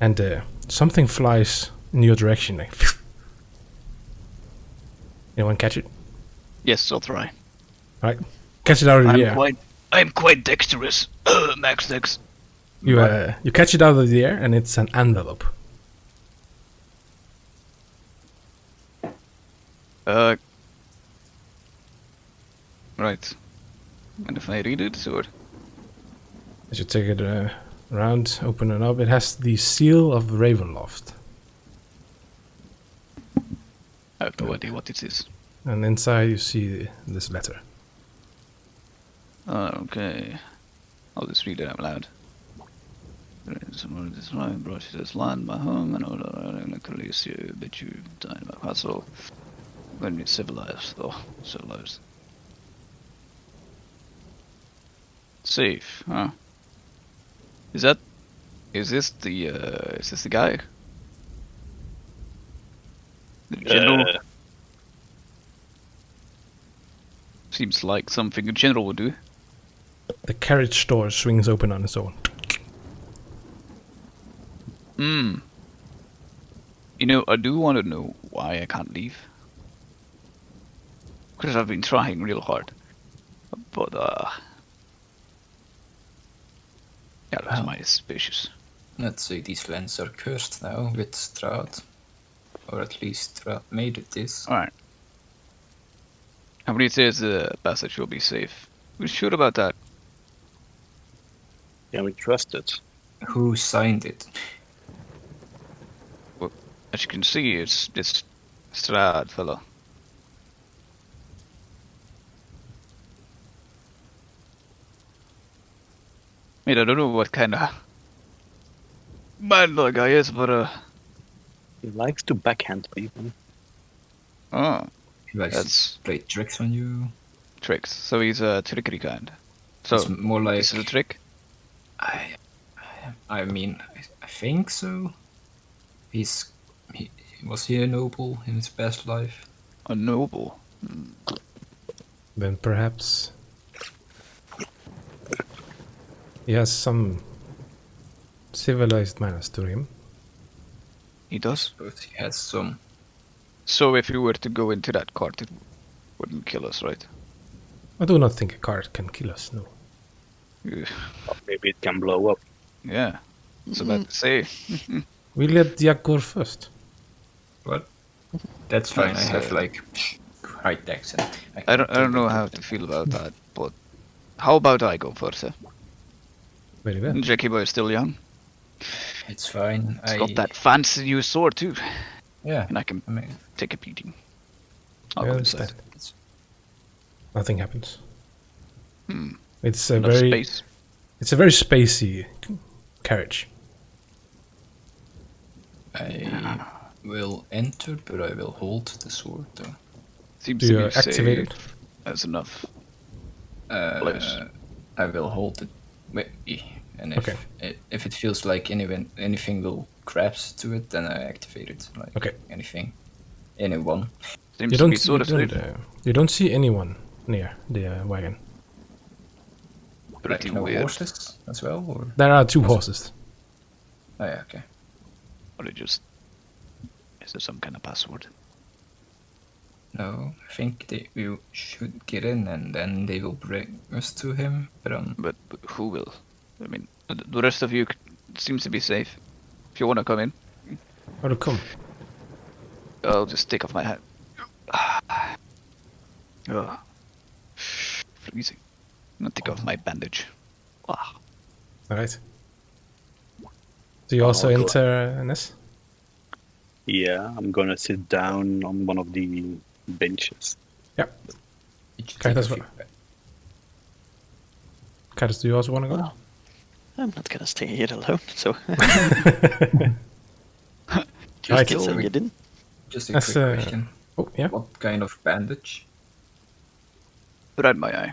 And something flies in your direction. Like, anyone catch it? Yes, I'll try. Right, catch it out of the air. I'm quite dexterous. Max dex. You catch it out of the air, and it's an envelope. Right. And if I read it, or As you take it around, open it up, it has the seal of Ravenloft. I have no idea what it is. And inside you see this letter. Okay. I'll just read it out loud. Someone this line brought you to this land, my home, and all that. I release you, but you died in my castle. When we civilized, though, civilized. Safe, huh? Is this the guy? The general? Seems like something a general would do. The carriage door swings open on its own. You know, I do want to know why I can't leave. Because I've been trying real hard. But, yeah, that's my suspicious. Let's say these lands are cursed now with Strahd. Or at least Strahd made it this. Alright. How many says the passage will be safe? We're sure about that. Can we trust it? Who signed it? Well, as you can see, it's this Strahd fella. I mean, I don't know what kind of man the guy is, but He likes to backhand people. oh, He likes that's to play tricks on you. tricks. So he's a trickery kind. So It's more like this is a trick. I mean, I think so. Was he a noble in his past life? A noble. Then perhaps he has some civilized manners to him. He does. But he has some. So if you were to go into that cart, it wouldn't kill us, right? I do not think a cart can kill us, no. Ugh. Maybe it can blow up. Yeah. It's about to say. We let Jack go first. What? That's fine. Nice, I have like high techs and I don't know how to feel about that, but how about I go first? Very well. Jackie boy is still young. It's fine. He's got that fancy new sword too, Yeah. and I can I mean, take a beating. I I'll go understand. inside. Nothing happens. Hmm. It's a Enough very space. it's a very spacey carriage. I will enter, but I will hold the sword though. Seems Do to you be activate it? safe. That's enough. Uh, Place. I will hold it. Wait, and if it feels like anything will grasp to it, then I activate it. Like Okay. anyone. Seems You to be don't sort of safe. you don't see anyone near the wagon. Pretty Like no weird. horses as well, or There are 2 horses. oh yeah, okay. Or it just is there some kind of password? No, I think we should get in, and then they will bring us to him. But who will? I mean, the rest of you seems to be safe. If you want to come in, How to come? I'll just take off my hat. Oh, freezing. I'm gonna take off my bandage. Ah. Alright. Do you also I'll go. enter Ness? Yeah, I'm gonna sit down on one of the benches. Yep. It should Okay, take that's a what. few- Catus, do you also want to go? Well, I'm not gonna stay here alone, so just Right. kill saying you didn't. Just a That's, quick question. Oh, yeah. What kind of bandage? Right my eye.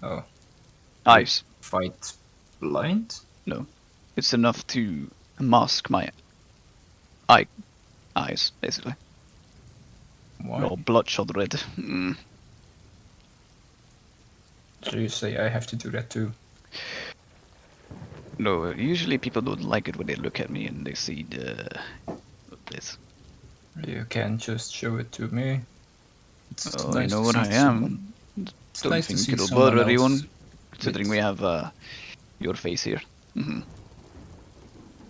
Oh, Eyes. fight blind? No. It's enough to mask my eyes, basically. Why? No bloodshot red. Mm. So you say I have to do that too? No, usually people don't like it when they look at me and they see this. You can just show it to me. It's Oh, nice I know to what see I am. someone- It's Don't nice to think see it'll someone bother anyone, else considering with- we have your face here. Hmm.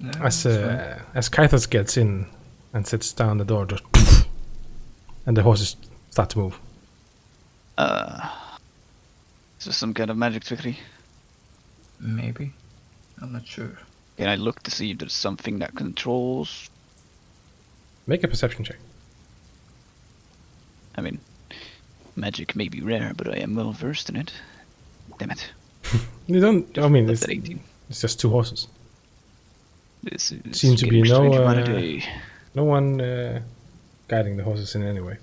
No, As it's fine. as Kythos gets in and sits down the door, just and the horses start to move. Is this some kind of magic trickery? Maybe. I'm not sure. Can I look to see if there's something that controls? Make a perception check. I mean, magic may be rare, but I am well versed in it. Damn it. You don't. I mean, That's it's, at 18. it's just 2 horses. This is Seems to be getting no, stranger by the day. No one guiding the horses in any way.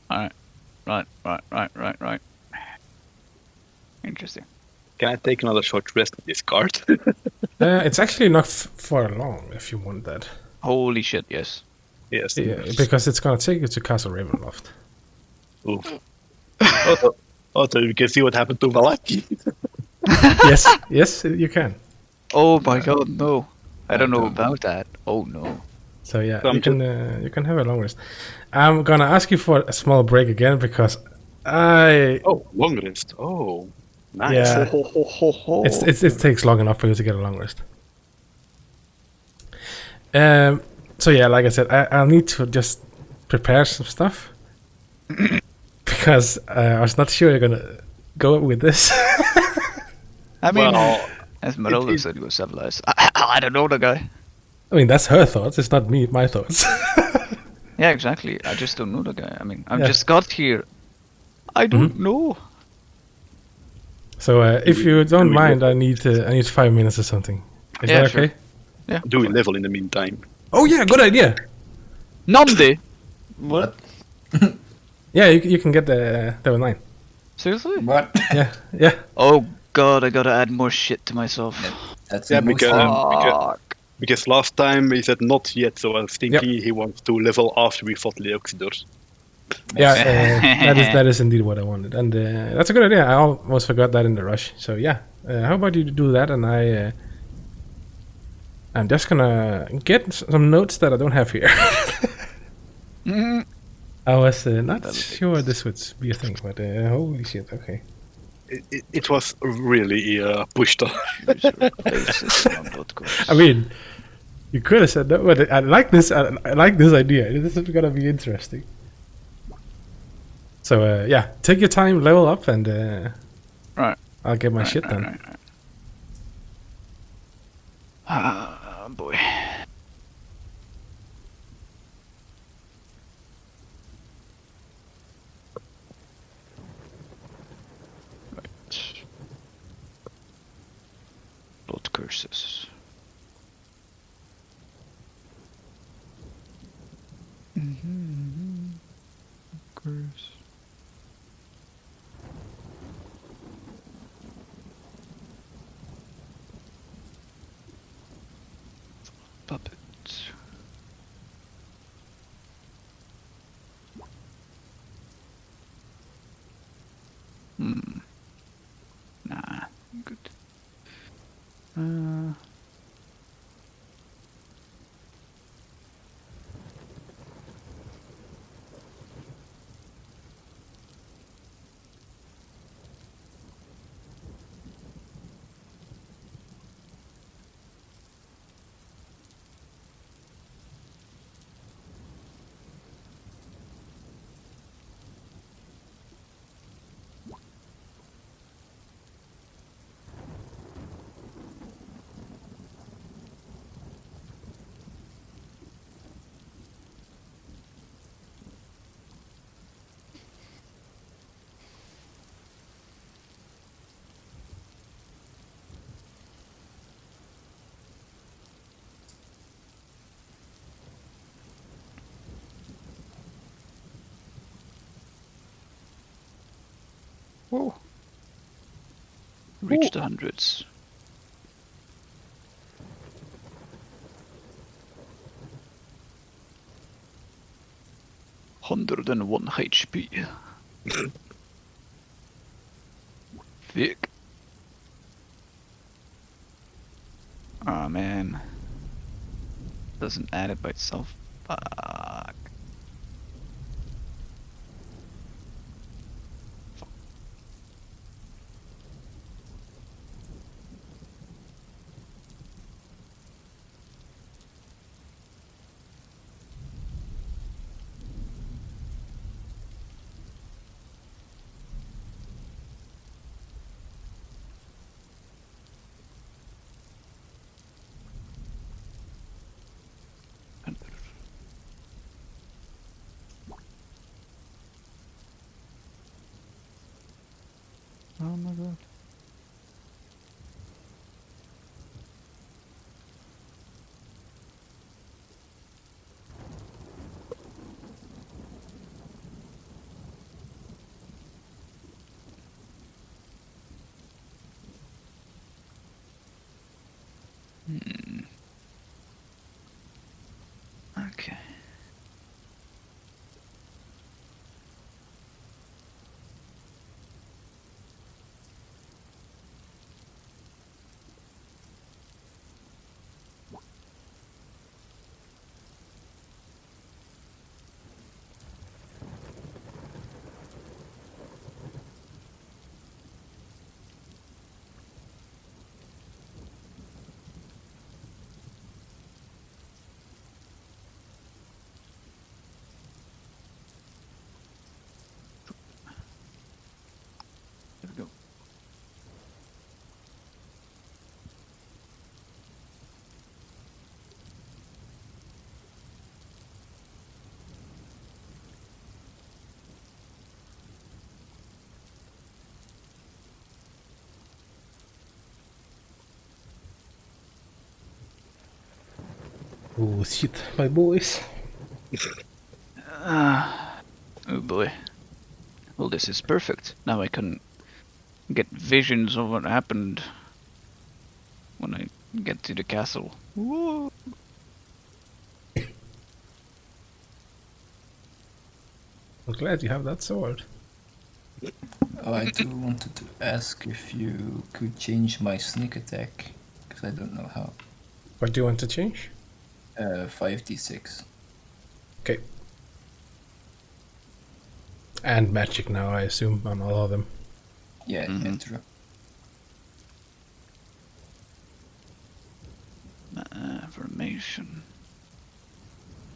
Alright. Right. Interesting. Can I take another short rest in this cart? It's actually not far long if you want that. Holy shit, yes. Yes. Yeah, because it's gonna take you to Castle Ravenloft. Ooh. Also, you can see what happened to Valaki. yes, you can. Oh my god, no. I don't know about that. Oh no. So yeah, So you can have a long rest. I'm gonna ask you for a small break again because I Oh, long rest. Oh, nice. Yeah. Ho, ho, ho, ho. it takes long enough for you to get a long rest. So yeah, like I said, I'll need to just prepare some stuff because I was not sure you're gonna go with this. I mean, Well, as Marilla said, he was civilized. I don't know the guy. I mean, that's her thoughts. It's not my thoughts. Yeah, exactly. I just don't know the guy. I mean, I've Yeah. just got here. I don't know. So if you don't mind, I need 5 minutes or something. Is Yeah, that sure. okay? Yeah. do we level in the meantime? Oh yeah, good idea. Namdi! What? Yeah, you can get the level 9. Seriously? What? Yeah. Oh god, I gotta add more shit to myself. That's Yeah, the most because last time he said not yet, so I think Yep. he wants to level after we fought Leoxidor. Yeah, that is indeed what I wanted, and that's a good idea. I almost forgot that in the rush. So yeah, how about you do that, and I'm just gonna get some notes that I don't have here. I was not sure this would be a thing, but holy shit, okay. It was really pushed on. I mean, you could have said that, but I like this. I like this idea. This is gonna be interesting. So yeah, take your time, level up, and Right. I'll get my shit done. Right. Ah, boy. Right. Blood curses. Curse. Puppet. Nah, good. Whoa. Reached the hundreds. $101 HP. Thick. Oh man. Doesn't add it by itself. Fuck. Oh my god. Okay. There we go. Oh shit, my boys. Oh boy. Well, this is perfect. Now I can get visions of what happened when I get to the castle. Whoa. I'm glad you have that sword. Oh, I do wanted to ask if you could change my sneak attack, because I don't know how. What do you want to change? 5d6. Okay. And magic now, I assume, on all of them. Yeah, yeah, true. Affirmation.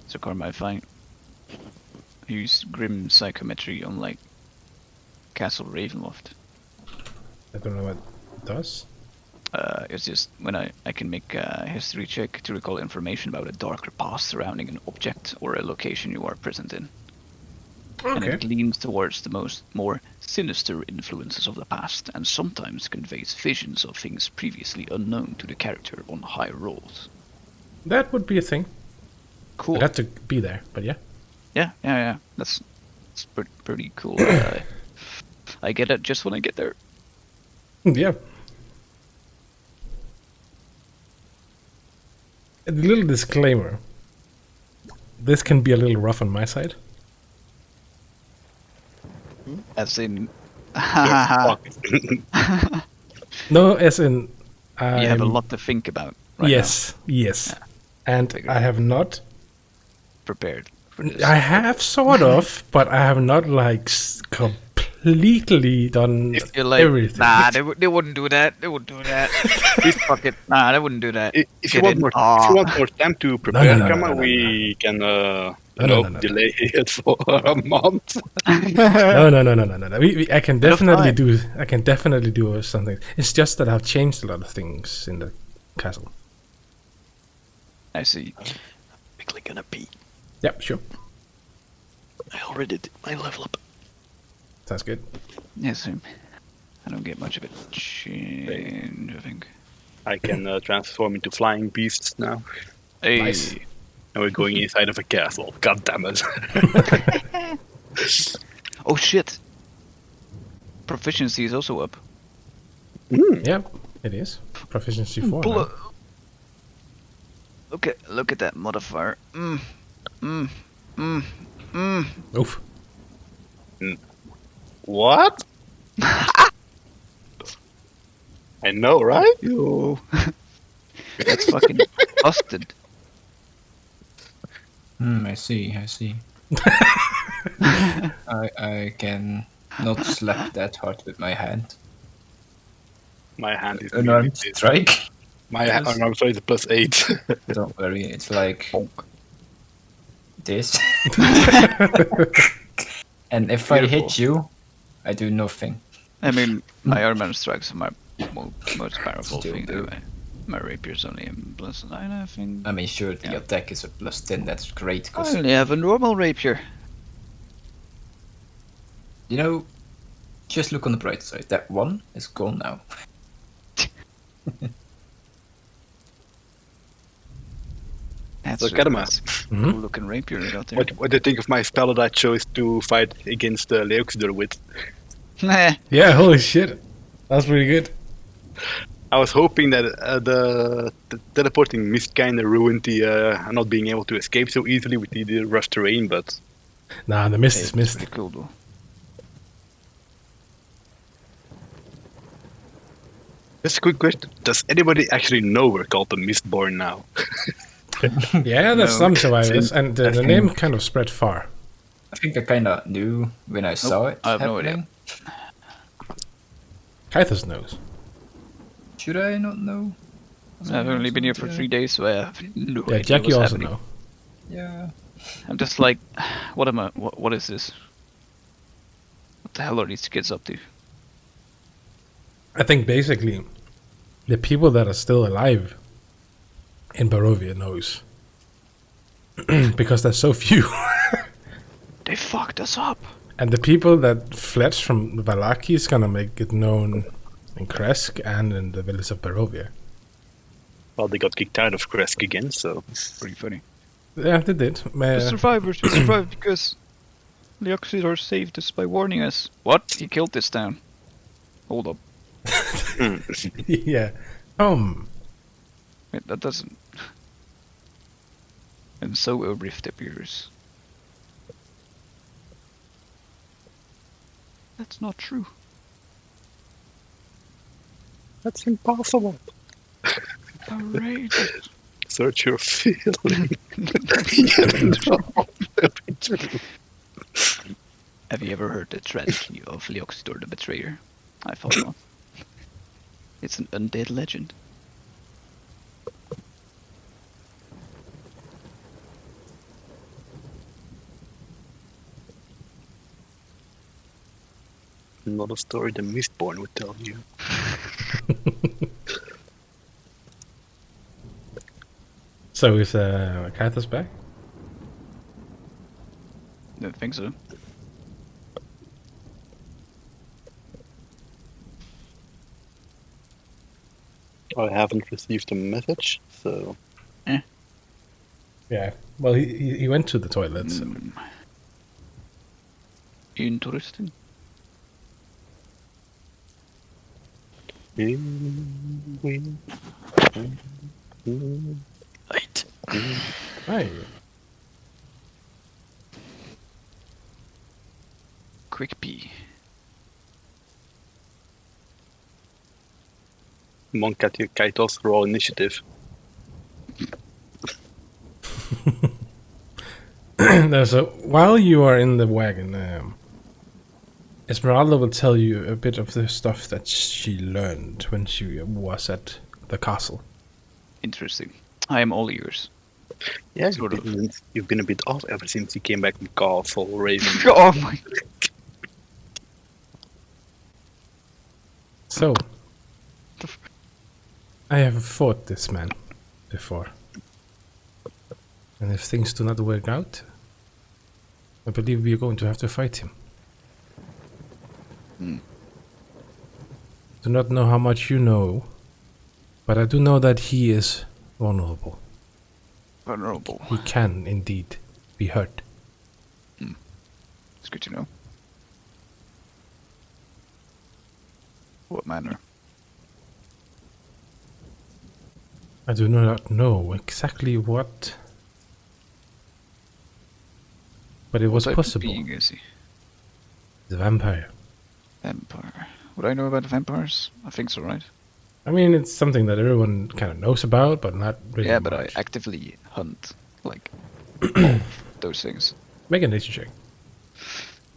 So Karma, if I use Grim Psychometry on like Castle Ravenloft, I don't know what it does. it's just when I can make a history check to recall information about a darker past surrounding an object or a location you are present in. And Okay. it leans towards the more sinister influences of the past, and sometimes conveys visions of things previously unknown to the character on high rolls. That would be a thing. Cool. I'd have to be there, but yeah. Yeah. That's pretty cool. I get it just when I get there. Yeah. A little disclaimer. This can be a little rough on my side. As in, Fuck. No, as in... you have a I'm- lot to think about right yes. And Figured. I have not... now. Prepared for this. I have sort of, but I have not like completely done If You're like, everything. nah, they wouldn't do that. They wouldn't do that. Fuck it. Nah, they wouldn't do that. If you Get want in. more, Aw. if you want more time to prepare, no, Karma, no, no, we can No, no. delay it for a month. No. I can definitely fine. do. I can definitely do something. It's just that I've changed a lot of things in the castle. I see. Quickly gonna pee. Yep, sure. I already did my level up. Sounds good. Yes, I don't get much of a change, I think. I can transform into flying beasts now. Hey. Nice. And we're going inside of a castle. God damn it. Oh shit. Proficiency is also up. Yep, it is proficiency 4. now. Look at that modifier. Oof. What? I know, right? Yo. That's fucking busted. I see. I can not slap that hard with my hand. My hand is Unarmed strike. My unarmed strike is +8. Don't worry, it's like this. And if I hit you, I do nothing. I mean, my armor strikes are my most powerful Still thing do. anyway. My rapier's only a +9, I think. I mean, sure, the Yeah. attack is a +10. That's great, I because only have a normal rapier. you know, just look on the bright side. That one is gone now. That's So, Karma, cool looking rapier you got there. what do you think of my spell that I chose to fight against Leoxidor with? Nah. Yeah, holy shit. That's pretty good. I was hoping that the teleporting mist kind of ruined the not being able to escape so easily with the rough terrain, but Nah, the mist is It's mist. pretty cool though. just a quick question. Does anybody actually know we're called the Mistborne now? Yeah, there's No. some survivors, and the think- name kind of spread far. I think I kind of knew when I saw it I have no idea. happening. Kythos knows. Should I not know? I've only been here for 3 days, so I have no Yeah, idea Jack, you what's also happening. know. Yeah. I'm just like, what is this? What the hell are these kids up to? I think basically the people that are still alive in Barovia knows. Because there's so few. They fucked us up. And the people that fled from Valaki is gonna make it known in Kresk and in the village of Barovia. Well, they got kicked out of Kresk again, so Pretty funny. Yeah, they did. We survived because Leoxidor saved us by warning us. What? He killed this town. Hold up. Yeah. Wait, that doesn't... And so a rift appears. That's not true. that's impossible. Outrageous. Search your feeling. You know, Have you ever heard the tragedy of Leoxidor the Betrayer? I thought not. It's an undead legend. Not a story the Mistborne would tell you. So is Kathas back? Don't think so. I haven't received a message, so Yeah. Well, he went to the toilet. So. Interesting. Right. Hi. Quick pee. Monk at your Kaitos raw initiative. No, so while you are in the wagon, Esmeralda will tell you a bit of the stuff that she learned when she was at the castle. Interesting. I am all ears. Yeah, Sort of. you've been a bit off ever since you came back from Castle Raven. Oh my. So, I have fought this man before. And if things do not work out, I believe we are going to have to fight him. Do not know how much you know, but I do know that he is vulnerable. Vulnerable. He can indeed be hurt. It's good to know. What manner? I do not know exactly what, but it was What type of possible. being is he? The vampire. Vampire. Would I know about vampires? I think so, right? I mean, it's something that everyone kind of knows about, but not really Yeah, but much. I actively hunt, like, all those things. Make a nature check.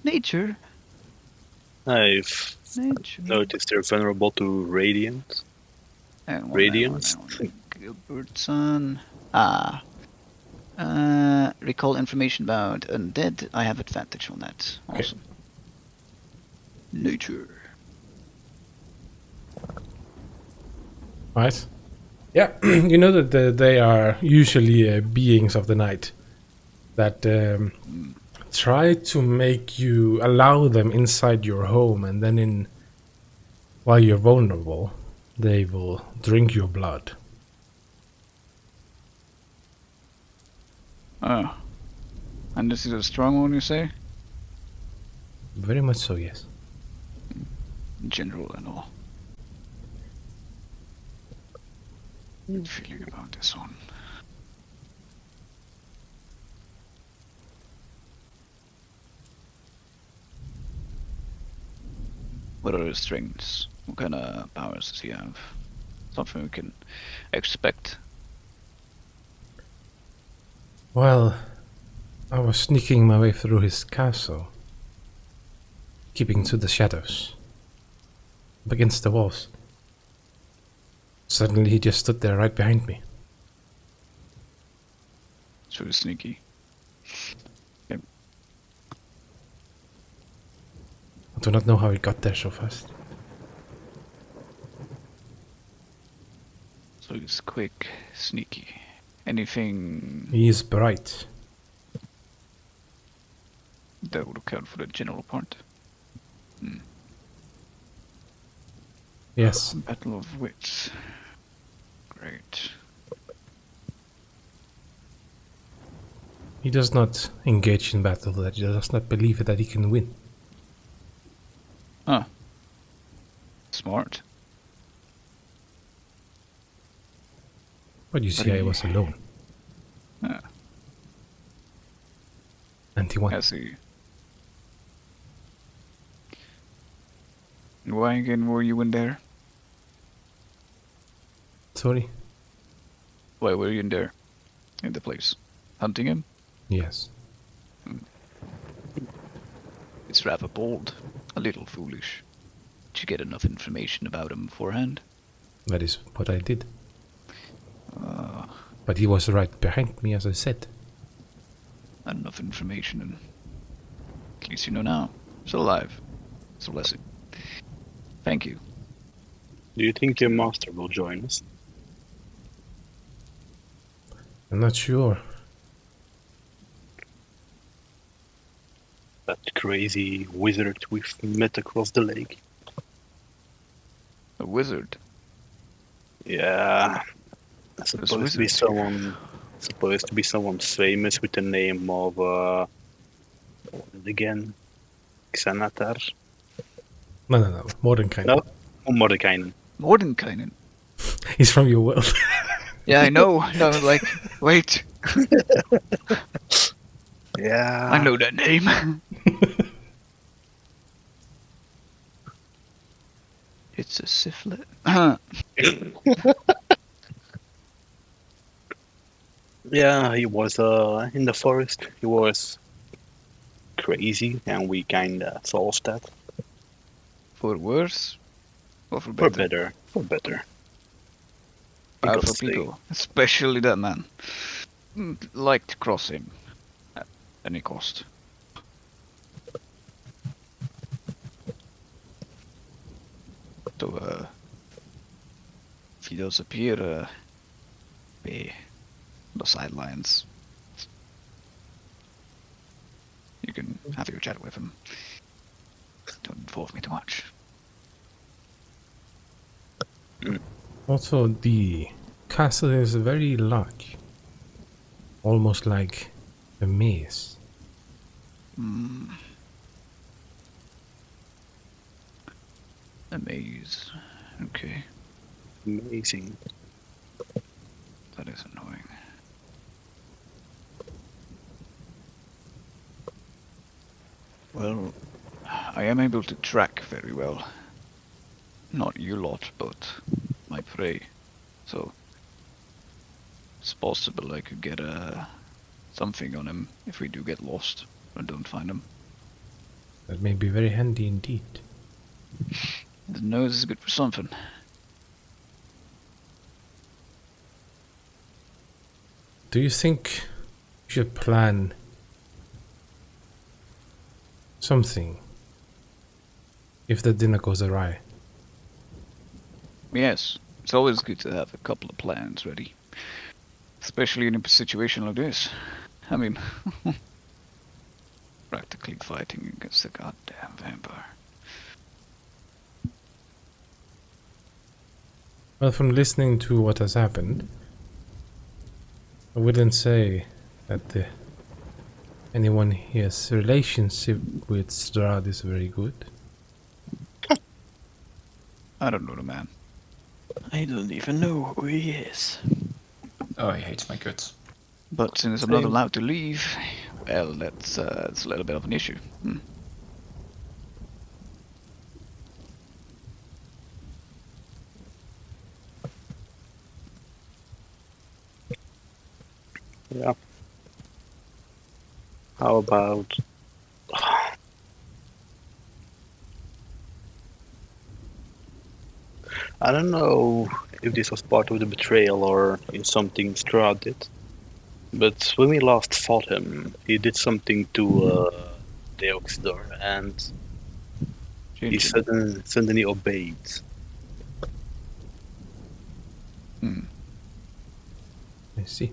Nature. I've Nature. noticed they're vulnerable to radiant. And Radiance. Gilbertson. Recall information about undead. I have advantage on that. Okay. Awesome. Nature. Right? Yeah, you know that they are usually beings of the night that try to make you allow them inside your home, and then while you're vulnerable, they will drink your blood. Oh. And this is a strong one, you say? Very much so, yes. In general and all. Feeling about this one. What are his strengths? What kind of powers does he have? Something we can expect. Well, I was sneaking my way through his castle, keeping to the shadows, up against the walls. Suddenly he just stood there right behind me. So sneaky. I do not know how he got there so fast. So he's quick, sneaky. Anything He is bright. that would account for the general part? Yes. Battle of Wits. Great. He does not engage in battle, that he does not believe that he can win. Huh. Smart. But you see, I was alone. Yeah. And he won. I see. Why again were you in there? Sorry. Why were you in there? In the place? Hunting him? Yes. It's rather bold. A little foolish. Did you get enough information about him beforehand? That is what I did. Uh, But he was right behind me, as I said. Not enough information, and at least you know now. Still alive. It's a blessing. Thank you. Do you think your master will join us? I'm not sure. That crazy wizard we've met across the lake. A wizard. Yeah, There's supposed to be wizards here. someone famous with the name of what was it again? Xanatar? No. Mordenkainen. No, Mordekainen. Mordenkainen. He's from your world. Yeah, I know. No, I'm like, wait, Yeah, I know that name. It's a syphilis. Yeah, he was in the forest. He was crazy, and we kinda solved that For worse or for for better? better. For better. He got Powerful saved. people, especially that man, like to cross him at any cost. So, if he does appear, be on the sidelines, you can have your chat with him. Don't involve me too much. Also, the castle is very large. Almost like a maze. A maze. Okay, Amazing. that is annoying. Well, I am able to track very well. Not you lot, but my prey. So it's possible I could get something on him if we do get lost or don't find him. That may be very handy indeed. The nose is good for something. Do you think we should plan something if the dinner goes awry? Yes, it's always good to have a couple of plans ready. Especially in a situation like this. I mean, practically fighting against a goddamn vampire. Well, from listening to what has happened, I wouldn't say that anyone here's relationship with Strahd is very good. I don't know the man. I don't even know who he is. Oh, he hates my guts. But since I'm not allowed to leave, well, that's a little bit of an issue. Yeah. How about I don't know if this was part of the betrayal or in something Strahd did, but when we last fought him, he did something to Leoxidor, and he Change him. suddenly obeyed. I see.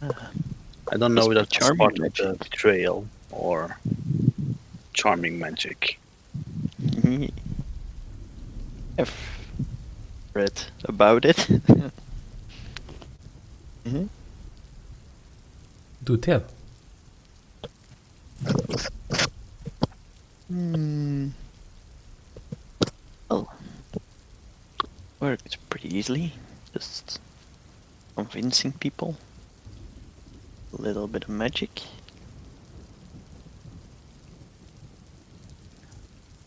I don't know Must if be that's charming part of the magic. betrayal or charming magic. I've read about it. Mhm. Do tell. Well, works pretty easily. Just convincing people. A little bit of magic.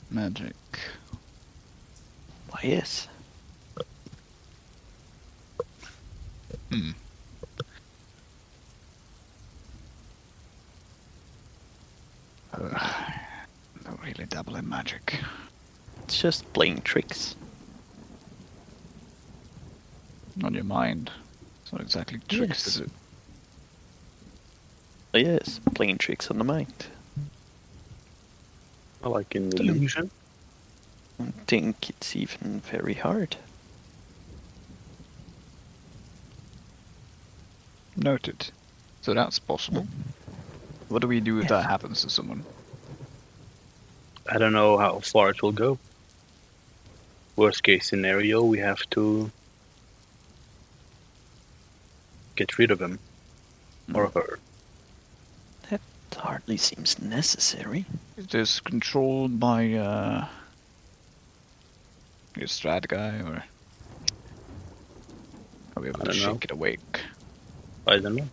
Magic. Why, yes. Hmm. Don't really dabble in magic. It's just playing tricks. On your mind. It's not exactly tricks, Yes. is it? Yes, playing tricks on the mind. I like an illusion. I think it's even very hard. Noted. So that's possible. What do we do if Yes. that happens to someone? I don't know how far it will go. Worst case scenario, we have to get rid of him or her. That hardly seems necessary. Is this controlled by your Strahd guy, or are we able I to don't know. shake it awake? I don't know.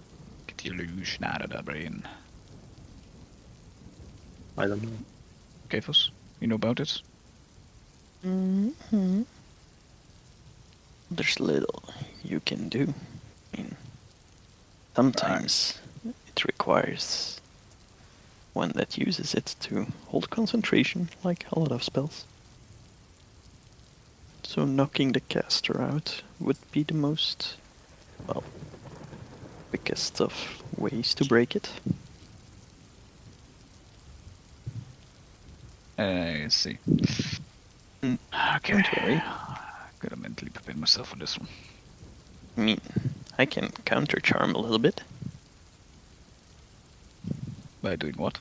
Get the illusion out of the brain. I don't know. Kefos, you know about it? Mm-hmm. There's little you can do. I mean, sometimes it requires one that uses it to hold concentration, like a lot of spells. So knocking the caster out would be the most, well, quickest of ways to break it. I see. Mm, Okay. don't worry. Gotta mentally prepare myself for this one. I mean, I can counter charm a little bit. By doing what?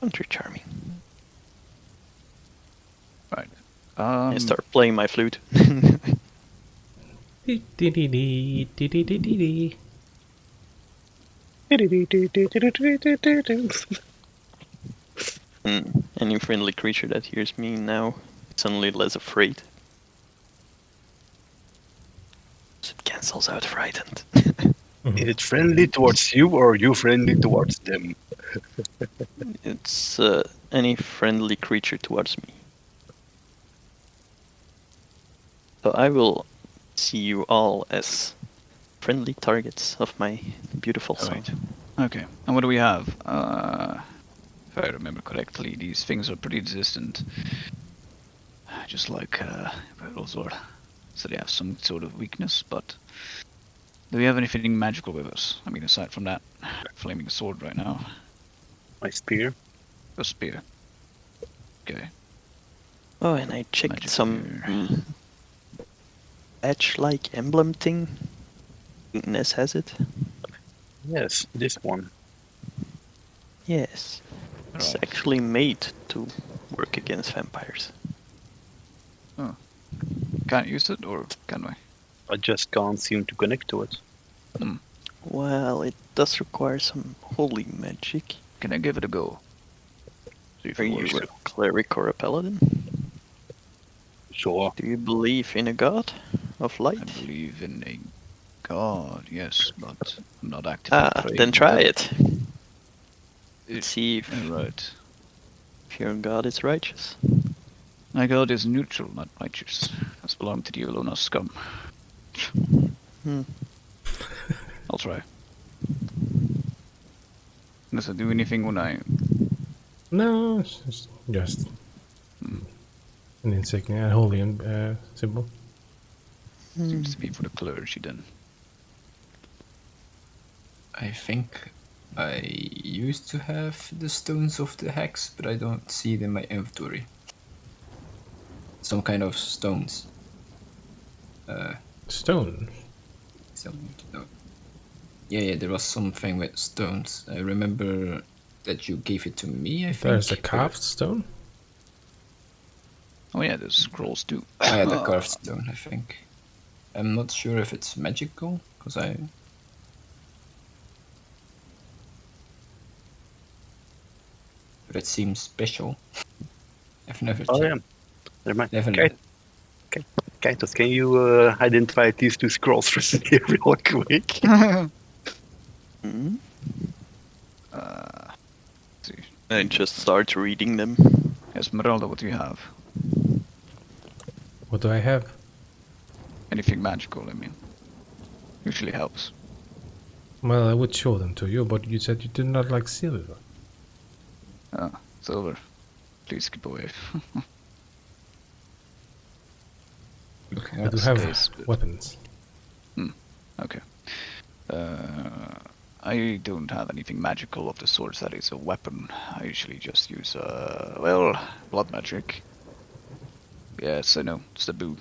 Counter charming. Right. I start playing my flute. Dee-dee-dee-dee-dee-dee-dee-dee. Any friendly creature that hears me now is suddenly less afraid. So it cancels out frightened. Is it friendly towards you or are you friendly towards them? It's any friendly creature towards me. So I will see you all as friendly targets of my beautiful song. Alright. Okay. And what do we have? If I remember correctly, these things are pretty resistant. Just like Ravenloft. So they have some sort of weakness, but do we have anything magical with us? I mean, aside from that flaming sword right now. My spear. A spear. Okay. Oh, and I checked Magic some spear. badge-like emblem thing. Ness has it. Yes, this one. Yes. It's Right. actually made to work against vampires. Can't use it, or can we? I just can't seem to connect to it. Well, it does require some holy magic. Can I give it a go? See if Are it you works. a cleric or a paladin? Sure. Do you believe in a god of I light? believe in a god, yes, but I'm not actively praying. Then try it. It- Let's see if Right. your god is righteous. My god is neutral, not righteous. That's belong to the Olona scum. Hmm. I'll try. Does it do anything when I... No, it's just an insignia, a holy symbol. Seems to be for the clergy then. I think I used to have the stones of the hex, but I don't see them in my inventory. Some kind of stones. Stone. No. Yeah, there was something with stones. I remember that you gave it to me, I think. There's a carved stone. Oh yeah, there's scrolls too. I had a carved stone, I think. I'm not sure if it's magical, because but it seems special. I've never Oh, checked. yeah. Never mind. Never Okay. Kaitos, can you identify these two scrolls for me real quick? Hmm? See. I just start reading them. Esmeralda, what do you have? What do I have? Anything magical, I mean. Usually helps. Well, I would show them to you, but you said you did not like silver. Ah, silver. Please keep away. Looking I at do the have case, but- weapons. Okay. I don't have anything magical of the sort that is a weapon. I usually just use, well, blood magic. Yes, I know, it's the boo.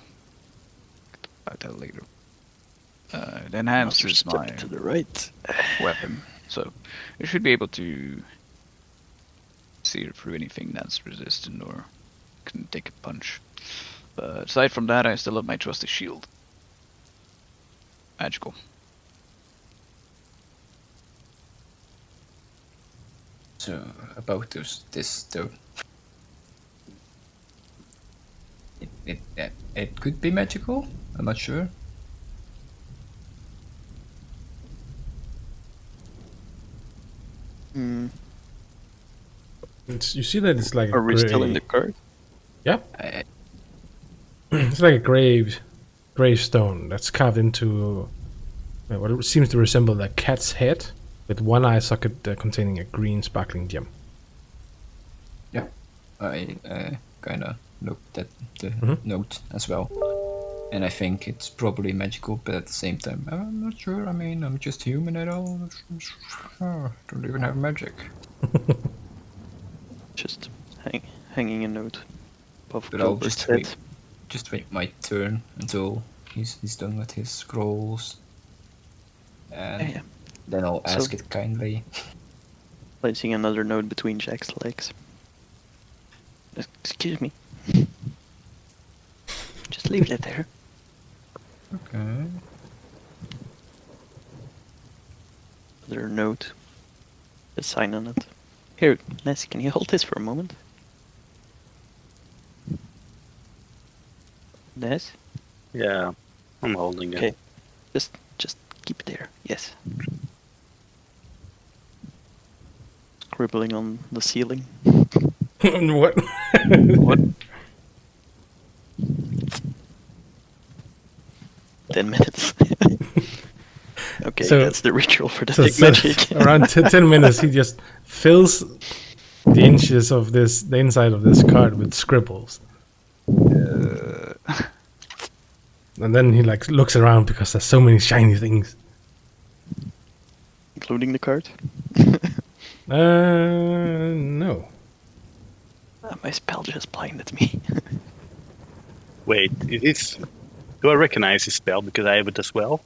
I'll tell later. It Another enhances step my to the right. weapon, so you should be able to see through anything that's resistant or can take a punch. But aside from that, I still have my trusty shield. Magical. So about this stone. It could be magical. I'm not sure. Hmm. You see that it's like a Are we gray... still in the card? Yeah, I, it's like a gravestone that's carved into what seems to resemble a cat's head, with one eye socket containing a green sparkling gem. I kind of looked at the Mhm. note as well, and I think it's probably magical, but at the same time, I'm not sure. I mean, I'm just human at all. Don't even have magic. Just hanging a note above But I'll Gilbert's just head. wait my turn until he's done with his scrolls, and Yeah. then I'll So- ask it kindly. Placing another note between Jack's legs. Excuse me. Just leave it there. Okay. Another note. A sign on it. Here, Nessie, can you hold this for a moment? Ness? Yeah, I'm holding it. Okay. Just keep it there. Yes. Scribbling on the ceiling. What? What? 10 minutes. Okay, So- that's the ritual for the So, thick magic. around 10 minutes, he just fills the inches of the inside of this card with scribbles, and then he like looks around because there's so many shiny things. Including the card. No. My spell just blinded me. Wait, it is. Do I recognize his spell because I have it as well?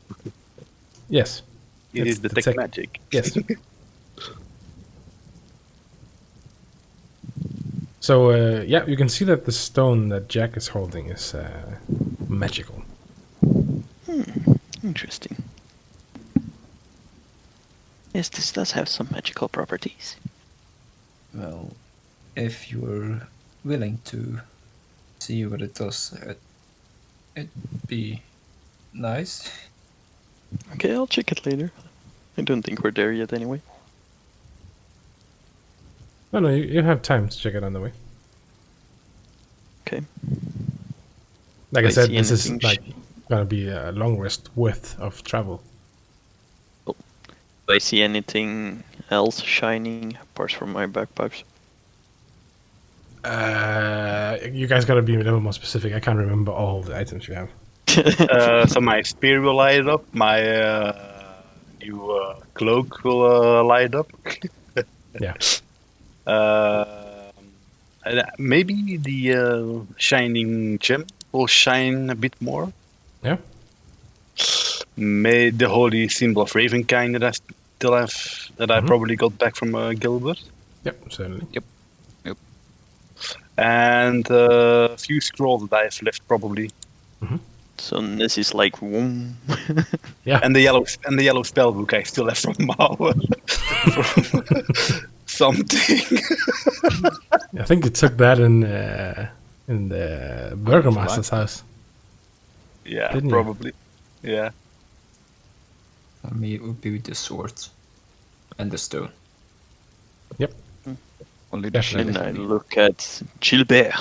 Yes. It It's is the detect tech- magic. Yes. So yeah, you can see that the stone that Jack is holding is magical. Interesting. Yes, this does have some magical properties. Well, if you're willing to see what it does, it'd be nice. Okay, I'll check it later. I don't think we're there yet anyway. No, you have time to check it on the way. Okay. Like I I said, see this is anything like gonna be a long rest width of travel. Do I see anything else shining apart from my backpacks? You guys gotta be a little more specific. I can't remember all the items you have. So my spear will light up. My new cloak will light up. Yeah. And maybe the shining gem will shine a bit more. Yeah. May the holy symbol of Ravenkind that I still have, that I Mhm. probably got back from Gilbert, Yep. Certainly. and a few scrolls that I have left probably, So this is like, whoom. Yeah. and the yellow spell book I still have from Mao. Something. I think you took that in the Burgermaster's house. Yeah, Didn't you? probably. Yeah. For me, it would be the sword and the stone. Yep. Only the Definitely. shield. And I look at Gilbert.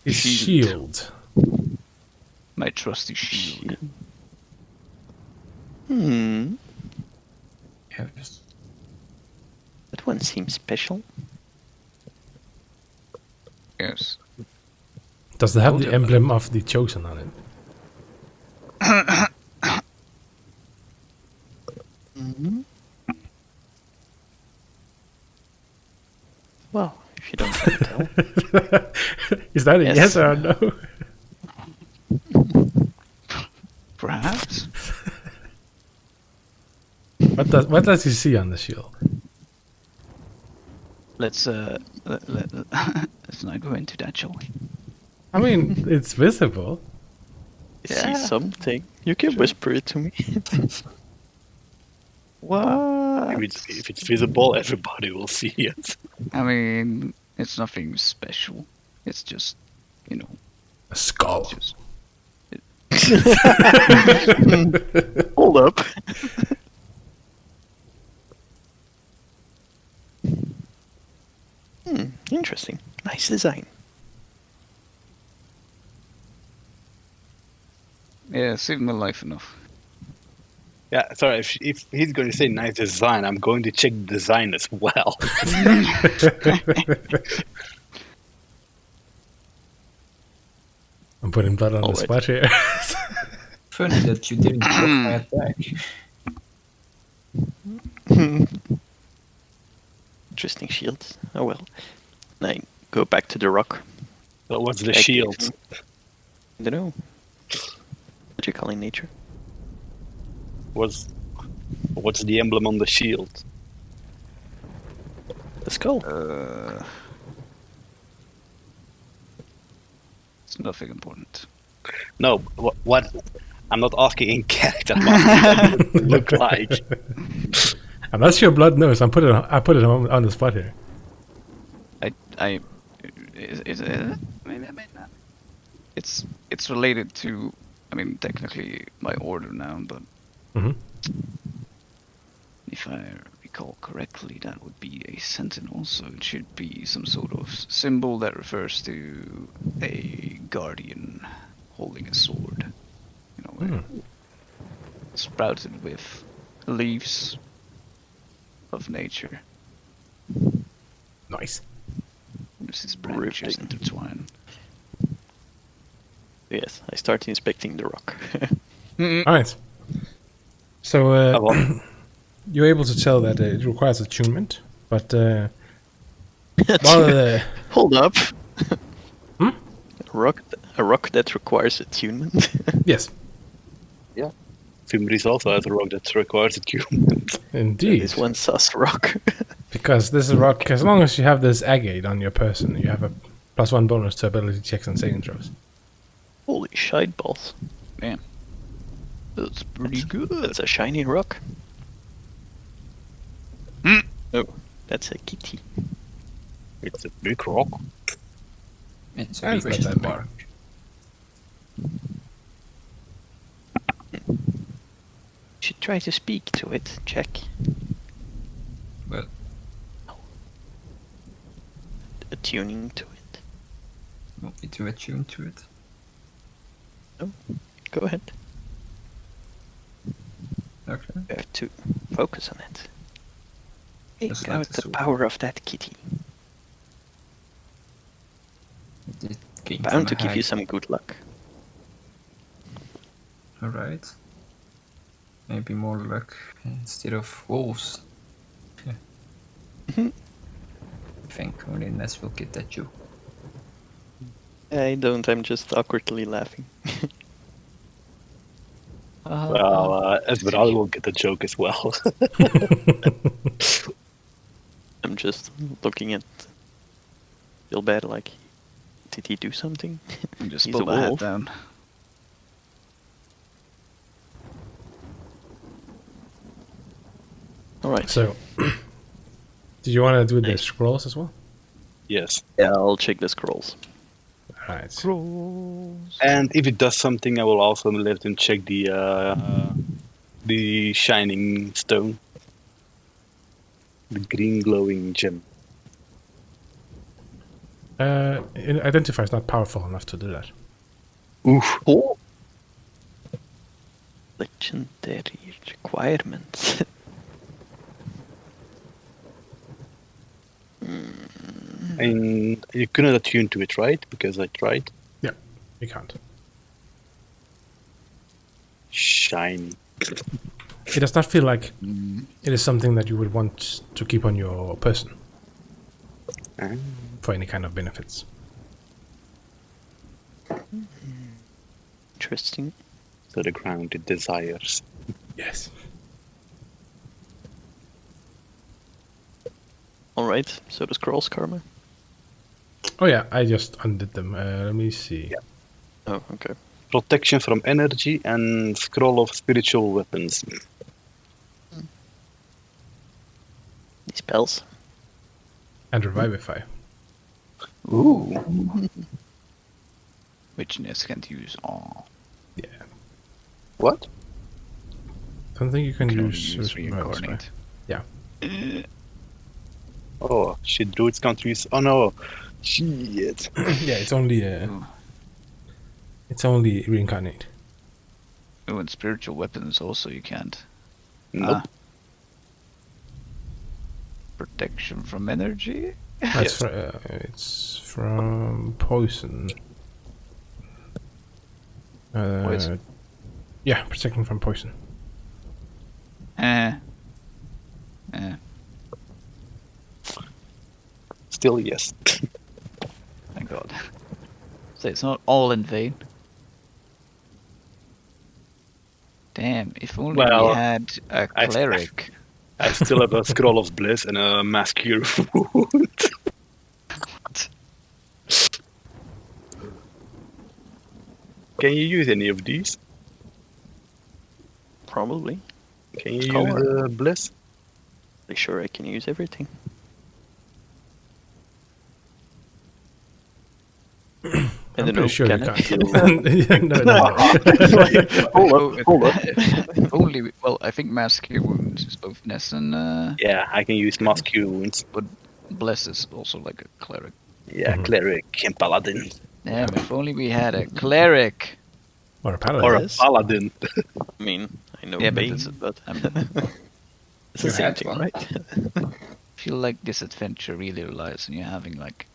His shield. My trusty shield. Yes. That one seems special. Yes. Does it have Told the you. emblem of the chosen on it? Well, if you don't want to tell. Is that a Yes. yes or a no? Perhaps. What does he see on the shield? Let's let's not go into that, shall we? I mean, it's visible. You Yeah. see something. You can whisper it to me. What? If it's visible, everybody will see it. I mean, it's nothing special. It's just, you know, A skull. just Hold up. Interesting. Nice design. yeah, saved my life enough. Yeah, sorry. If he's going to say nice design, I'm going to check the design as well. I'm putting blood on the Alright. spot here. Funny that you didn't block my attack. Interesting shield. Oh well. Now go back to the rock. So what's the Back shield? to- I don't know. What you call in nature? What's the emblem on the shield? The skull. It's nothing important. No, what? I'm not asking in character. I'm asking what it look like. Unless your blood knows, I put it on the spot here. Is it? Maybe not. It's related to, I mean, technically my order now, but Mhm. if I recall correctly, that would be a sentinel, so it should be some sort of symbol that refers to a guardian holding a sword. You know, sprouted with leaves of nature. Nice. This is branches Riveting. intertwine. Yes, I start inspecting the rock. All right. So well. you're able to tell that it requires attunement, but while Hold up. Hmm? A rock that requires attunement. yes, Fimbris also has a rock that requires attunement. indeed, This one sus rock. because this is rock. As long as you have this agate on your person, you have a +1 bonus to ability checks and saving throws. Holy shite balls. Damn. That's pretty good. That's a shiny rock. Hmm. Oh, that's a kitty. It's a big rock. It's Sounds a like question that, mark. Should try to speak to it. Check. Well, Attuning to it. want me to attune to it? Go ahead. Okay. You have to focus on it. Hey, Just out like the the sword. power of that kitty. It came from Bound a to give you hag. some good luck. Alright. Maybe more luck instead of wolves. I think only Ness will get that joke. I don't, I'm just awkwardly laughing. Well, Esmeralda will get the joke as well. I'm just looking at Bilbad like, did he do something? And just He's pull a my hat wolf. down. Alright. So, do you want to do the scrolls as well? Yes. Yeah, I'll check the scrolls. All right. And if it does something, I will also let him check the shining stone, the green glowing gem. Identify is not powerful enough to do that. Oof. Oh! legendary requirements. And you couldn't attune to it, right? Because I tried. Yeah, you can't. Shiny. It does not feel like it is something that you would want to keep on your person Ah. for any kind of benefits. Interesting. So the ground it desires. Yes. Alright, so the scrolls karma. Oh yeah, I just undid them. Let me see. Yeah. Oh, okay. Protection from energy and scroll of spiritual weapons. These spells. And Revivify. Ooh. Witchness can't use all. Yeah. What? Don't think you can Can only use use Revivify. reincarnate. Yeah. Oh, shit, druids can't use... Oh no. Shit. Yeah, it's only reincarnate. Oh, and spiritual weapons also you can't. Nope. Protection from energy? That's it's from poison. Poison? Yeah, protection from poison. Eh. Still yes. Thank God. So it's not all in vain. Damn, if only Well, we had a I- cleric. I still have a scroll of bliss and a mass cure wound. Can you use any of these? Probably. Can you Scholar. use bliss? Pretty sure I can use everything. I I'm don't know, pretty sure you can can't. it? Yeah, no. Hold up. If only, well, I think mass cure wounds is both Ness and Yeah, I can use mass cure wounds. Bless is also like a cleric. Yeah, cleric and paladin. Damn, if only we had a cleric. Or a paladin. Or a Yes. paladin. I mean, I know Yeah, but Bane, it's- but I'm- it's the You same had thing, one. right? I feel like this adventure really relies on you having like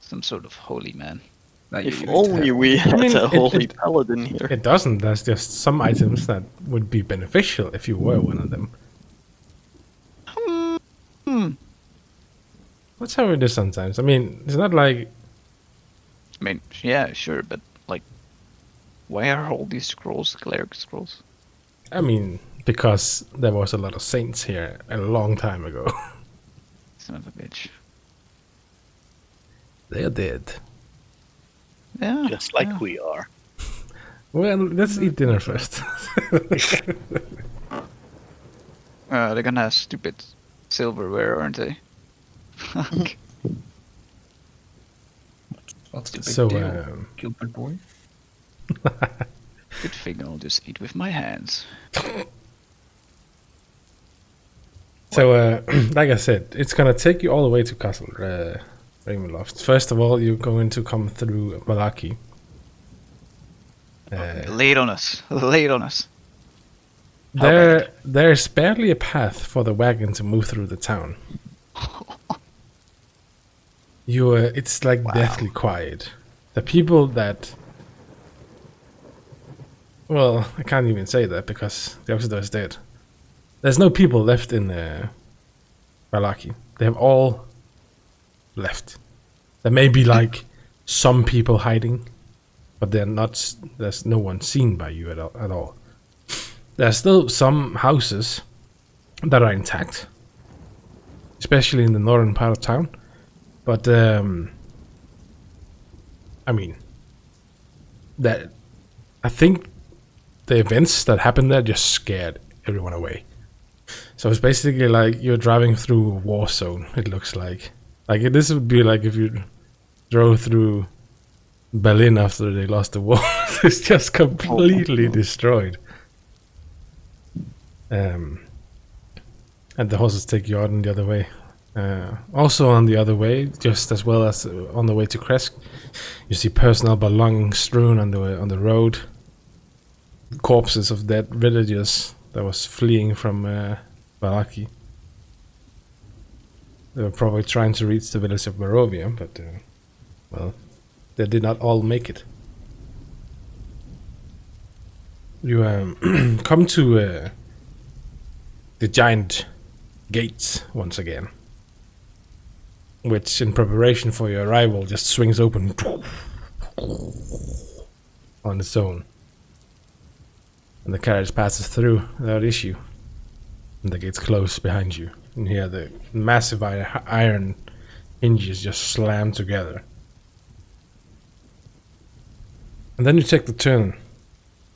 some sort of holy man. Like, If you only have- we had mean, a it- holy it- paladin here. It doesn't. There's just some items that would be beneficial if you were one of them. That's how it is sometimes. I mean, it's not like I mean, yeah, sure, but like, why are all these scrolls cleric scrolls? I mean, because there was a lot of saints here a long time ago. Son of a bitch. They are dead. Yeah. Just like yeah. we are. Well, let's eat dinner first. They're gonna have stupid silverware, aren't they? Fuck. What's the big So, deal, Gilbert boy? Good thing I'll just eat with my hands. So, like I said, it's gonna take you all the way to Castle Ravenloft. First of all, you're going to come through Malaki. Lay it on us. Lay it on us. There's barely a path for the wagon to move through the town. It's like deathly quiet. The people that, well, I can't even say that because the Leoxidor is dead. There's no people left in Malaki. They have all left. There may be like some people hiding, but they're not. There's no one seen by you at all. There's still some houses that are intact, especially in the northern part of town. But I mean, I think the events that happened there just scared everyone away. So it's basically like you're driving through a war zone. It looks like this would be like if you drove through Berlin after they lost the war. It's just completely destroyed. And the horses take you out on the other way. Also on the other way, just as well as on the way to Kresk, you see personal belongings strewn on the road. corpses of dead villagers that was fleeing from Valaki. They were probably trying to reach the village of Barovia, but well, they did not all make it. You come to the giant gates once again, which in preparation for your arrival just swings open on its own. And the carriage passes through without issue. And the gates close behind you. And you hear the massive iron hinges just slam together. And then you take the turn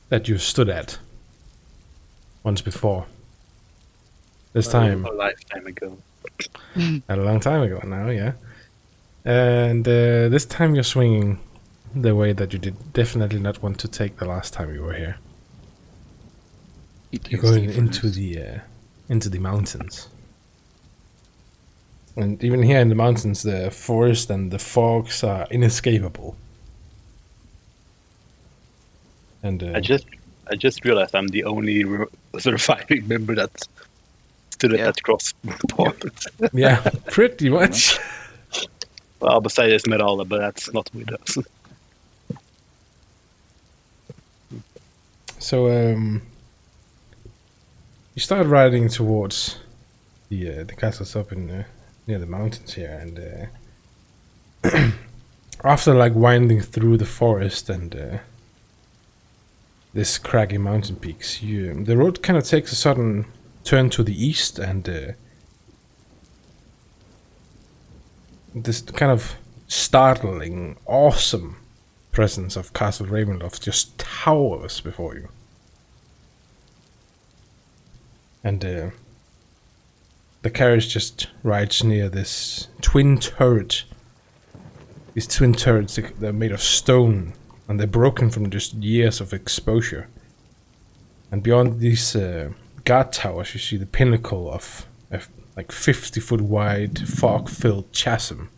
that you stood at once before. This time. A lifetime ago. A long time ago now, yeah. And this time you're swinging the way that you did definitely not want to take the last time you were here. You're going into the mountains. And even here in the mountains, the forest and the fogs are inescapable. And I just realized I'm the only surviving member that stood at that cross point. Yeah, pretty much. Well, besides Esmeralda, but that's not with us. So, you start riding towards the castles up in near the mountains here, and after like winding through the forest and this craggy mountain peaks, the road kind of takes a sudden turn to the east, and this kind of startling, awesome presence of Castle Ravenloft just towers before you. And the carriage just rides near this twin turret. These twin turrets, they're made of stone, and they're broken from just years of exposure. And beyond these guard towers, you see the pinnacle of a like 50-foot wide, fog-filled chasm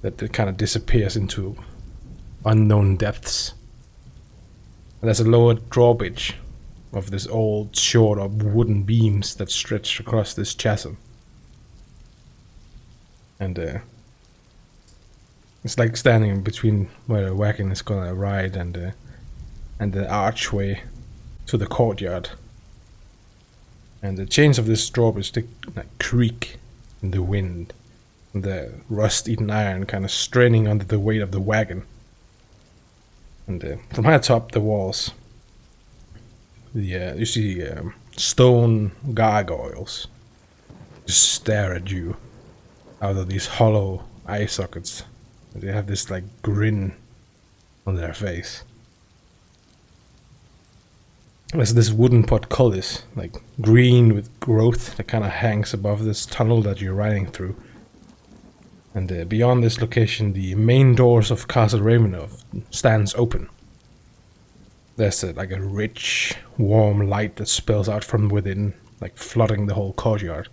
that kind of disappears into unknown depths. And there's a lowered drawbridge of this old, short of wooden beams that stretch across this chasm. And it's like standing between where a wagon is gonna ride and the archway to the courtyard. And the chains of this drawbridge they like creak in the wind, and the rust-eaten iron kind of straining under the weight of the wagon. And from high atop the walls, you see stone gargoyles just stare at you out of these hollow eye sockets. They have this like grin on their face. There's this wooden portcullis, like green with growth, that kind of hangs above this tunnel that you're riding through. And beyond this location, the main doors of Castle Ravenloft stands open. There's like a rich, warm light that spills out from within, like flooding the whole courtyard.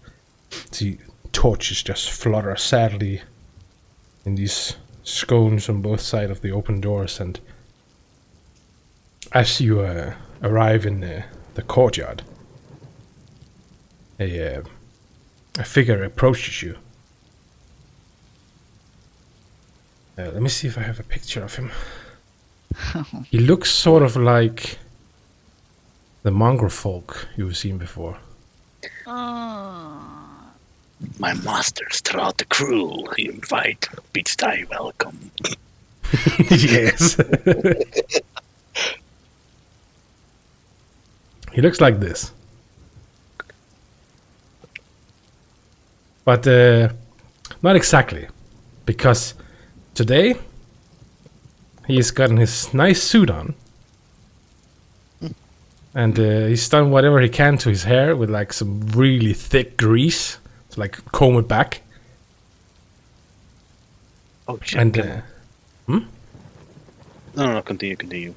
See torches just flutter sadly in these scones on both sides of the open doors, and as you arrive in the courtyard, a figure approaches you. Let me see if I have a picture of him. He looks sort of like the mongrel folk you've seen before. My masters throughout the crew invite beats thy welcome. Yes. He looks like this. But not exactly. Because today he's gotten his nice suit on. And he's done whatever he can to his hair with like some really thick grease to like comb it back. Oh shit. And No, continue.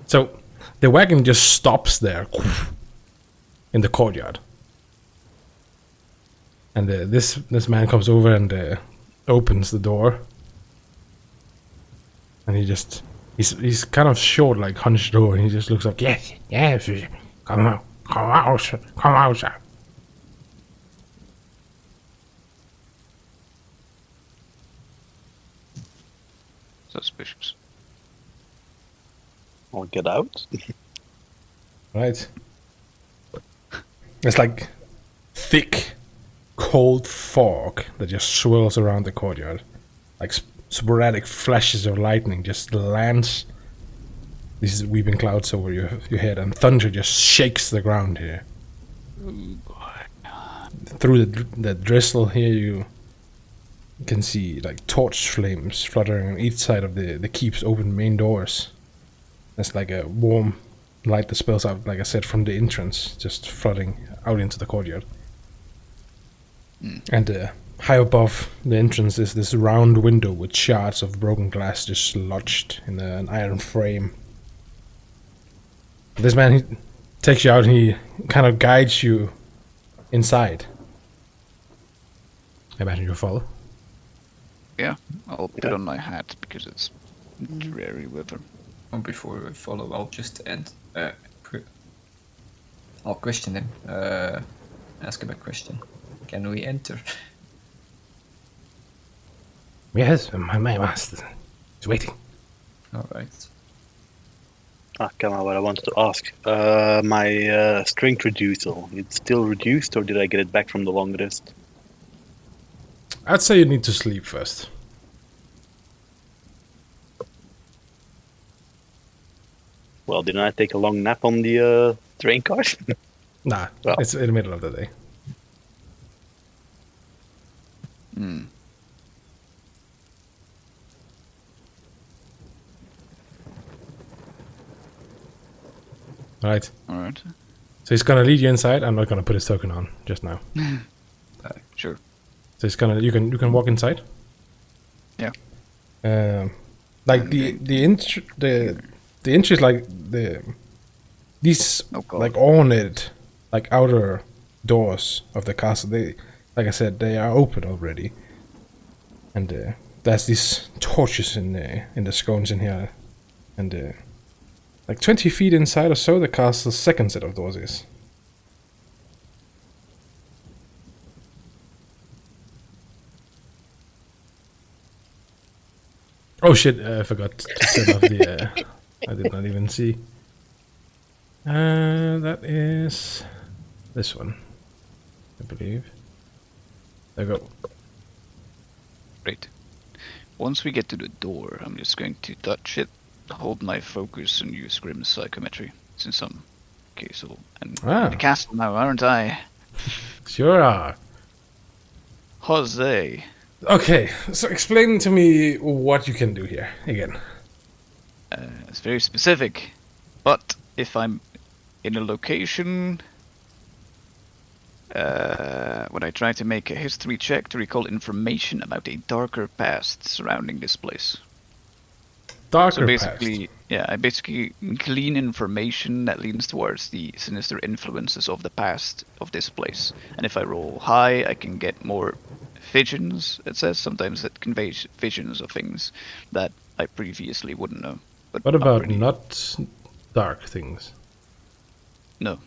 so the wagon just stops there in the courtyard. And this man comes over and opens the door. And he He's kind of short, like hunched over, and he just looks up. Yes, yes, come out, sir. Suspicious. I'll get out. Right. It's like thick, cold fog that just swirls around the courtyard. Like sporadic flashes of lightning just lands these weeping clouds over your head, and thunder just shakes the ground here. Through the drizzle here, you can see like torch flames fluttering on each side of the keep's open main doors. There's like a warm light that spills out, like I said, from the entrance, just flooding out into the courtyard. And high above the entrance is this round window with shards of broken glass just lodged in an iron frame. This man, he takes you out and he kind of guides you inside. I imagine you'll follow. Yeah, I'll put on my hat because it's dreary weather. And before I follow, I'll just end. I'll question him. Ask him a question. Can we enter? Yes, my master is waiting. All right. Come on, what I wanted to ask. My strength reducible, it's still reduced, or did I get it back from the long rest? I'd say you need to sleep first. Well, didn't I take a long nap on the train car? Nah, Well. it's in the middle of the day. Right. Alright. So he's gonna lead you inside. I'm not gonna put his token on just now. Sure. So he's gonna you can walk inside. Yeah. Like the entry is like these Oh, God. like ornate like outer doors of the castle. They, like I said, they are open already, and there's these torches in the scones in here, and like 20 feet inside or so, the castle's second set of doors is. Oh shit! I forgot to set off the. I did not even see. That is this one, I believe. There you go. Great. Once we get to the door, I'm just going to touch it, hold my focus, and use Grim Psychometry, since I'm castle and Ah. in the castle now, aren't I? Sure are. Jose. Okay, so explain to me what you can do here again. It's very specific, but if I'm in a location, when I try to make a history check to recall information about a darker past surrounding this place. Darker So basically, yeah, I basically glean information that leans towards the sinister influences of the past of this place. And if I roll high, I can get more visions, it says. Sometimes it conveys visions of things that I previously wouldn't know. But What about really. not dark things? No.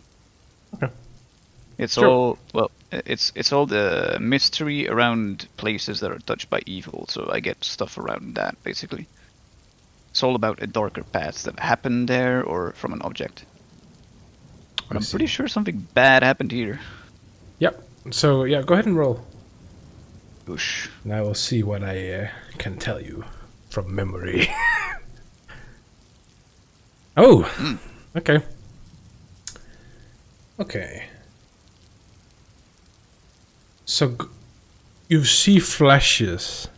Okay. It's Sure. all, well, it's all the mystery around places that are touched by evil, so I get stuff around that, basically. It's all about a darker past that happened there or from an object. But I I'm see. pretty sure something bad happened here. Yep. So yeah, go ahead and roll. Oosh. And I will see what I can tell you from memory. Oh, okay. Okay. So you see flashes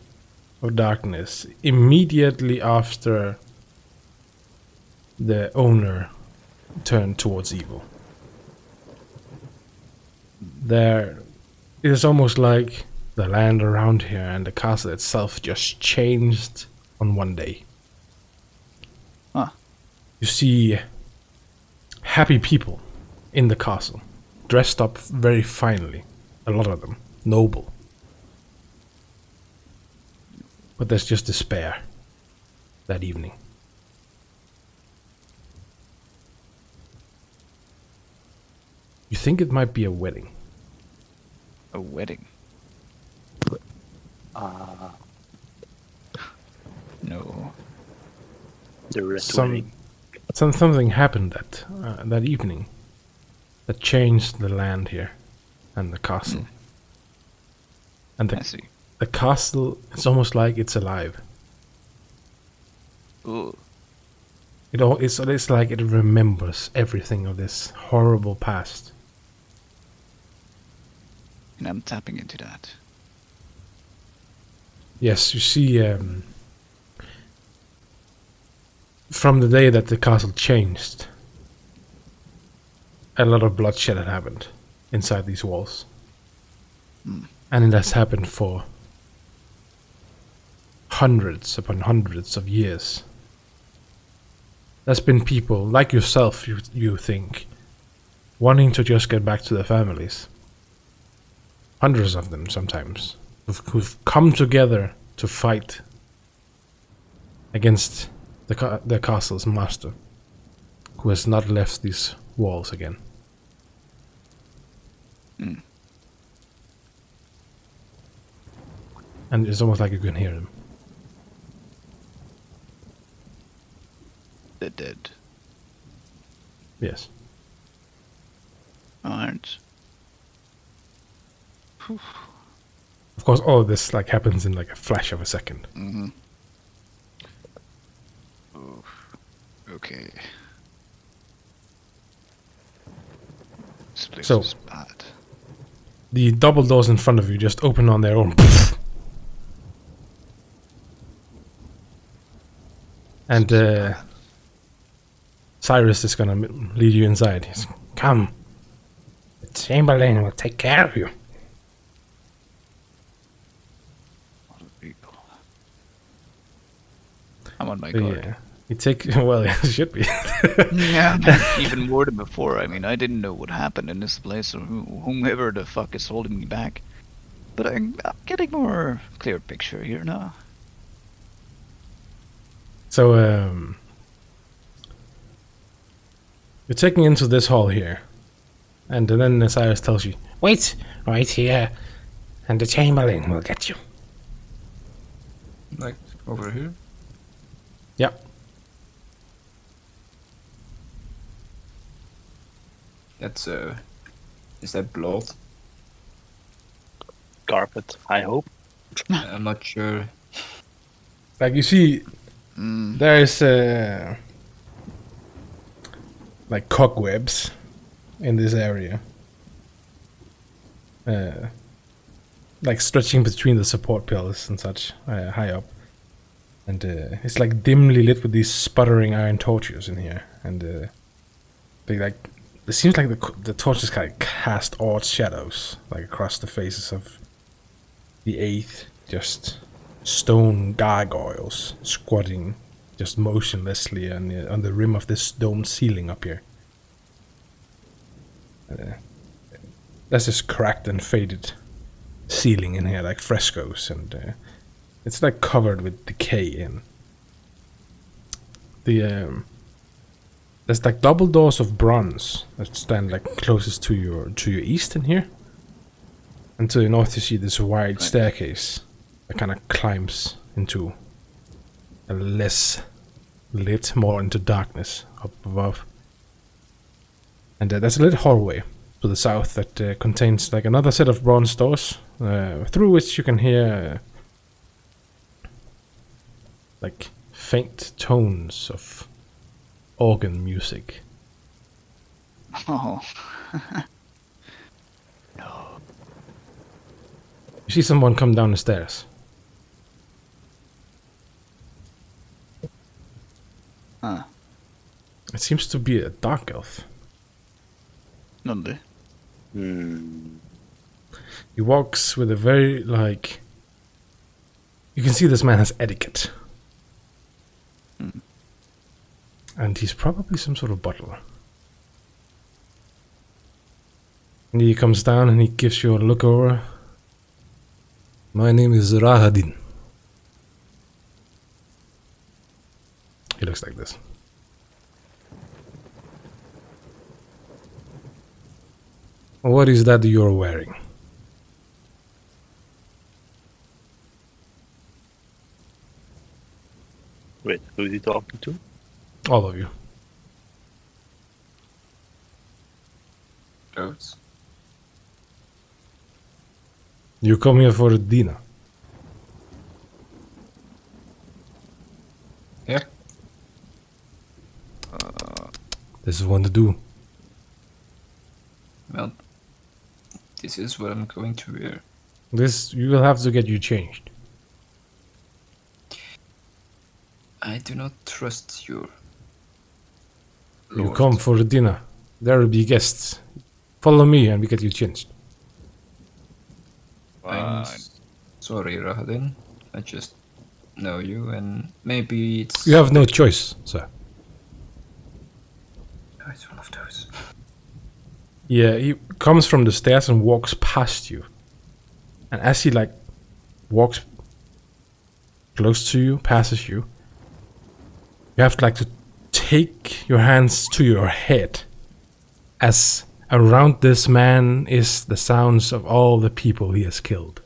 of darkness immediately after the owner turned towards evil. There, it is almost like the land around here and the castle itself just changed on one day. Huh. You see happy people in the castle, dressed up very finely, a lot of them, noble. But there's just despair that evening. You think it might be a wedding. A wedding? No. The red wedding. Something happened that evening that changed the land here and the castle. And I see. the castle, it's almost like it's alive. Ooh. It's like it remembers everything of this horrible past. And I'm tapping into that. Yes, you see, from the day that the castle changed, a lot of bloodshed had happened inside these walls. And it has happened for hundreds upon hundreds of years. There's been people like yourself, you think, wanting to just get back to their families. Hundreds of them sometimes, who've come together to fight against the castle's master, who has not left these walls again. And it's almost like you can hear them. They're dead. Yes. Aren't. Of course, all of this like happens in like a flash of a second. Mm-hmm. Oof. Okay. This place So- is bad. The double doors in front of you just open on their own. And Cyrus is gonna lead you inside. He's, come. The Chamberlain will take care of you. A lot of people. I'm on my So, guard. yeah. You take well, it should be. Yeah. Even more than before. I mean, I didn't know what happened in this place or whomever the fuck is holding me back. But I'm getting more clear picture here now. So you're taking into this hall here, and then Cyrus tells you, "Wait right here, and the Chamberlain will get you." Like over here? Yep. That's is that blood? Carpet, I hope. I'm not sure. Like you see, there's like cobwebs in this area, like stretching between the support pillars and such, high up, and it's like dimly lit with these sputtering iron torches in here, and they like. It seems like the torches kind of cast odd shadows like across the faces of the eighth, just stone gargoyles squatting just motionlessly on the rim of this domed ceiling up here. There's this cracked and faded ceiling in here, like frescoes, and it's like covered with decay in. There's like double doors of bronze that stand like closest to your east in here. And to the north you see this wide staircase that kind of climbs into a less lit, more into darkness up above. And there's a little hallway to the south that contains like another set of bronze doors through which you can hear like faint tones of organ music. Oh. You see someone come down the stairs. Huh. It seems to be a dark elf. Nonde. He walks with a very, like... You can see this man has etiquette. And he's probably some sort of butler. And he comes down and he gives you a look over. My name is Rahadin. He looks like this. What is that you're wearing? Wait, who is he talking to? All of you. Clothes. You come here for a dinner. Yeah. This is what to do. Well, this is what I'm going to wear. This you will have to get you changed. I do not trust your You lord. come for a dinner. There will be guests. Follow me and we get you changed. I'm sorry, Rahadin. I just know you, and maybe it's... You have no choice, sir. Oh, it's one of those. Yeah, he comes from the stairs and walks past you. And as he walks close to you, passes you, you have to take your hands to your head, as around this man is the sounds of all the people he has killed.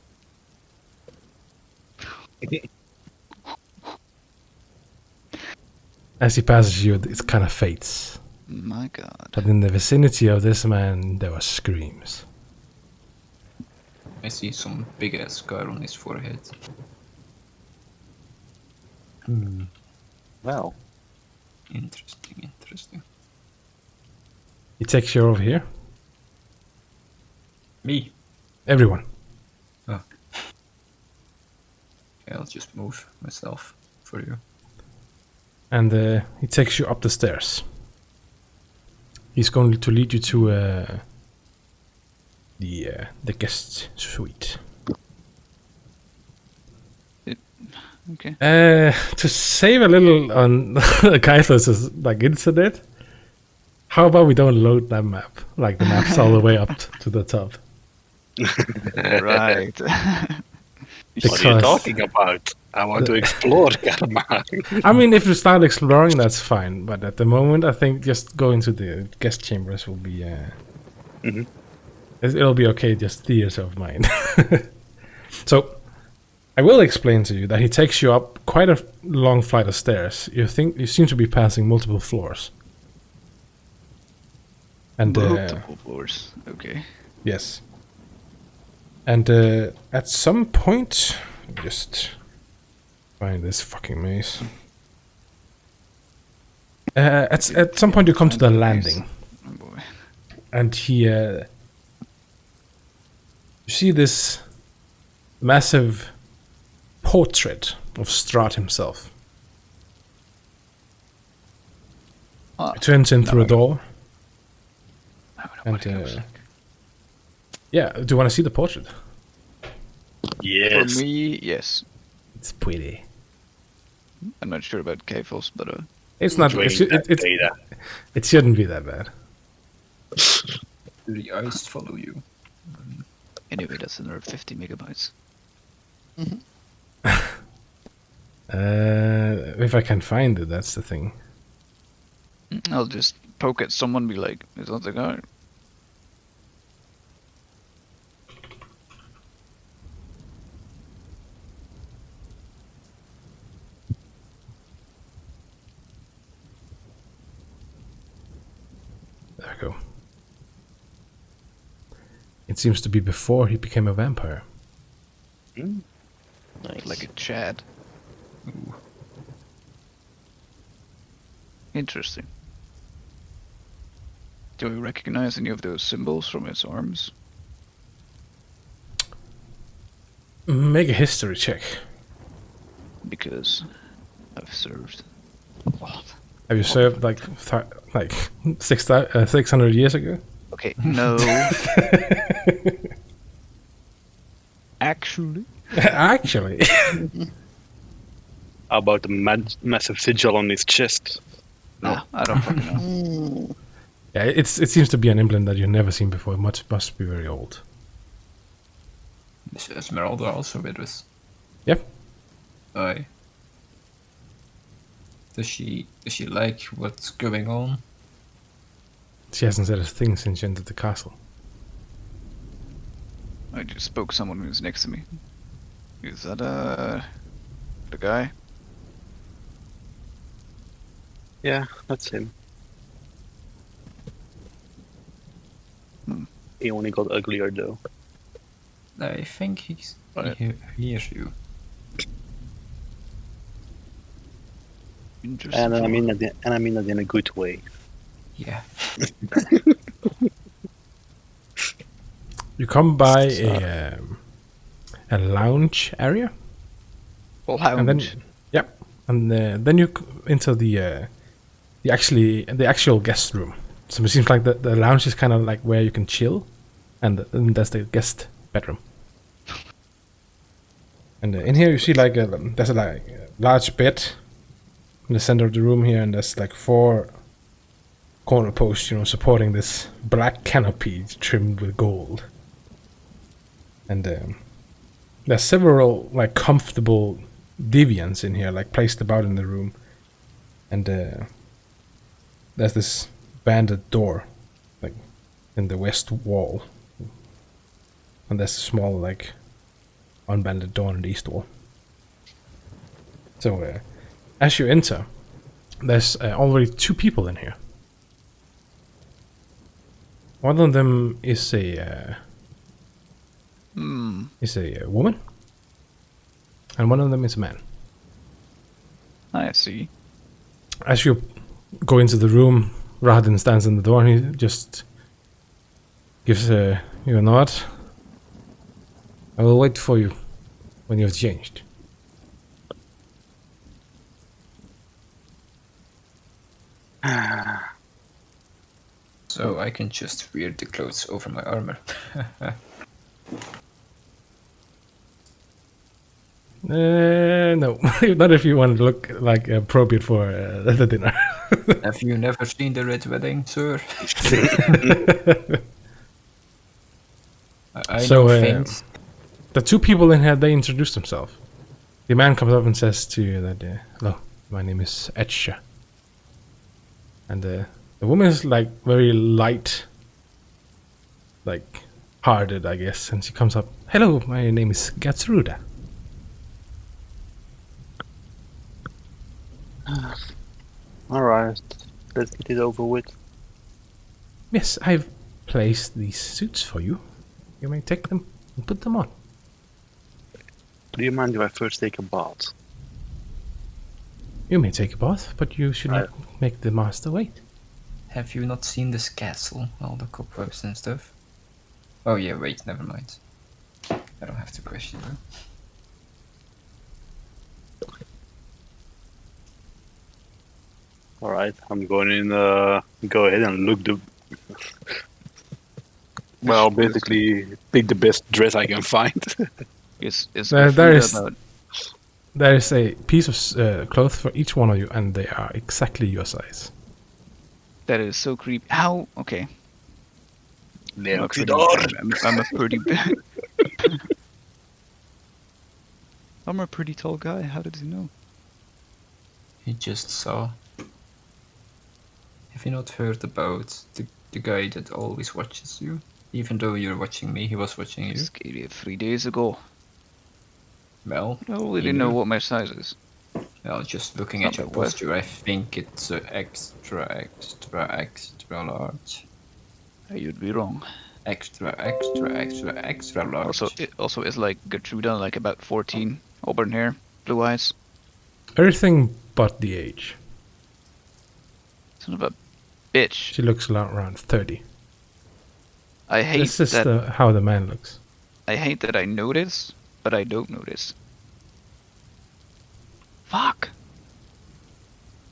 As he passes you, it kind of fades. My god. But in the vicinity of this man, there were screams. I see some big ass scar on his forehead. Well, Interesting. He takes you over here. Me? Everyone. Oh. Okay, I'll just move myself for you. And he takes you up the stairs. He's going to lead you to the guest suite. Okay. To save a little on Kaiser's internet, how about we don't load that map? Like the map's all the way up to the top. Right. what are you talking about? I want to explore, Karma. I mean, if you start exploring, that's fine. But at the moment, I think just going to the guest chambers will be... It'll be okay, just theaters of mine. So, I will explain to you that he takes you up quite a long flight of stairs. You seem to be passing multiple floors. And Multiple floors. Okay. yes. And at some point, just find this fucking maze. At some point, you come to the landing, Oh boy. and you see this massive portrait of Strahd himself. Ah, He turns in through a door. I don't know And what it looks like. yeah, do you want to see the portrait? Yes. For me, yes. It's pretty. I'm not sure about Kefos, but It's not. Drain that data. It shouldn't be that bad. Do the eyes follow you? anyway, that's another 50 megabytes. If I can find it, that's the thing. I'll just poke at someone, be like, "Is that the guy?" There we go. It seems to be before he became a vampire. Nice. Like a Chad. Ooh. Interesting. Do we recognize any of those symbols from his arms? Make a history check. Because I've served a lot. Have you served like 600 years ago? Okay, no. Actually. Actually. How about the massive sigil on his chest? Nah, I don't fucking know. Yeah, it seems to be an emblem that you've never seen before. It must be very old. Is Esmeralda also with us? Yep. Aye. Does she like what's going on? She hasn't said a thing since she entered the castle. I just spoke to someone who's next to me. Is that the guy? Yeah, that's him. He only got uglier though. I think he Right. hears you. Interesting. And I fellow. mean that in a good way. Yeah. You come by So- a lounge area, Well, and then then you into the actual guest room. So it seems like the lounge is kind of like where you can chill, and then that's the guest bedroom. And in here you see like there's a large bed in the center of the room here, and there's like 4 corner posts, supporting this black canopy trimmed with gold. And there's several like comfortable divans in here, like placed about in the room. And there's this banded door, like in the west wall, and there's a small like unbanded door in the east wall. So as you enter, there's already 2 people in here. One of them is a woman, and one of them is a man. I see. As you go into the room, Rahadin stands in the door and he just gives you a nod. I will wait for you when you have changed. So I can just wear the clothes over my armor. No, not if you want to look like appropriate for the dinner. Have you never seen the Red Wedding, sir? I So, know things. The 2 people in here, they introduce themselves. The man comes up and says to you that, hello, my name is Etcha. And the woman is like very light, like hearted, I guess. And she comes up, hello, my name is Gertruda. Alright, let's get it over with. Yes, I've placed these suits for you. You may take them and put them on. Do you mind if I first take a bath? You may take a bath, but you should not make the master wait. Have you not seen this castle? All the cobwebs and stuff? Oh yeah, wait, never mind. I don't have to question you. Alright, I'm going in, go ahead and look the... Well, basically, pick the best dress I can find. Is There Gertruda is- about? There is a piece of cloth for each one of you, and they are exactly your size. That is so creepy. How? Okay. Leoxidor! I'm a pretty big. I'm a pretty tall guy. How did he know? He just saw. Have you not heard about the guy that always watches you? Even though you're watching me, he was watching you. Skated 3 days ago. Well, I really he didn't know knew. what my size is. Well, just looking Not at your my wife. posture, I think it's extra large. You'd be wrong. Extra large. Also, is like Gertruda, like about 14, auburn hair, blue eyes. Everything but the age. Son of a bitch. She looks around 30. I hate This is that. how the man looks. I hate that I notice, but I don't notice. Fuck.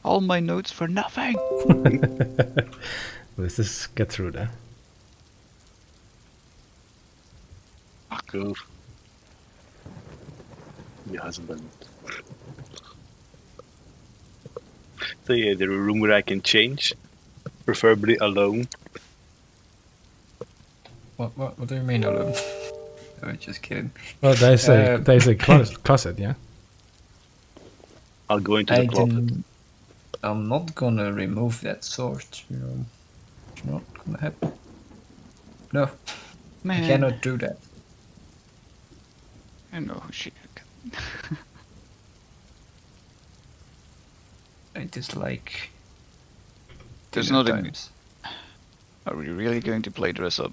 All my notes for nothing. Let's just get through that. Go. Your husband. So yeah, there's a room where I can change, preferably alone. What do you mean alone? Oh, just kidding. Well, there's a closet, yeah? I'll go into the closet. I'm not gonna remove that sword. It's not gonna happen. No, Man. I cannot do that. I know who she. I dislike. There's dinner not a- times. Are we really going to play dress up?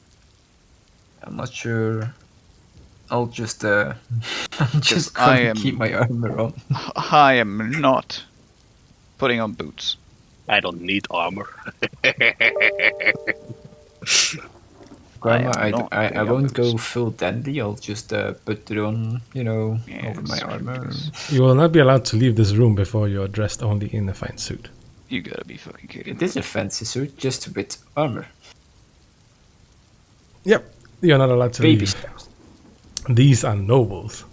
I'm not sure. I'll just I'm just I gonna am- keep my armor on. I am not putting on boots. I don't need armor. Grandma, am not I putting on won't go boots. full dandy. I'll just put it on, over my Yes, armor. yes. You will not be allowed to leave this room before you're dressed only in a fine suit. You gotta be fucking kidding It is a fancy suit, just with armor. Yep, you're not allowed to Baby leave. steps. These are nobles.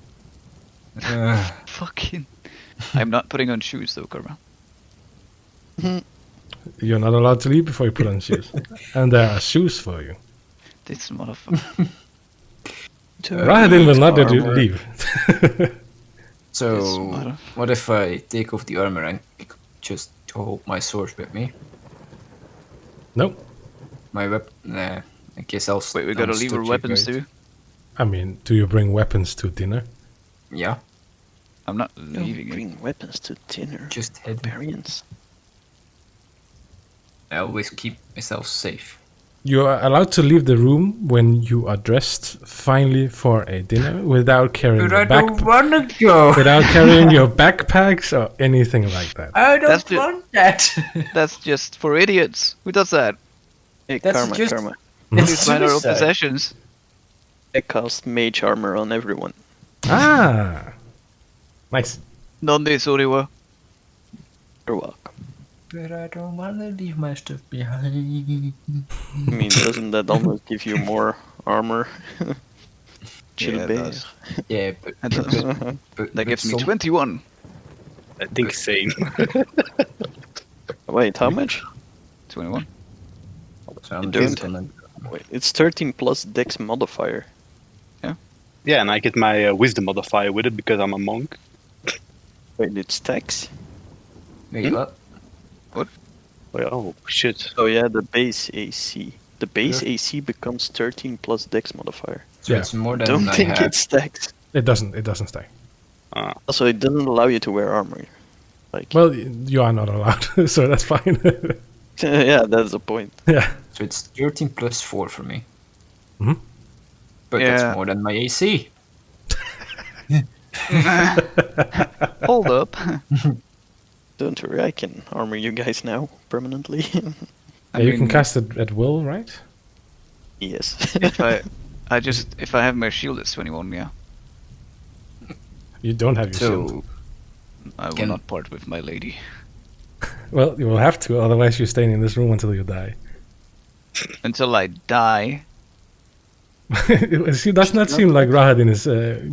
Fucking. I'm not putting on shoes though, Karma. You're not allowed to leave before you put on shoes. And there are shoes for you. This motherfucker. Rahadin will not let you leave. So, Yes, mother. what if I take off the armor and just hold my sword with me? Nope. My weapon. Nah, I guess I'll. Wait, we gotta I'll leave our stop you weapons guys. too? I mean, do you bring weapons to dinner? Yeah, I'm not Don't leaving it. bring weapons to dinner. just head. Barbarians. I always keep myself safe. You are allowed to leave the room when you are dressed finely for a dinner without carrying But I your don't wanna go. without carrying your backpacks or anything like that. I don't That's ju- want that. That's just for idiots. Who does that? Hey, That's karma, just- karma. Who's It's find our own suicide. possessions? I cast mage armor on everyone. Ah, nice. Nonde Soriwa. You're welcome. But I don't wanna leave my stuff behind. I mean, doesn't that almost give you more armor? Chill Yeah, it bear. does. Yeah, but, That does. but That gives me some- 21. I think same. Wait, how much? 21. So I'm You just don't. gonna. Wait, it's 13 plus dex modifier. Yeah, and I get my wisdom modifier with it because I'm a monk. Wait, it's dex? Wait, what? Oh, shit. Oh yeah, the base AC. The base Yeah. AC becomes 13 plus dex modifier. So Yeah. it's more than Don't I think had. it's dex. It doesn't stay. Also, it doesn't allow you to wear armor. Like, Well, you are not allowed, so that's fine. yeah, that's the point. yeah. So it's 13 plus 4 for me. Mhm. But Yeah. that's more than my AC. Hold up. Don't worry, I can armor you guys now permanently. You can cast it at will, right? yes. If I have my shield, it's 21. Yeah, You don't have your shield. So I will Can- not part with my lady. Well, you will have to, otherwise you're staying in this room until you die. Until I die. It does not seem like Rahadin is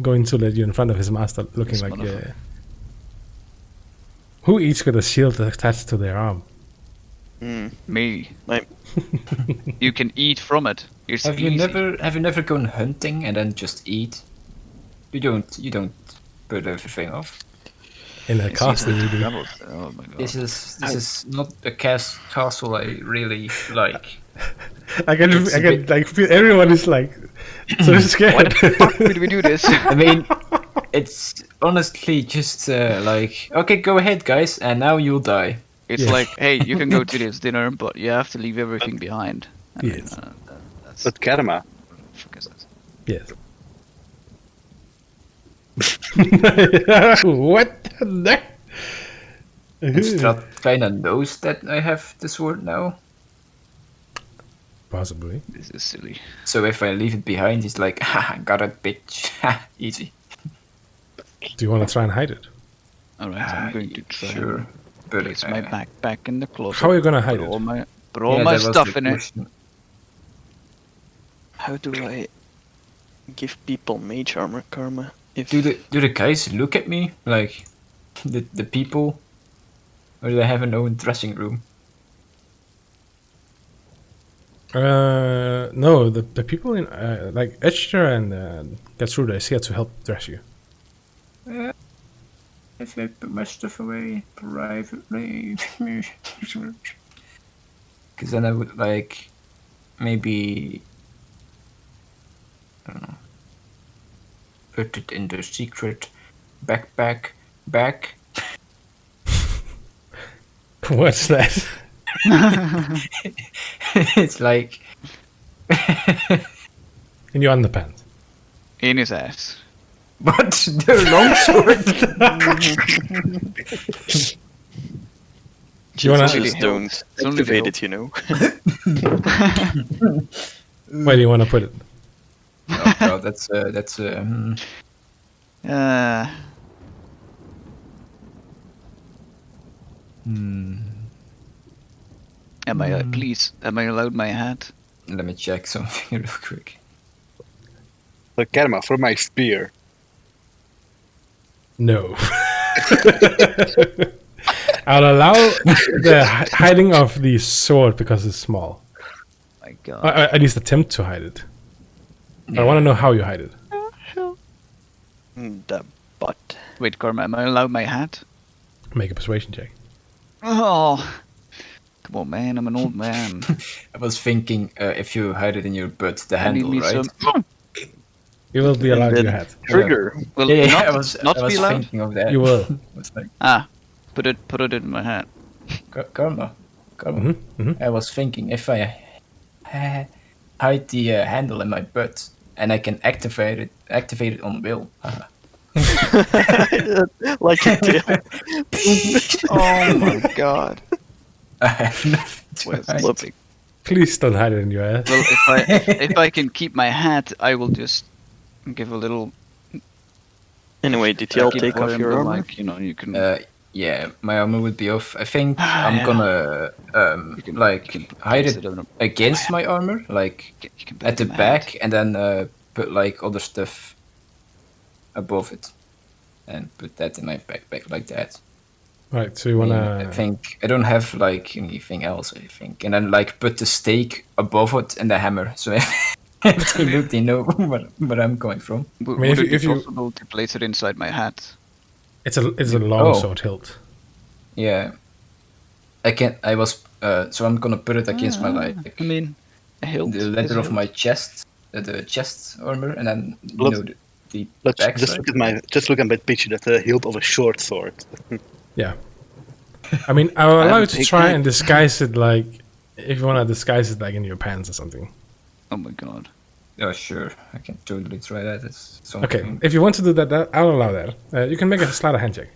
going to let you in front of his master, looking This like. motherfucker. Who eats with a shield attached to their arm? Mm, Me. my, You can eat from it. It's have you easy. never gone hunting and then just eat? You don't put everything off. In a It's castle, easy you to do. travel. Oh my god. This is not a castle I really like. I can It's a bit- like feel everyone is like so scared. Fuck did we do this? I mean, it's honestly just like, okay, go ahead, guys, and now you'll die. It's Yeah. like, hey, you can go to this dinner, but you have to leave everything behind. I mean, Yes. that's But Karma, fuck is that? Yes. What the heck? Strahd kinda knows that I have the sword now. Possibly. This is silly. So if I leave it behind, he's like, ha, got it, bitch. Ha, easy. Do you want to try and hide it? Alright, I'm going to try Sure. and But place my backpack in the closet. How are you gonna hide put it? all my put all my stuff in it. how do I give people mage armor karma? If Do the guys look at me like the people, or do they have an own dressing room? No, the people in like Etcher and Gertrude is here to help dress you. If I put my stuff away privately, because then I would like maybe I don't know. put it in the secret backpack bag. What's that? It's like In your underpants. In his ass. but the long sword. You wanna- Jesus, It's don't only the activate it, you know. Where do you want to put it? Oh god, that's Am I please? Am I allowed my hat? Let me check something real quick. So, Karma, for my spear. No. I'll allow the hiding of the sword because it's small. My God. Or at least attempt to hide it. I want to know how you hide it. The butt. Wait, Karma, am I allowed my hat? Make a persuasion check. Oh, come on, man! I'm an old man. I was thinking if you hide it in your butt, the I need handle, me right? some. You will be allowed your hat. Trigger. Well, Yeah, not, I was not I was be allowed. thinking of that. You will. It's like Put it in my hat. Karma. Mhm. I was thinking if I hide the handle in my butt and I can activate it on will. Like a tail. Oh my god. I have nothing to Where's hide. the big- Please don't hide it in your ass. Well, if I can keep my hat, I will just give a little. Anyway, did y'all keep take off going, your but, armor? Like, you know, you can. Yeah, my armor would be off. I think I'm Yeah. gonna You can- like you can hide place it on a- against my armor, like you can put at it the in my back, hat. and then put like other stuff above it, and put that in my backpack like that. Right, so you I wanna... think I don't have like anything else. I think, and then like put the stake above it and the hammer, so if they look, they know where I'm coming from. Would, I mean, would it if be you- possible to place it inside my hat? It's a long Oh. sword hilt. Yeah, I can. I was so I'm gonna put it against my like I mean, a hilt. the is leather a of hilt. my chest, the chest armor, and then Let's- the Let's back just side. look at my picture. That's a hilt of a short sword. Yeah. I mean, I'll allow have you a to big try neck. and disguise it like... If you wanna disguise it like in your pants or something. Oh my god. Oh sure, I can totally try that. It's something. Okay, if you want to do that, I'll allow that. You can make a sleight of hand check.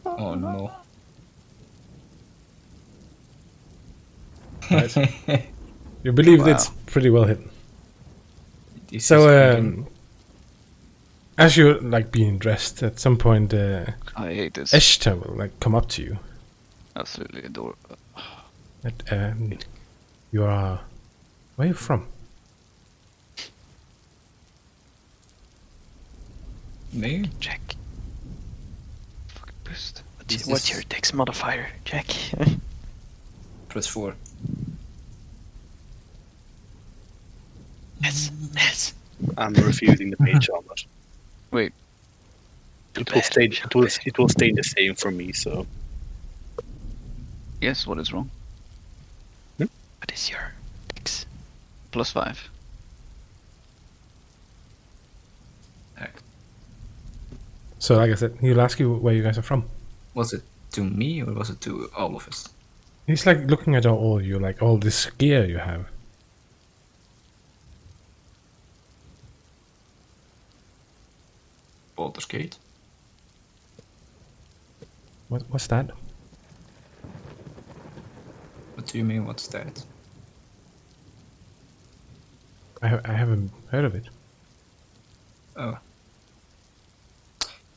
Oh no. Right. You believe Wow. it's pretty well hidden. This So, is freaking- as you're like being dressed, at some point, I hate this. Eshta will like come up to you. Absolutely adore. You are... Where are you from? me? Check. Fucking pissed. What's your dex modifier? Check. +4. Yes. I'm refusing the page on that. Wait. It will stay. It will stay the same for me. So Yes. What is wrong? What is your dex? +5. So, like I said, he'll ask you where you guys are from. Was it to me or was it to all of us? He's like looking at all of you, like all this gear you have. Baldur's Gate. What's that? What do you mean? What's that? I haven't heard of it. Oh.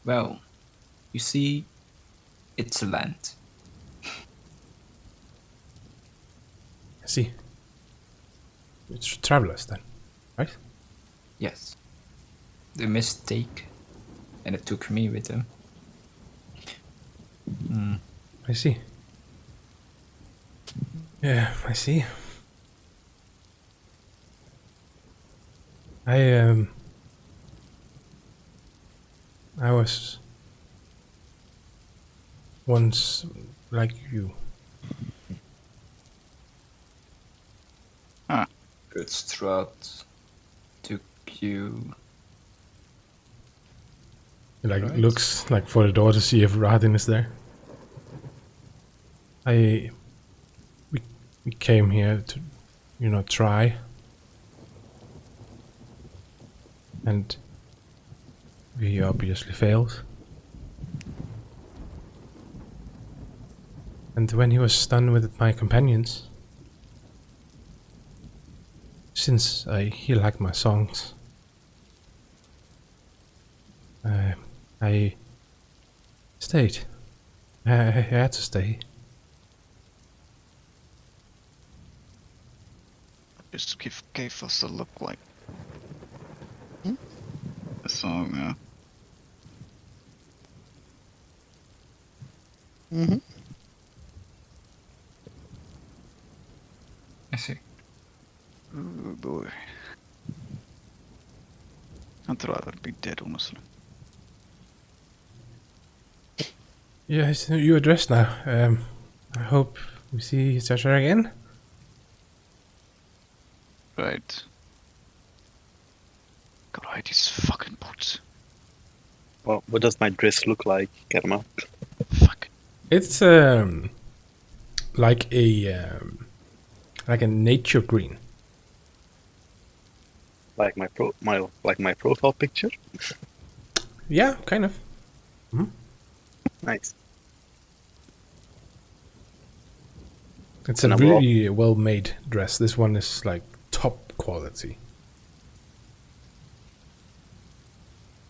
Well, you see, it's a land. I see. It's travelers then, right? Yes. The mistake, and it took me with them. I see. Yeah, I see. I was once like you. But Strahd took you. He like Right. looks like for the door to see if Radin is there. We came here to, try. And we obviously failed. And when he was done with my companions, since he liked my songs, I stayed. I had to stay. Just gave us a look like a song. Mm-hmm. I see. Oh boy. I'd rather be dead, honestly. Yes, you're addressed now. I hope we see each other again. Right. God, I hate these fucking boots. Well, what does my dress look like, Karma? Fuck. It's like a nature green. Like my profile picture? Yeah, kind of. Nice. It's a And overall- really well-made dress. This one is like top quality.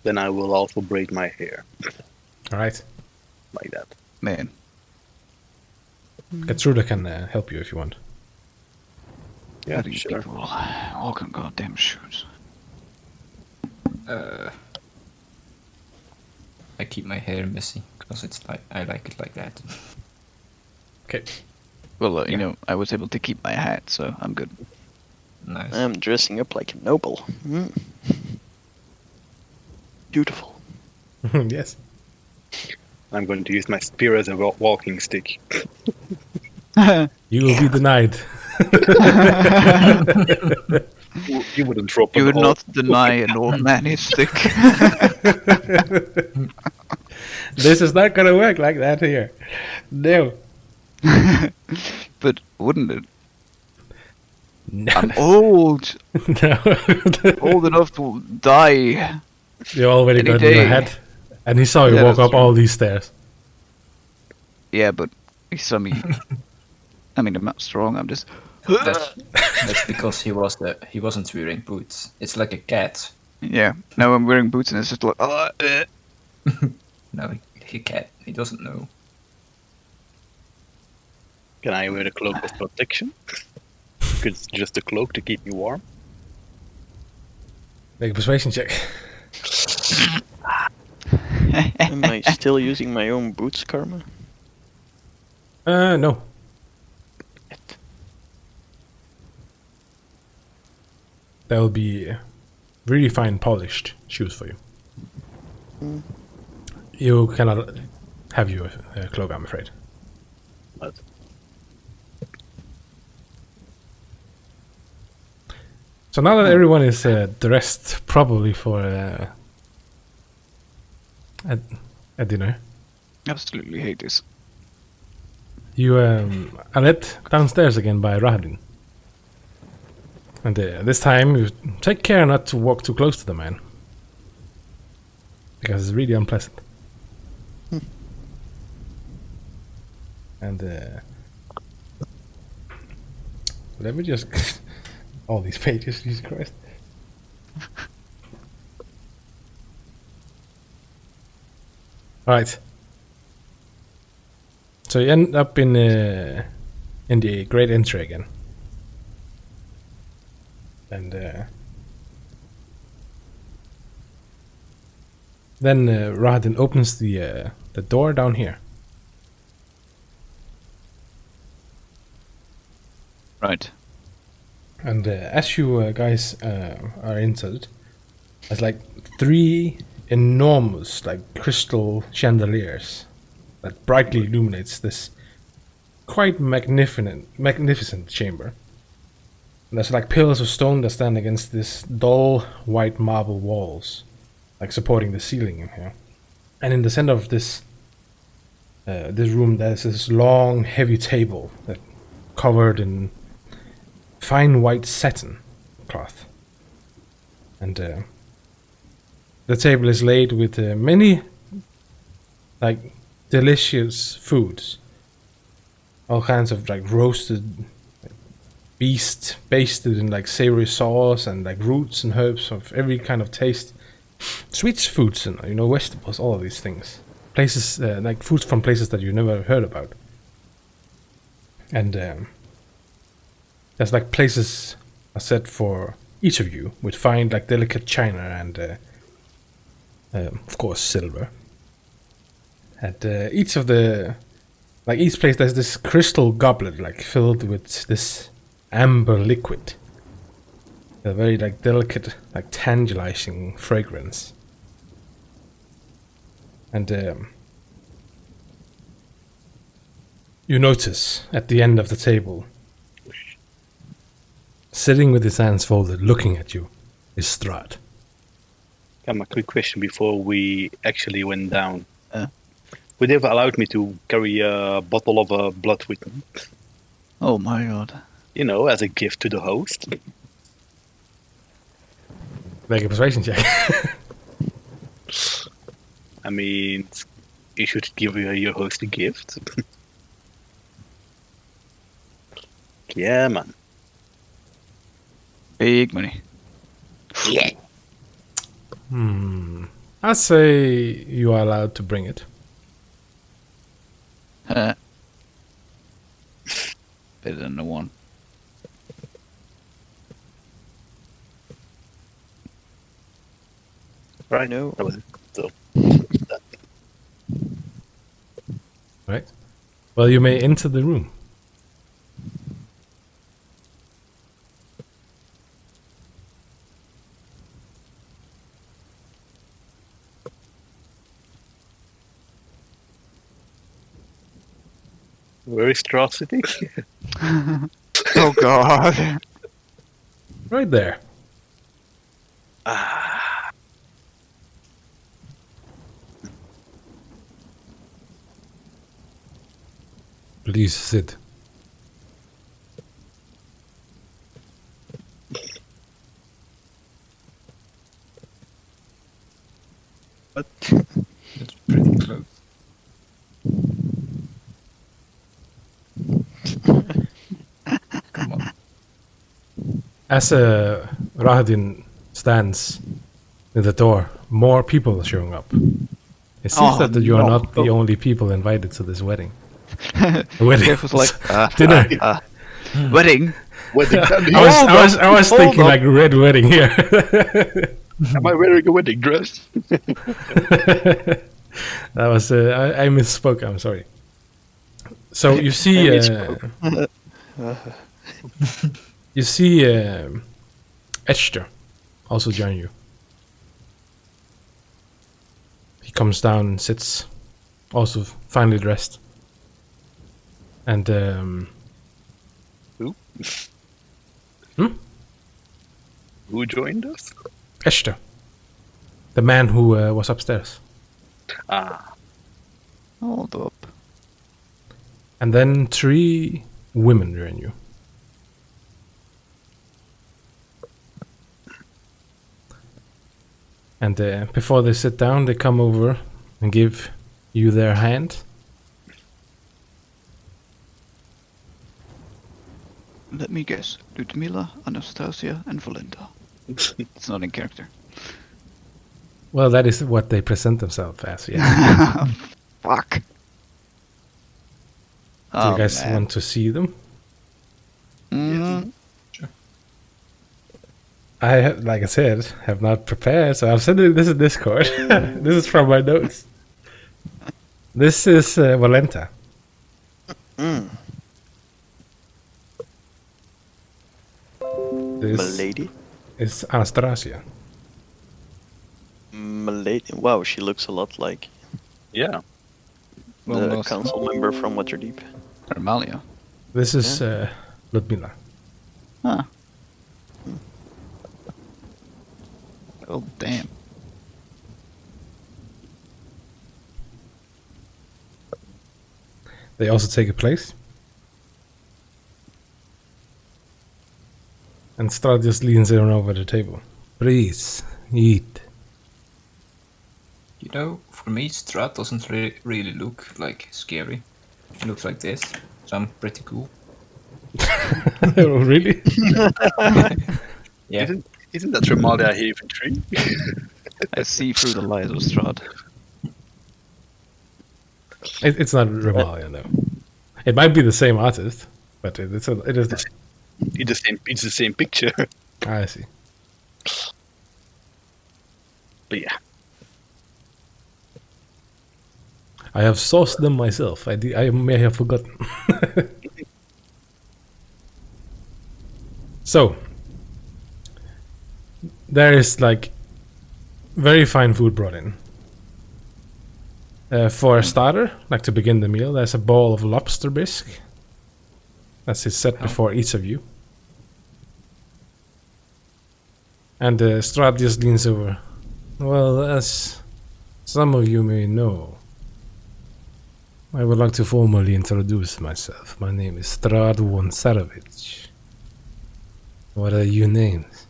Then I will also braid my hair All right, like that. Man. Gertruda can help you if you want. Yeah, How do you sure. people walk on goddamn shoes? I keep my hair messy because it's like I like it like that. Okay. Well, you Yeah. know, I was able to keep my hat, so I'm good. Nice. I'm dressing up like a noble. Mm. Beautiful. Yes. I'm going to use my spear as a walking stick. You will be denied. You wouldn't drop You an would old- not deny an old man his stick. This is not gonna work like that here. No. But wouldn't it? No. I'm old. No. Old enough to die. You already Any got in your day. head. And he saw you Yeah, walk that's up true. all these stairs. Yeah, but he saw me. I mean, I'm not strong. I'm just. That's because he wasn't wearing boots. It's like a cat. Yeah. Now I'm wearing boots and it's just like. No, he cat. He doesn't know. Can I wear a cloak as protection? It's just a cloak to keep me warm. Make a persuasion check. Am I still using my own boots, Karma? No. That will be really fine polished shoes for you. You cannot have you a cloak, I'm afraid. But So now that everyone is dressed probably for a dinner, Absolutely hate this. you are led downstairs again by Rahadin. And this time you take care not to walk too close to the man. Because it's really unpleasant. And let me just all these pages, Jesus Christ. Alright. So you end up in the Great Entry again. And then Rahadin opens the door down here. Right. And as you guys are entered, there's like 3 enormous, like crystal chandeliers that brightly illuminates this quite magnificent chamber. There's like pillars of stone that stand against this dull white marble walls, like supporting the ceiling in here. And in the center of this room, there's this long, heavy table that covered in fine white satin cloth. And the table is laid with many, like, delicious foods. All kinds of like roasted beast basted in like savory sauce and like roots and herbs of every kind of taste. Sweet foods and vegetables, all of these things. Places like foods from places that you never heard about. And there's like places are set for each of you with fine like delicate china and of course silver. And each place there's this crystal goblet like filled with this amber liquid. A very like delicate, like tantalizing fragrance. And you notice at the end of the table, sitting with his hands folded, looking at you, is Strahd. A quick question before we actually went down. Would they have allowed me to carry a bottle of blood with me? Oh my god. As a gift to the host. Make a persuasion check. I mean, you should give your host a gift. Yeah, man. Big money. Yeah. I'd say you are allowed to bring it. Better than the one. Right. No. That was it. So, Right? Well, you may enter the room. where is Strahd sitting? Oh god. Right there. Please sit. That's pretty close. Come on. As Rahadin stands in the door, more people are showing up. It seems that you are not the only people invited to this wedding. Wedding. Jeff was like, Dinner. Wedding? Wedding. I was thinking like red wedding here. Am I wearing a wedding dress? That was I misspoke. I'm sorry. So you see, you see, Esther also join you. He comes down and sits, also finely dressed, and Who? Hmm? Who joined us? Esther, the man who was upstairs. Hold up. And then 3 women join you. And before they sit down, they come over and give you their hand. Let me guess. Ludmila, Anastasia, and Valinda. It's not in character. Well, that is what they present themselves as, yeah. Fuck. Do you guys want to see them? I, like I said, have not prepared, so I'm sending this in Discord. This is from my notes. This is Valenta. This Milady? is Anastasia. Milady? Wow, she looks a lot like Yeah. the council member from Waterdeep. Amalia. This is Ludmila. Huh. Oh, damn. They also take a place. And Strahd just leans in over the table. Please, eat. You know, for me, Strahd doesn't really look like scary. He looks like this, so I'm pretty cool. Really? Yeah. Isn't that Remalia even tree? I see through the lies of Strahd. It's not Remalia, no. It might be the same artist, but it is not. It's the same picture. I see. But yeah. I have sourced them myself. I may have forgotten. So, there is like very fine food brought in. For a starter, like to begin the meal, there's a bowl of lobster bisque. That's set before each of you. And Strahd just leans over. Well, as some of you may know, I would like to formally introduce myself. My name is Strahd Wonsarovich. What are your names?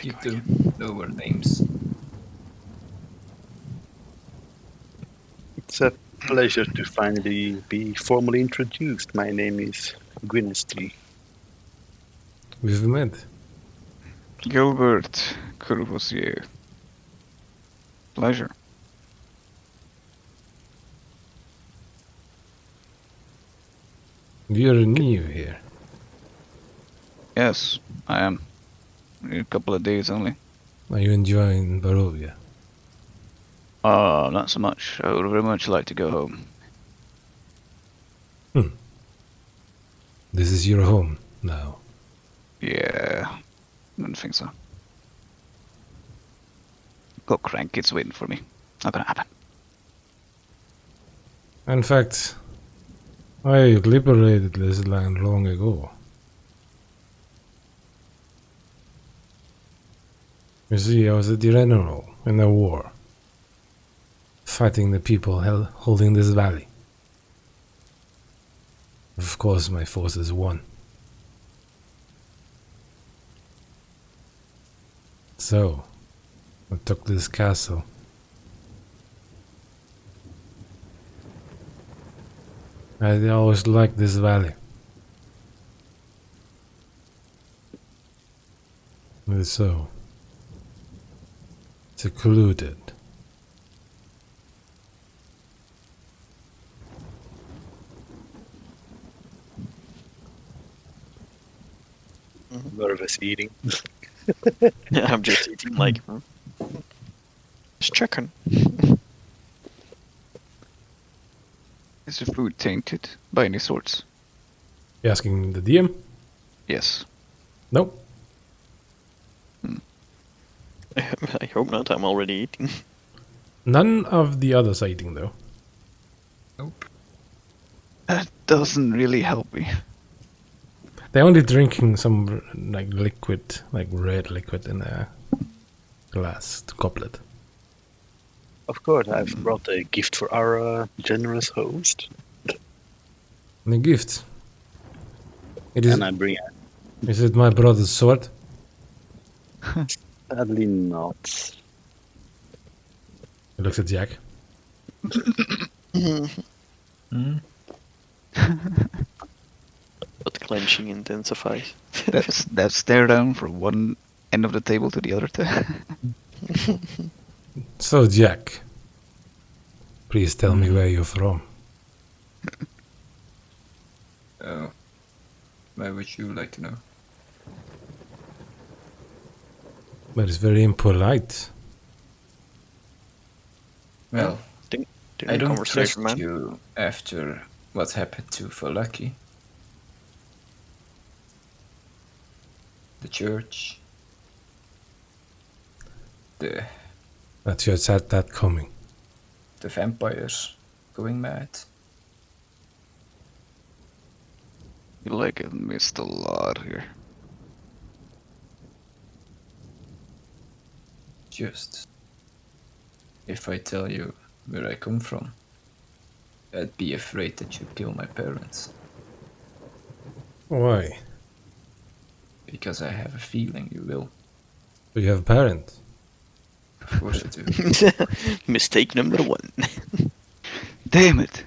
You do know our names. It's a pleasure to finally be formally introduced. My name is Gwynestry. We've met. Gilbert Courvoisier. Pleasure. You're new here. Yes, I am. In a couple of days only. Are you enjoying Barovia? Not so much. I would very much like to go home. This is your home now. Yeah, I don't think so. Got grandkids waiting for me. Not gonna happen. In fact, I liberated this land long ago. You see, I was a general in a war, fighting the people holding this valley. Of course, my forces won. So, I took this castle. I always liked this valley. It's so secluded. Nervous eating. Yeah, I'm just eating like it's chicken. Is the food tainted by any sorts? You asking the DM? Yes. Nope. I hope not. I'm already eating. None of the others are eating though. Nope. That doesn't really help me. They're only drinking some like liquid, like red liquid in a glass goblet. Of course, I've brought a gift for our generous host. And a gift. It is. And I bring it. Is it my brother's sword? Sadly not. He looks at Jack. But clenching intensifies. That's stare down from one end of the table to the other. So, Jack, please tell me where you're from. Oh. Why would you like to know? But it's very impolite. Well, During I the don't conversation, trust man. you after what happened to Volaki. The church. But you had that coming. The vampires going mad. You like it missed a lot here. just. If I tell you where I come from, I'd be afraid that you'd kill my parents. Why? Because I have a feeling you will. Do you have parents? Of course I do. Mistake number 1. Damn it!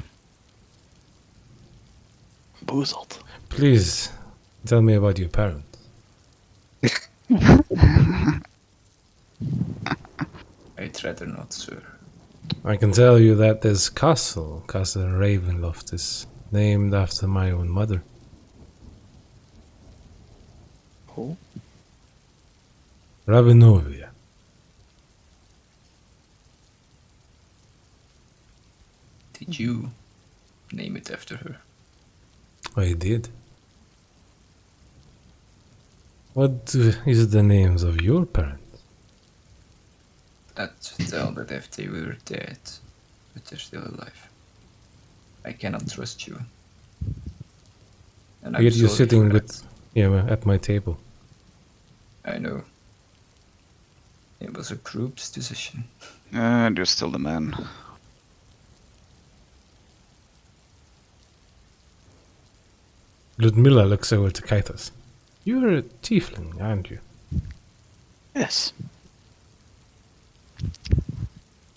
Boozled. Please, tell me about your parents. I'd rather not, sir. I can tell you that this Castle Ravenloft, is named after my own mother. Oh, Ravenovia. Did you name it after her? I did. What is the names of your parents? I'd tell that if they were dead, but they're still alive. I cannot trust you. And I'm Yet you're sorry sitting for with, at my table. that. I know. It was a group's decision. You're still the man. Ludmilla looks over to Kaitos. You're a tiefling, aren't you? yes.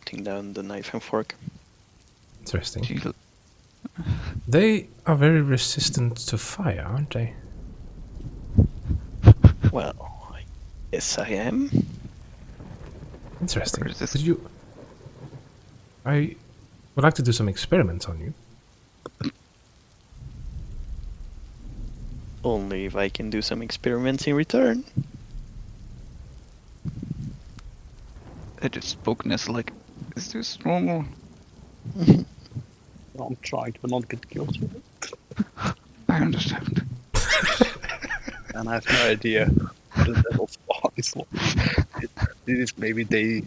Putting down the knife and fork. Interesting. She They are very resistant to fire, aren't they? Well, I guess I am. Interesting. Or is this- Could you... I would like to do some experiments on you. Only if I can do some experiments in return. I just spoken as like, is this normal? I'm trying to not get killed with it. I understand. And I have no idea what the devil's spawn is. It is maybe day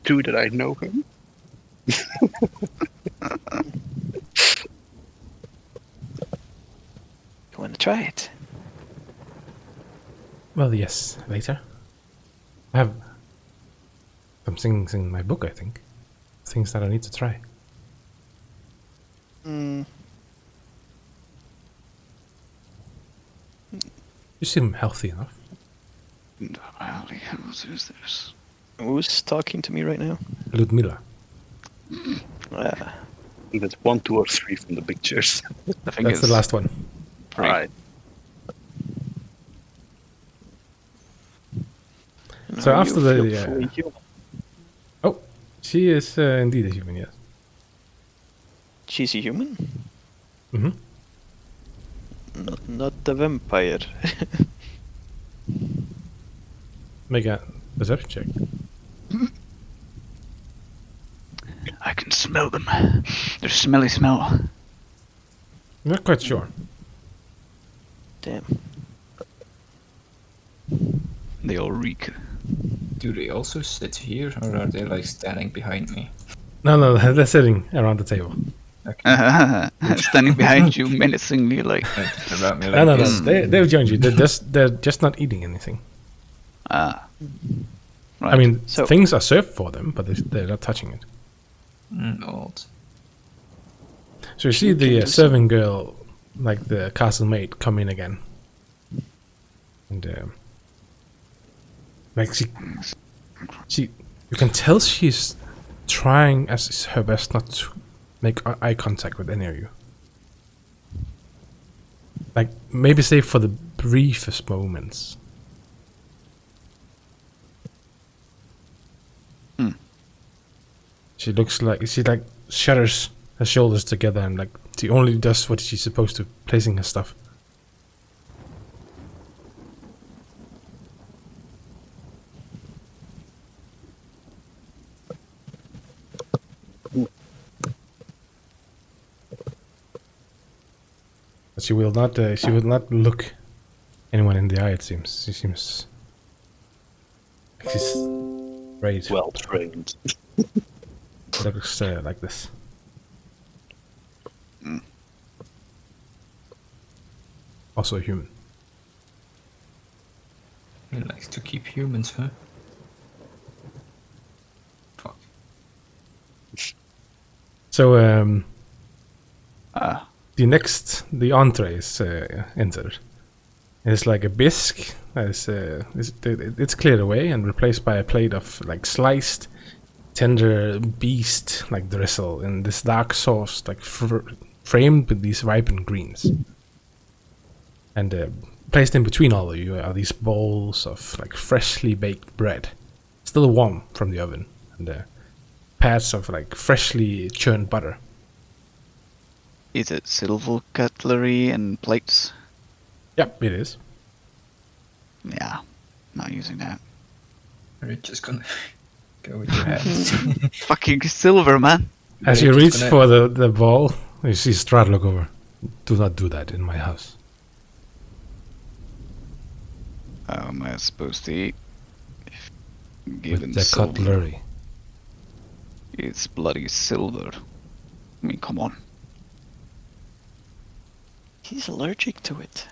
2 that I know him. You wanna try it? Well, yes, later. I have some things in my book, I think. Things that I need to try. Hmm. You seem healthy enough. How the hell is this? Who's talking to me right now? Ludmilla. Ah, I think that's 1, 2, or 3 from the pictures. I think That's the last one. Three. Alright. and So how after you the, feel fully human. Oh, she is indeed a human, yes. She's a human? Mm-hmm. Not the vampire. Make a perception check. I can smell them. Their smelly smell. Not quite sure. Damn. They all reek. Do they also sit here, or are they like standing behind me? No, they're sitting around the table. Okay. Standing behind you menacingly, like. About me like No, this. they've joined you. They're just not eating anything. Ah. Right. I mean, So- things are served for them, but they're not touching it. Odd. So you see You can the do serving girl, like the castle maid, come in again, and like she, you can tell she's trying as her best not to make eye contact with any of you. Like maybe save for the briefest moments. She looks like she shudders her shoulders together and like she only does what she's supposed to, placing her stuff. But she will not. She will not look anyone in the eye. It seems. She seems. Like she's afraid. Well trained. Looks like this. Also a human. He likes to keep humans, huh? So Ah, the entree is entered. It's like a bisque that is it's cleared away and replaced by a plate of like sliced tender beast like drizzle in this dark sauce, like framed with these ripened greens. And placed in between all of you are these bowls of like freshly baked bread, still warm from the oven, and pads of like freshly churned butter. is it silver cutlery and plates? Yep, it is. Yeah, not using that. Are you just gonna go with your hands? Fucking silver, man. As Are you you reach just for the bowl, you see Strahd look over. Do not do that in my house. How am I supposed to eat? Given With the silver. cutlery. It's bloody silver. I mean, come on. He's allergic to it.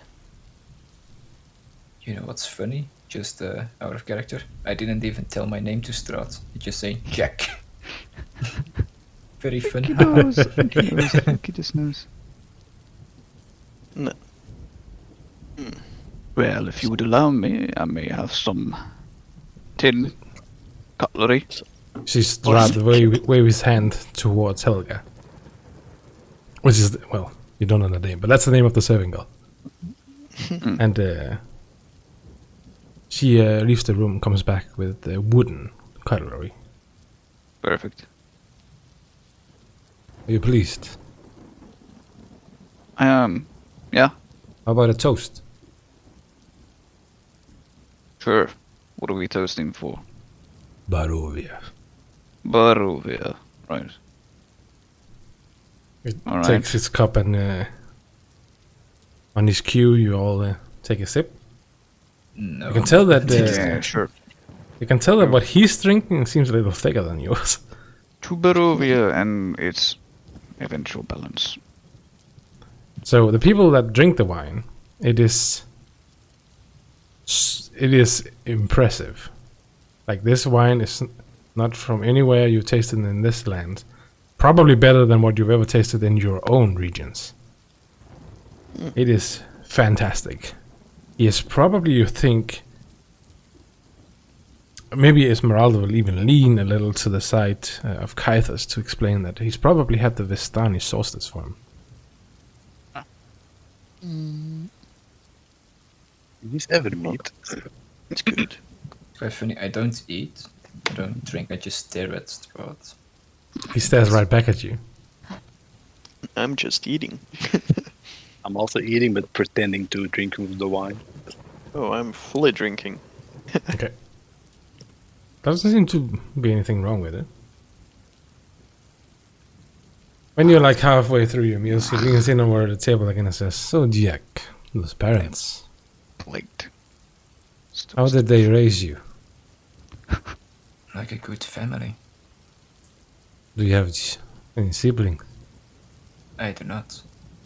You know what's funny? Just out of character. I didn't even tell my name to Strahd. I just say Jack. Very funny. He just knows. No. Well, if you would allow me, I may have some tin cutlery. You see Strahd wave his hand towards Helga. Which is, well, you don't know the name, but that's the name of the serving girl. And she leaves the room, comes back with wooden cutlery. Perfect. Are you pleased? I am. Yeah, How about a toast? sure. What are we toasting for? Barovia. Barovia. Right. It All right. takes his cup and on his cue you all take a sip. No. You can tell that Yeah, sure. you can tell that what he's drinking seems a little thicker than yours. To Barovia and its eventual balance. So the people that drink the wine, it is impressive. Like this wine is not from anywhere you've tasted in this land. Probably better than what you've ever tasted in your own regions. It is fantastic. He is probably, you think, maybe Esmeralda will even lean a little to the side of Kythus to explain that he's probably had the Vistani source this for him. He's ever meat. It's good. It's quite funny. I don't eat. I don't drink. I just stare at Strahd. He stares right back at you. I'm just eating. I'm also eating, but pretending to drink with the wine. Oh, I'm fully drinking. Okay. Doesn't seem to be anything wrong with it. When you're like halfway through your meal, he leans in over the table again and says, "So, Jack, those parents, Plate. how did they raise you? Like a good family. Do you have any siblings?" I do not.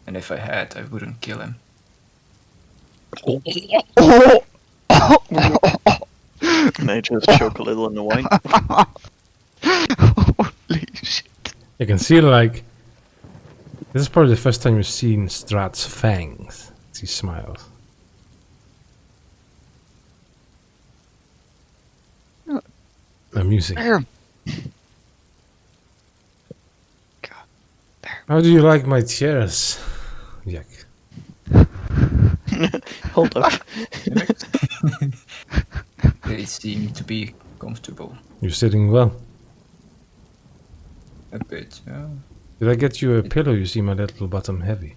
And if I had, I wouldn't kill him. And I just choke a little in the wine. Holy shit. You can see, like, this is probably the first time you've seen Strahd's fangs as he smiles. Amusing. There. How do you like my chairs, Jack? Hold up. They seem to be comfortable. You're sitting well. A bit, yeah. Did I get you a pillow? You seem a little bottom heavy.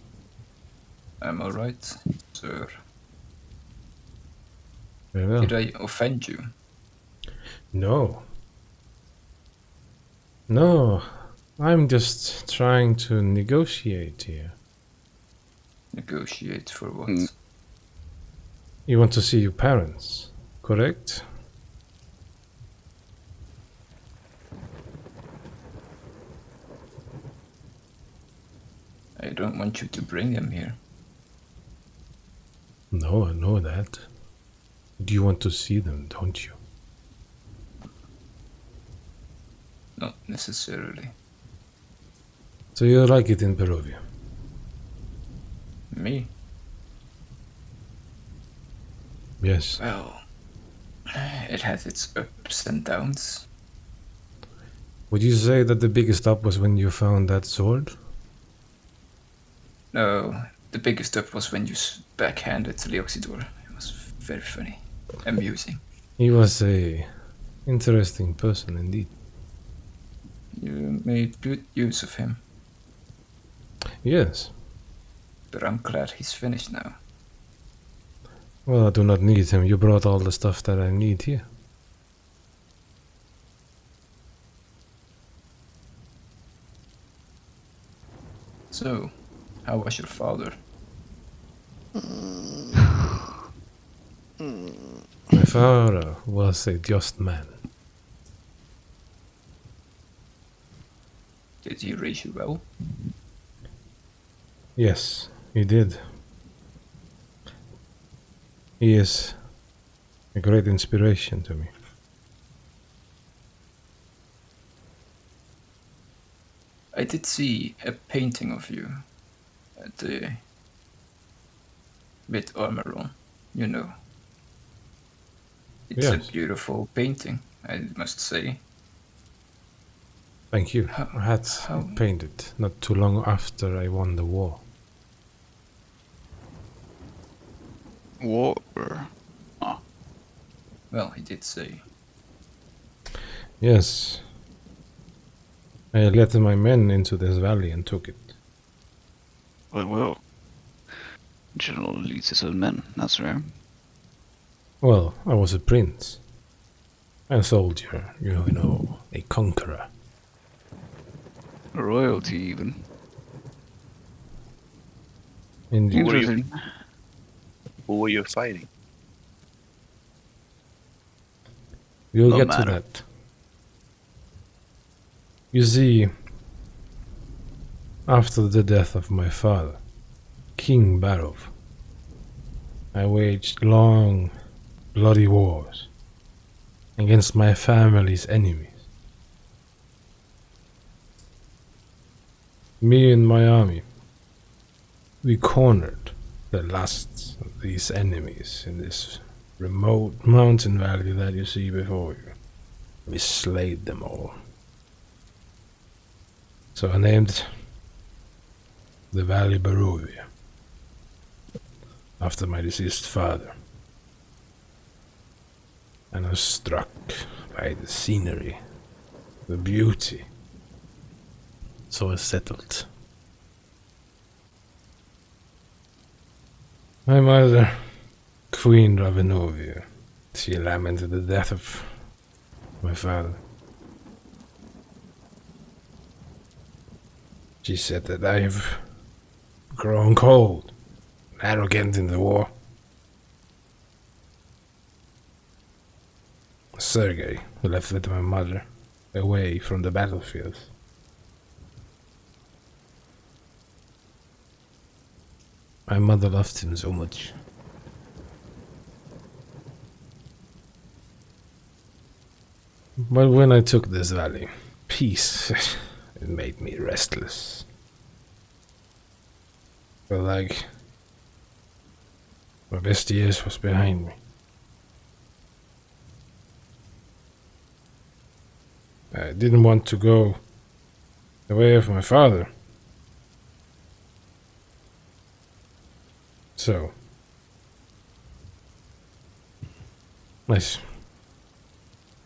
I'm alright, sir. Very well. Did I offend you? No. No. I'm just trying to negotiate here. Negotiate for what? You want to see your parents, correct? I don't want you to bring them here. No, I know that. But you want to see them, don't you? Not necessarily. So you like it in Peruvian? Me? Yes. Well, it has its ups and downs. Would you say that the biggest up was when you found that sword? No, the biggest up was when you backhanded Leoxidor. It was very funny. Amusing. He was a interesting person indeed. You made good use of him, Yes. but I'm glad he's finished now. Well, I do not need him. You brought all the stuff that I need here. So, how was your father? My father was a just man. Did he raise you well? Yes, he did. He is a great inspiration to me. I did see a painting of you at the with armor on, you know. It's Yes. a beautiful painting, I must say. Thank you. How- I had how- it painted not too long after I won the war. War. Well, he did say. Yes. I led my men into this valley and took it. Well. General leads his own men, that's rare. Well, I was a prince. A soldier, you know, a conqueror. Royalty, even. Indeed. Were you- Interesting. Who were you fighting? We'll No get matter. to that. You see, after the death of my father, King Barov, I waged long, bloody wars against my family's enemies. Me and my army, we cornered the last of these enemies in this remote mountain valley that you see before you. We slayed them all. So I named the Valley Barovia after my deceased father. And I was struck by the scenery, the beauty. So I settled. My mother, Queen Ravenovia, she lamented the death of my father. She said that I have grown cold, arrogant in the war. Sergei, who left with my mother, away from the battlefield. My mother loved him so much. But when I took this valley, peace, it made me restless. Felt like my best years was behind me. I didn't want to go the way of my father. So, I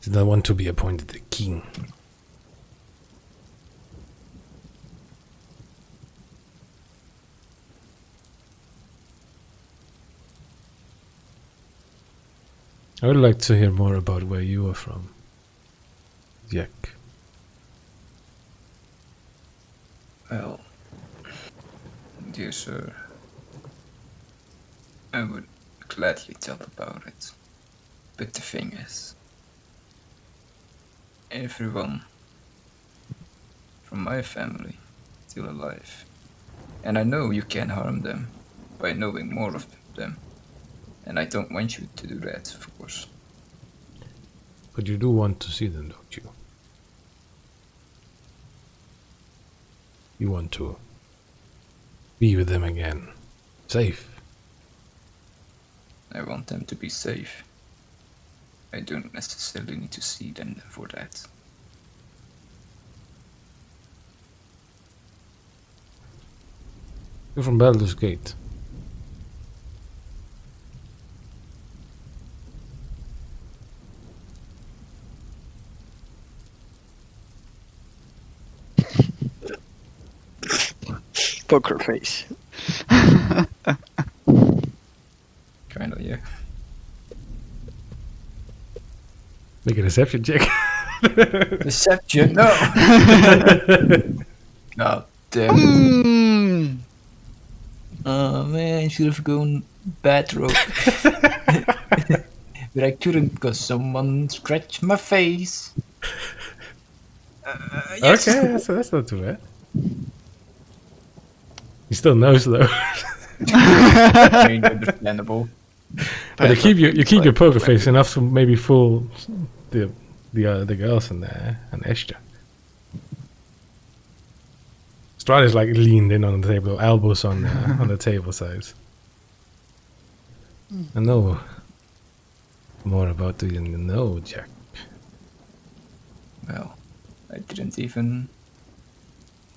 did not want to be appointed a king. I would like to hear more about where you are from, Jack. Well, dear sir, I would gladly tell about it. But the thing is, everyone from my family is still alive. And I know you can harm them by knowing more of them. And I don't want you to do that, of course. But you do want to see them, don't you? You want to be with them again. Safe. I want them to be safe. I don't necessarily need to see them for that. You're from Baldur's Gate. Poker face. Kinda, yeah. Make a deception check. Deception, no! God damn it. Mm. Oh man, should have gone bad rope. But I couldn't because someone scratched my face. Yes. Okay, that's not too bad. He still knows though. I mean, understandable. But you keep your poker face enough to maybe fool the girls and Esther. Strahd is like leaned in on the table, elbows on the table sides. I know more about you than you know, Jack. Well, I didn't even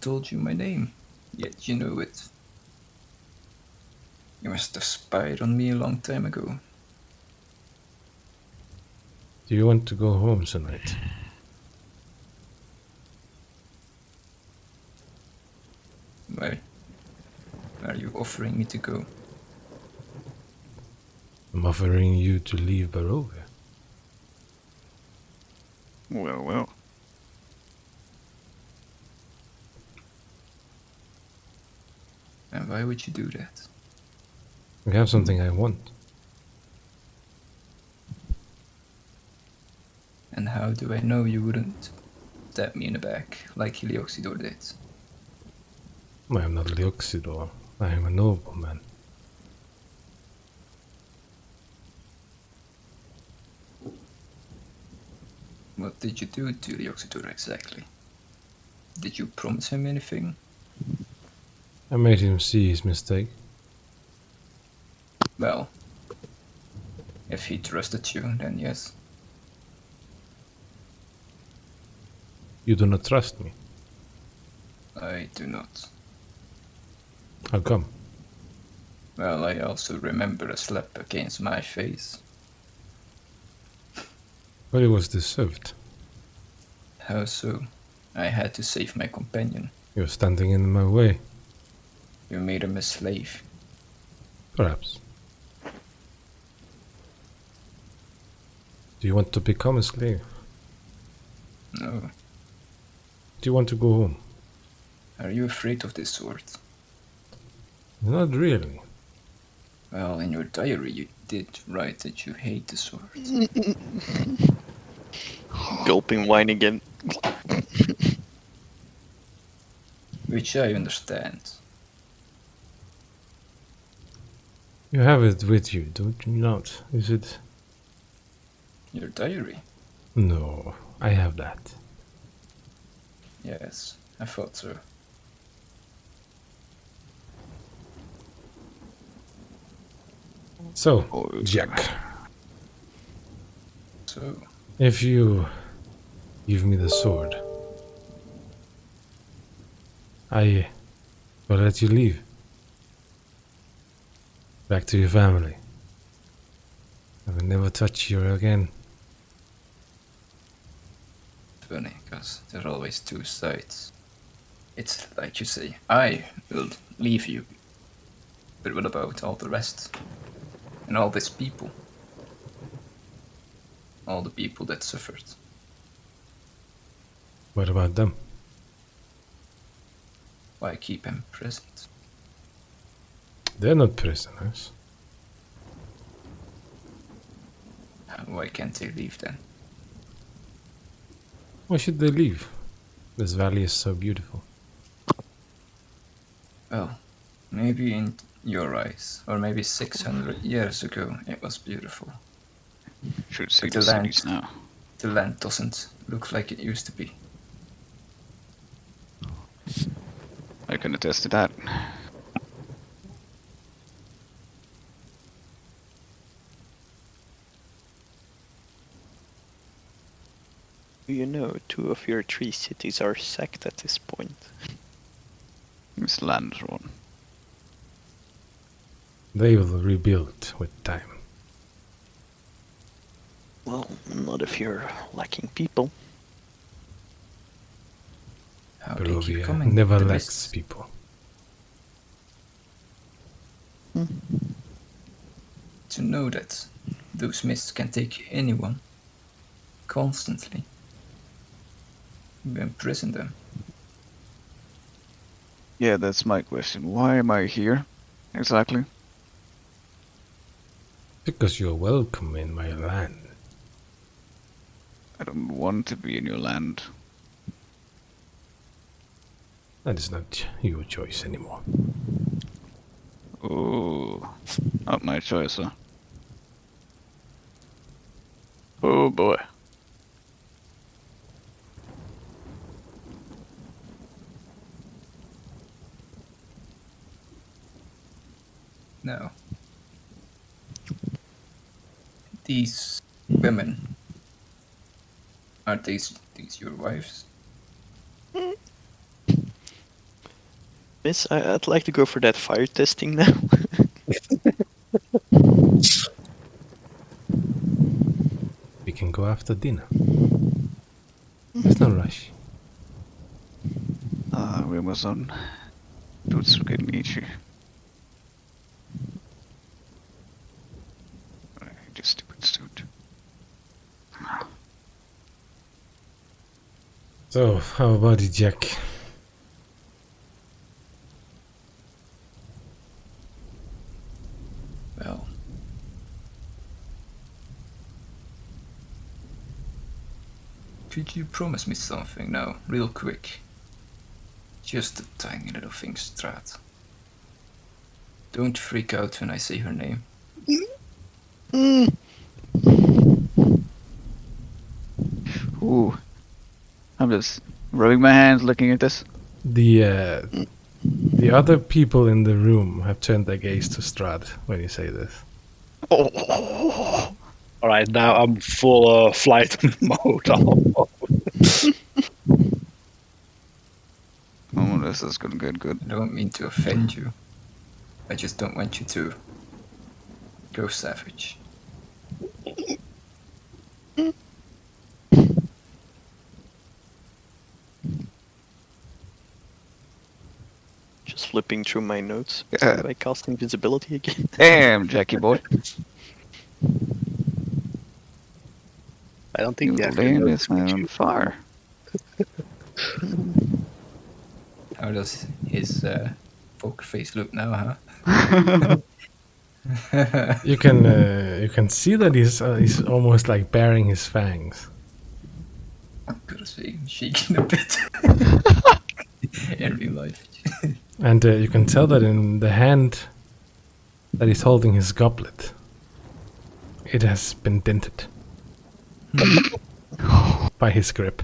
told you my name, yet you know it. You must have spied on me a long time ago. Do you want to go home tonight? Why are you offering me to go? I'm offering you to leave Barovia. Well, well. And why would you do that? We have something I want. And how do I know you wouldn't stab me in the back like Leoxidor did? I am not Leoxidor. I am a nobleman. What did you do to Leoxidor exactly? Did you promise him anything? I made him see his mistake. Well, if he trusted you, then yes. You do not trust me. I do not. How come? Well, I also remember a slap against my face. But it was deserved. How so? I had to save my companion. You're standing in my way. You made him a slave. Perhaps. Do you want to become a slave? No. Do you want to go home? Are you afraid of this sword? Not really. Well, in your diary you did write that you hate the sword. Gulping wine again. Which I understand. You have it with you, don't you not? Is it? Your diary? No, I have that. Yes, I thought so. So, Jack, So, if you give me the sword, I will let you leave. Back to your family. I will never touch you again. funny, because there are always two sides. It's like you say, I will leave you. But what about all the rest? And all these people? All the people that suffered. What about them? Why keep them present? They're not prisoners. Why can't they leave then? Why should they leave? This valley is so beautiful. Well, maybe in your eyes, or maybe 600 years ago, it was beautiful. Should see But the cities now. The land doesn't look like it used to be. can attest to that. You know, 2 of your 3 cities are sacked at this point. This land's one. They will rebuild with time. Well, not if you're lacking people. How they keep Barovia coming. never the lacks lists. people. To know that those mists can take anyone constantly. You imprison them. Yeah, that's my question. Why am I here? Exactly. Because you're welcome in my land. I don't want to be in your land. That is not your choice anymore. Oh, not my choice, huh? Oh boy. No. These women, are these your wives? Miss, I'd like to go for that fire testing now. We can go after dinner. There's no rush. We almost on. Tutsugennichi. Just stupid suit. So, how about it, Jack? Well, could you promise me something now, real quick? Just a tiny little thing, Strahd. Don't freak out when I say her name. Ooh. I'm just rubbing my hands looking at this. The other people in the room have turned their gaze to Strahd when you say this. All right, now I'm full flight mode. Oh, this is gonna get good. I don't mean to offend you. I just don't want you to go savage. Just flipping through my notes. Yeah. By casting visibility again. Damn, Jackie boy. I don't think You they have laying to this man on fire. How does his poker face look now, huh? You can see that he's almost like baring his fangs. I'm gonna say I'm shaking a bit. In real life. And you can tell that in the hand that he's holding his goblet, it has been dented by his grip.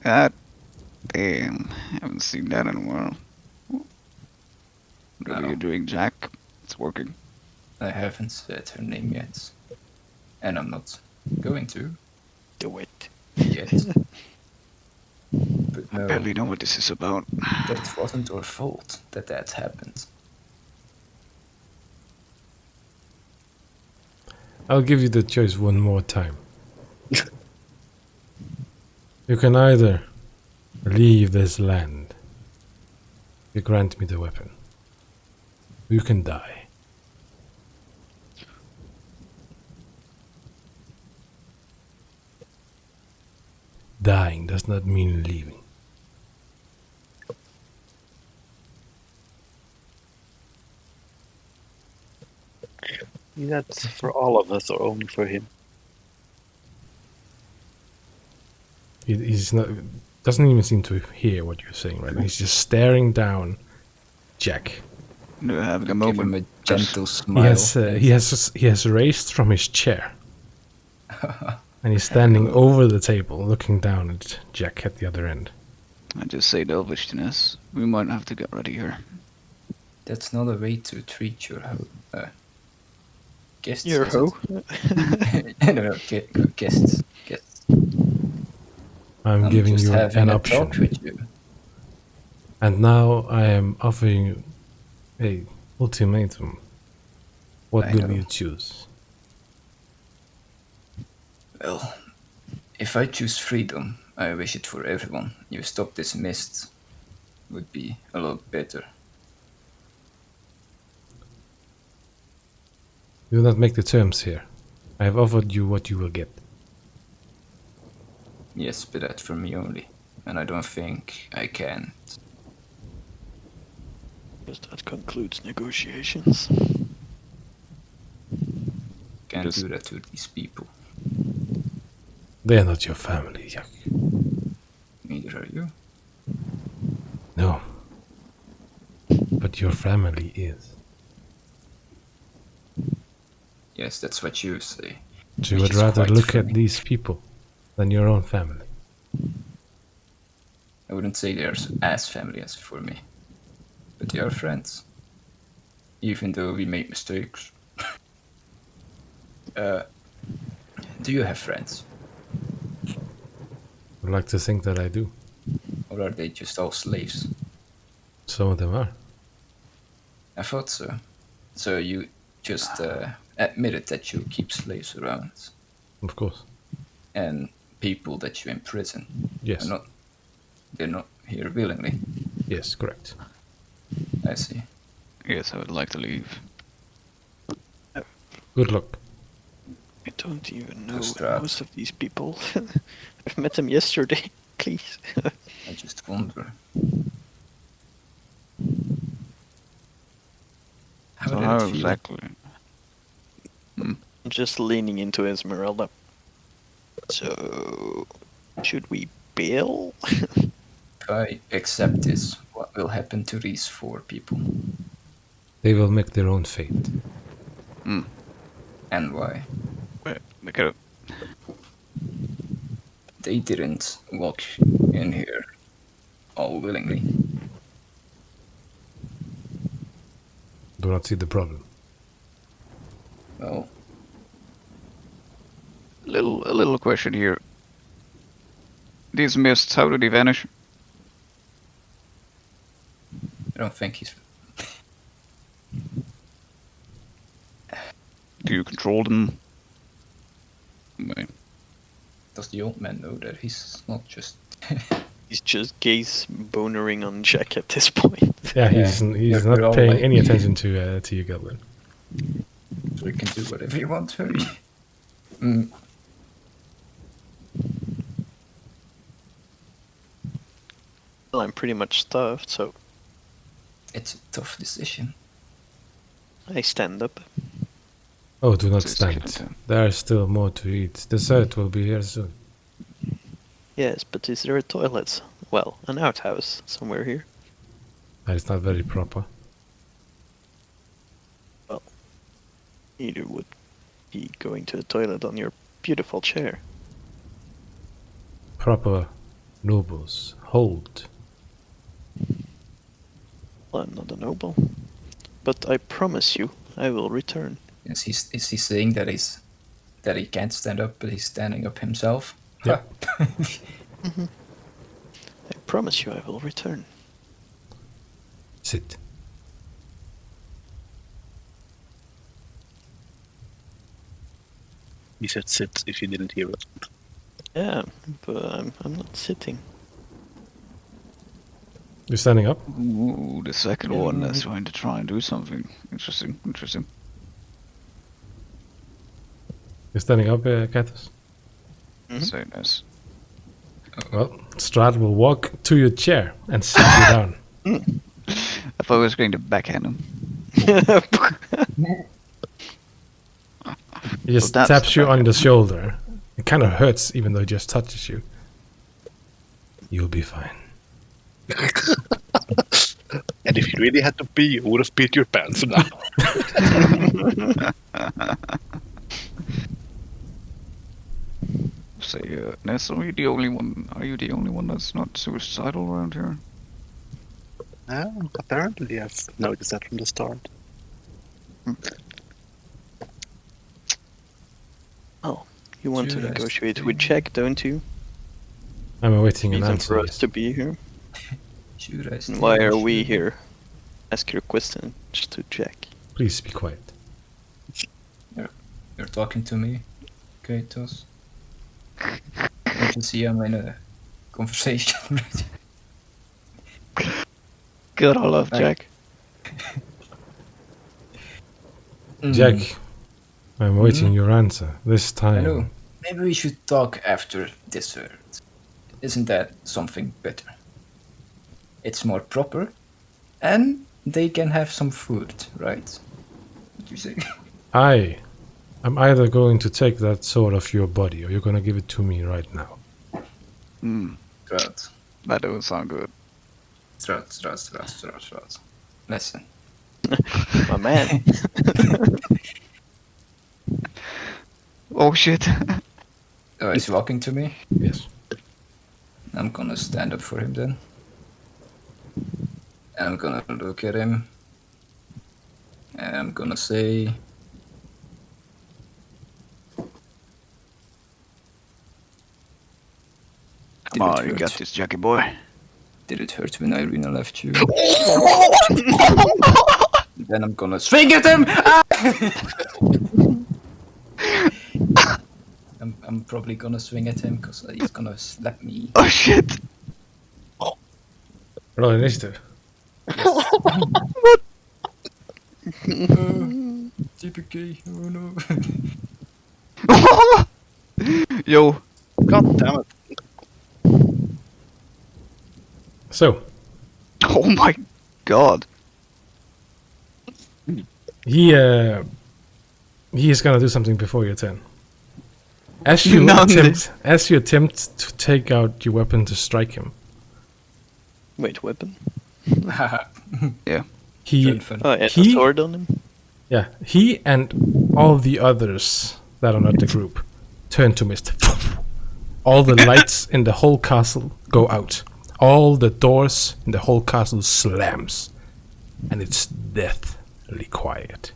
God damn. Haven't seen that in a while. What are No. you doing, Jack? It's working. I haven't said her name yet. And I'm not going to Do it. yet. But I no, barely know what this is about. that wasn't our fault that happened. I'll give you the choice one more time. You can either leave this land, you grant me the weapon. You can die. Dying does not mean leaving. That's for all of us or only for him? He's not. Doesn't even seem to hear what you're saying right now. He's just staring down Jack. You're having a Give him moment. a gentle He smile. has raised from his chair, and he's standing over the table, looking down at Jack at the other end. I just say Elvish to Ness. We might have to get ready here. That's not a way to treat your guests. Your is hoe? it? No, guests. Guests. I'm giving just you having an a option. talk with you. And now I am offering you a ultimatum. What I will know. you choose? Well, if I choose freedom, I wish it for everyone. You stop this mist would be a lot better. Do not make the terms here. I have offered you what you will get. Yes, but that's for me only. And I don't think I can. Because that concludes negotiations. Can't Just- do that to these people. They are not your family, Jack. Neither are you. No. But your family is. Yes, that's what you say. So you Which would is rather quite look at funny. these people than your own family. I wouldn't say they're as family as for me. But they are friends. Even though we make mistakes. Do you have friends? I'd like to think that I do. Or are they just all slaves? Some of them are. I thought so. So you just admitted that you keep slaves around. Of course. And people that you imprison. Yes. They're not here willingly. Yes, correct. I see. Yes, I would like to leave. Good luck. I don't even know Strahd. most of these people. I've met them yesterday. Please. I just wonder. How So did how it feel? exactly? I'm just leaning into Esmeralda. So, should we bail? If I accept this, what will happen to these 4 people? They will make their own fate. And why? Wait, they could. They didn't walk in here all willingly. Do not see the problem. Well, A little question here. These mists, how do they vanish? I don't think he's. Do you control them? Wait. Does the old man know that he's not just. He's just gaze bonering on Jack at this point. Yeah, he's We're not all paying like- any attention to you, Goblin. So you can do whatever you want, hurry. Well, I'm pretty much starved, so It's a tough decision. I stand up. Oh, do not So it's stand. second. There is still more to eat. Dessert will be here soon. Yes, but is there a toilet? Well, an outhouse somewhere here. That is not very proper. Neither would be going to the toilet on your beautiful chair. Proper nobles hold. Well, I'm not a noble. But I promise you, I will return. Is he saying that he can't stand up, but he's standing up himself? Yeah. I promise you, I will return. Sit. He said sit if you didn't hear it. Yeah, but I'm not sitting. You're standing up? Ooh, the second one that's trying to try and do something. Interesting. You're standing up, Kathos? So nice. Well, Strahd will walk to your chair and sit you down. I thought I was going to backhand him. He just that's taps the you on the shoulder. It kind of hurts, even though he just touches you. You'll be fine. And if you really had to pee, you would have peed your pants now. say, Ness, are you the only one? Are you the only one that's not suicidal around here? Apparently, I've noticed that from the start. Oh, you want to Sure, I negotiate see. with Jack, don't you? I'm awaiting an Reason answer. for us Yes. to be here. Should I And stay why or are we should I- here? Ask your questions to Jack. Please be quiet. You're talking to me, Kratos. Don't you see I'm in a conversation? God, I love Right. Jack. Jack, I'm awaiting your answer. This I know. time. Maybe we should talk after dessert. Isn't that something better? It's more proper, and they can have some food, right? What you say? I am either going to take that sword off your body or you're going to give it to me right now. Strahd. That doesn't sound good. Strahd. Listen. My man. Oh shit. Oh, he's walking to me. Yes. I'm gonna stand up for him then. And I'm gonna look at him. And I'm gonna say... Come on, you got this, Jackie boy. Did it hurt when Irina left you? Then I'm gonna swing at him! Ah! I'm probably gonna swing at him because he's gonna slap me. Oh shit. Roll initiative. TPK, oh no. Yo. God damn it. So, Oh my god. he is going to do something before your turn. As you None. attempt to take out your weapon to strike him, Wait, weapon? he Fun. Oh, yeah, a He- sword on him? he and all the others that are not the group turn to mist. All the lights in the whole castle go out. All the doors in the whole castle slams. And it's deathly quiet.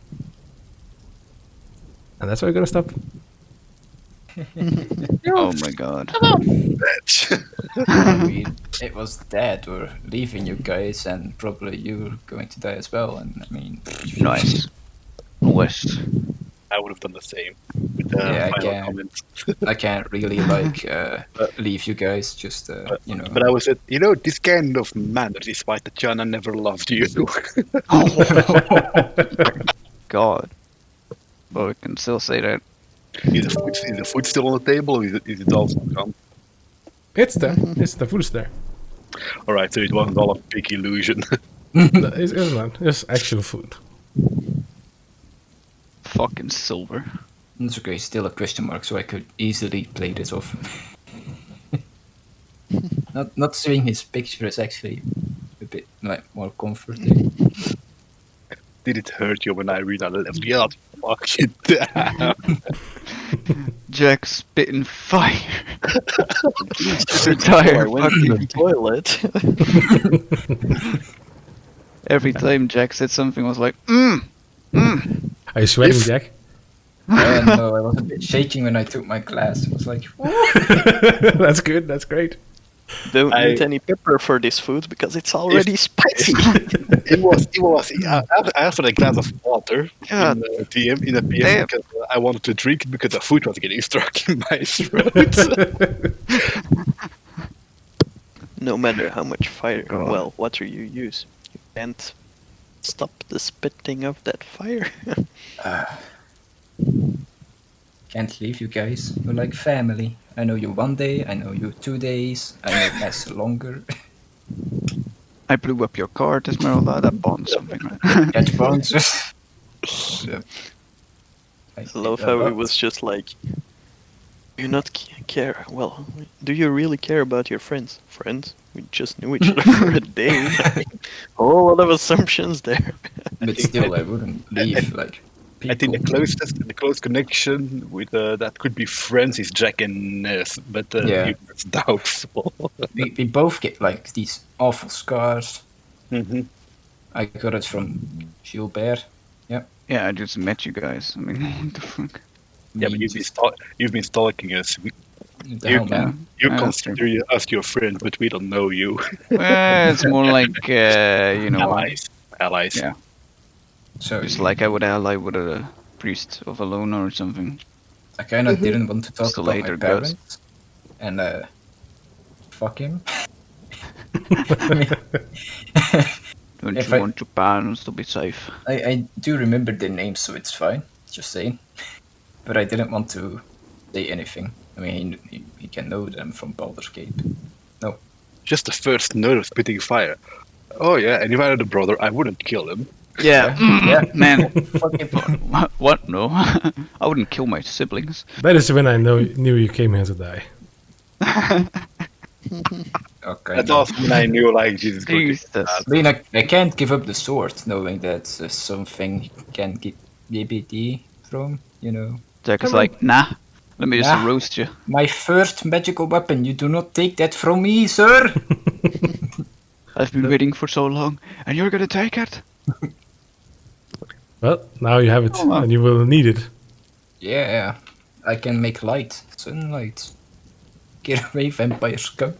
And that's where we're gonna stop. Oh my god. I mean, it was dead or leaving you guys, and probably you're going to die as well. And I mean, Nice. West. I would have done the same with the Yeah, I final can. comment. I can't really like leave you guys. Just you know. But I was this kind of manners is why Tatiana never loved you. God. Well, we can still say that. Is the food still on the table, or is it also gone? It's there. It's the food's there. Alright, so it wasn't all a big illusion. It's not. It's actual food. Fucking silver. It's okay. Still a question mark, so I could easily play this off. Not seeing his picture is actually a bit like more comforting. Did it hurt you when I read that? Yeah, fuck you down. Jack spitting fire. His I entire went to the fucking... toilet. Every time Jack said something, I was like, Are you sweating, If- Jack? No, I was a bit shaking when I took my class. It was like, That's good. That's great. Don't I- eat any pepper for this food because it's already spicy. It was. After a glass of water God. in the PM Damn. because I wanted to drink it because the food was getting stuck in my throat. No matter how much fire, God. well, water you use, you can't stop the spitting of that fire. can't leave you guys. You're like family. I know you 1 day. I know you 2 days. I know Ness longer. I blew up your card, Esmeralda. That bonds something, right? Catch bones. I love how it was just like, do you not care? Well, do you really care about your friends? Friends? We just knew each other for a day. Whole lot of assumptions there. But still, I wouldn't leave. Like, I think people. the close connection with that could be friends is Jack and Ness, but Yeah. it's doubtful. We both get like these awful scars. hmm I got it from Gilbert. Yeah. Yeah, I just met you guys. I mean, what the fuck? Yeah, but Me you've been stalking us. the hell, man. You Yeah, that's consider us your friend, but we don't know you. Well, it's more like you know, Allies. yeah, So just like I would ally with a priest of a loner or something. I kind of didn't want to talk Just a about my later guts. parents, and fuck him. I mean, Don't If you I- want your parents to be safe? I do remember their names, so it's fine. Just saying. But I didn't want to say anything. I mean, he can know them from Baldur's Gate. No. Just the first note of spitting fire. Oh yeah, and if I had a brother, I wouldn't kill him. Yeah, Yeah. man. Fuck him. What? No, I wouldn't kill my siblings. That is when I knew you came here to die. Okay. That's no. also when I knew like Jesus. Jesus. I mean, I can't give up the sword, knowing that something you can get BBD from, you know. Jack is like, nah. Let me just Nah. roast you. My first magical weapon, you do not take that from me, sir! I've been waiting for so long, and you're gonna take it? Well, now you have it, Oh, wow. and you will need it. Yeah, I can make light, sunlight. Get away, vampire scum.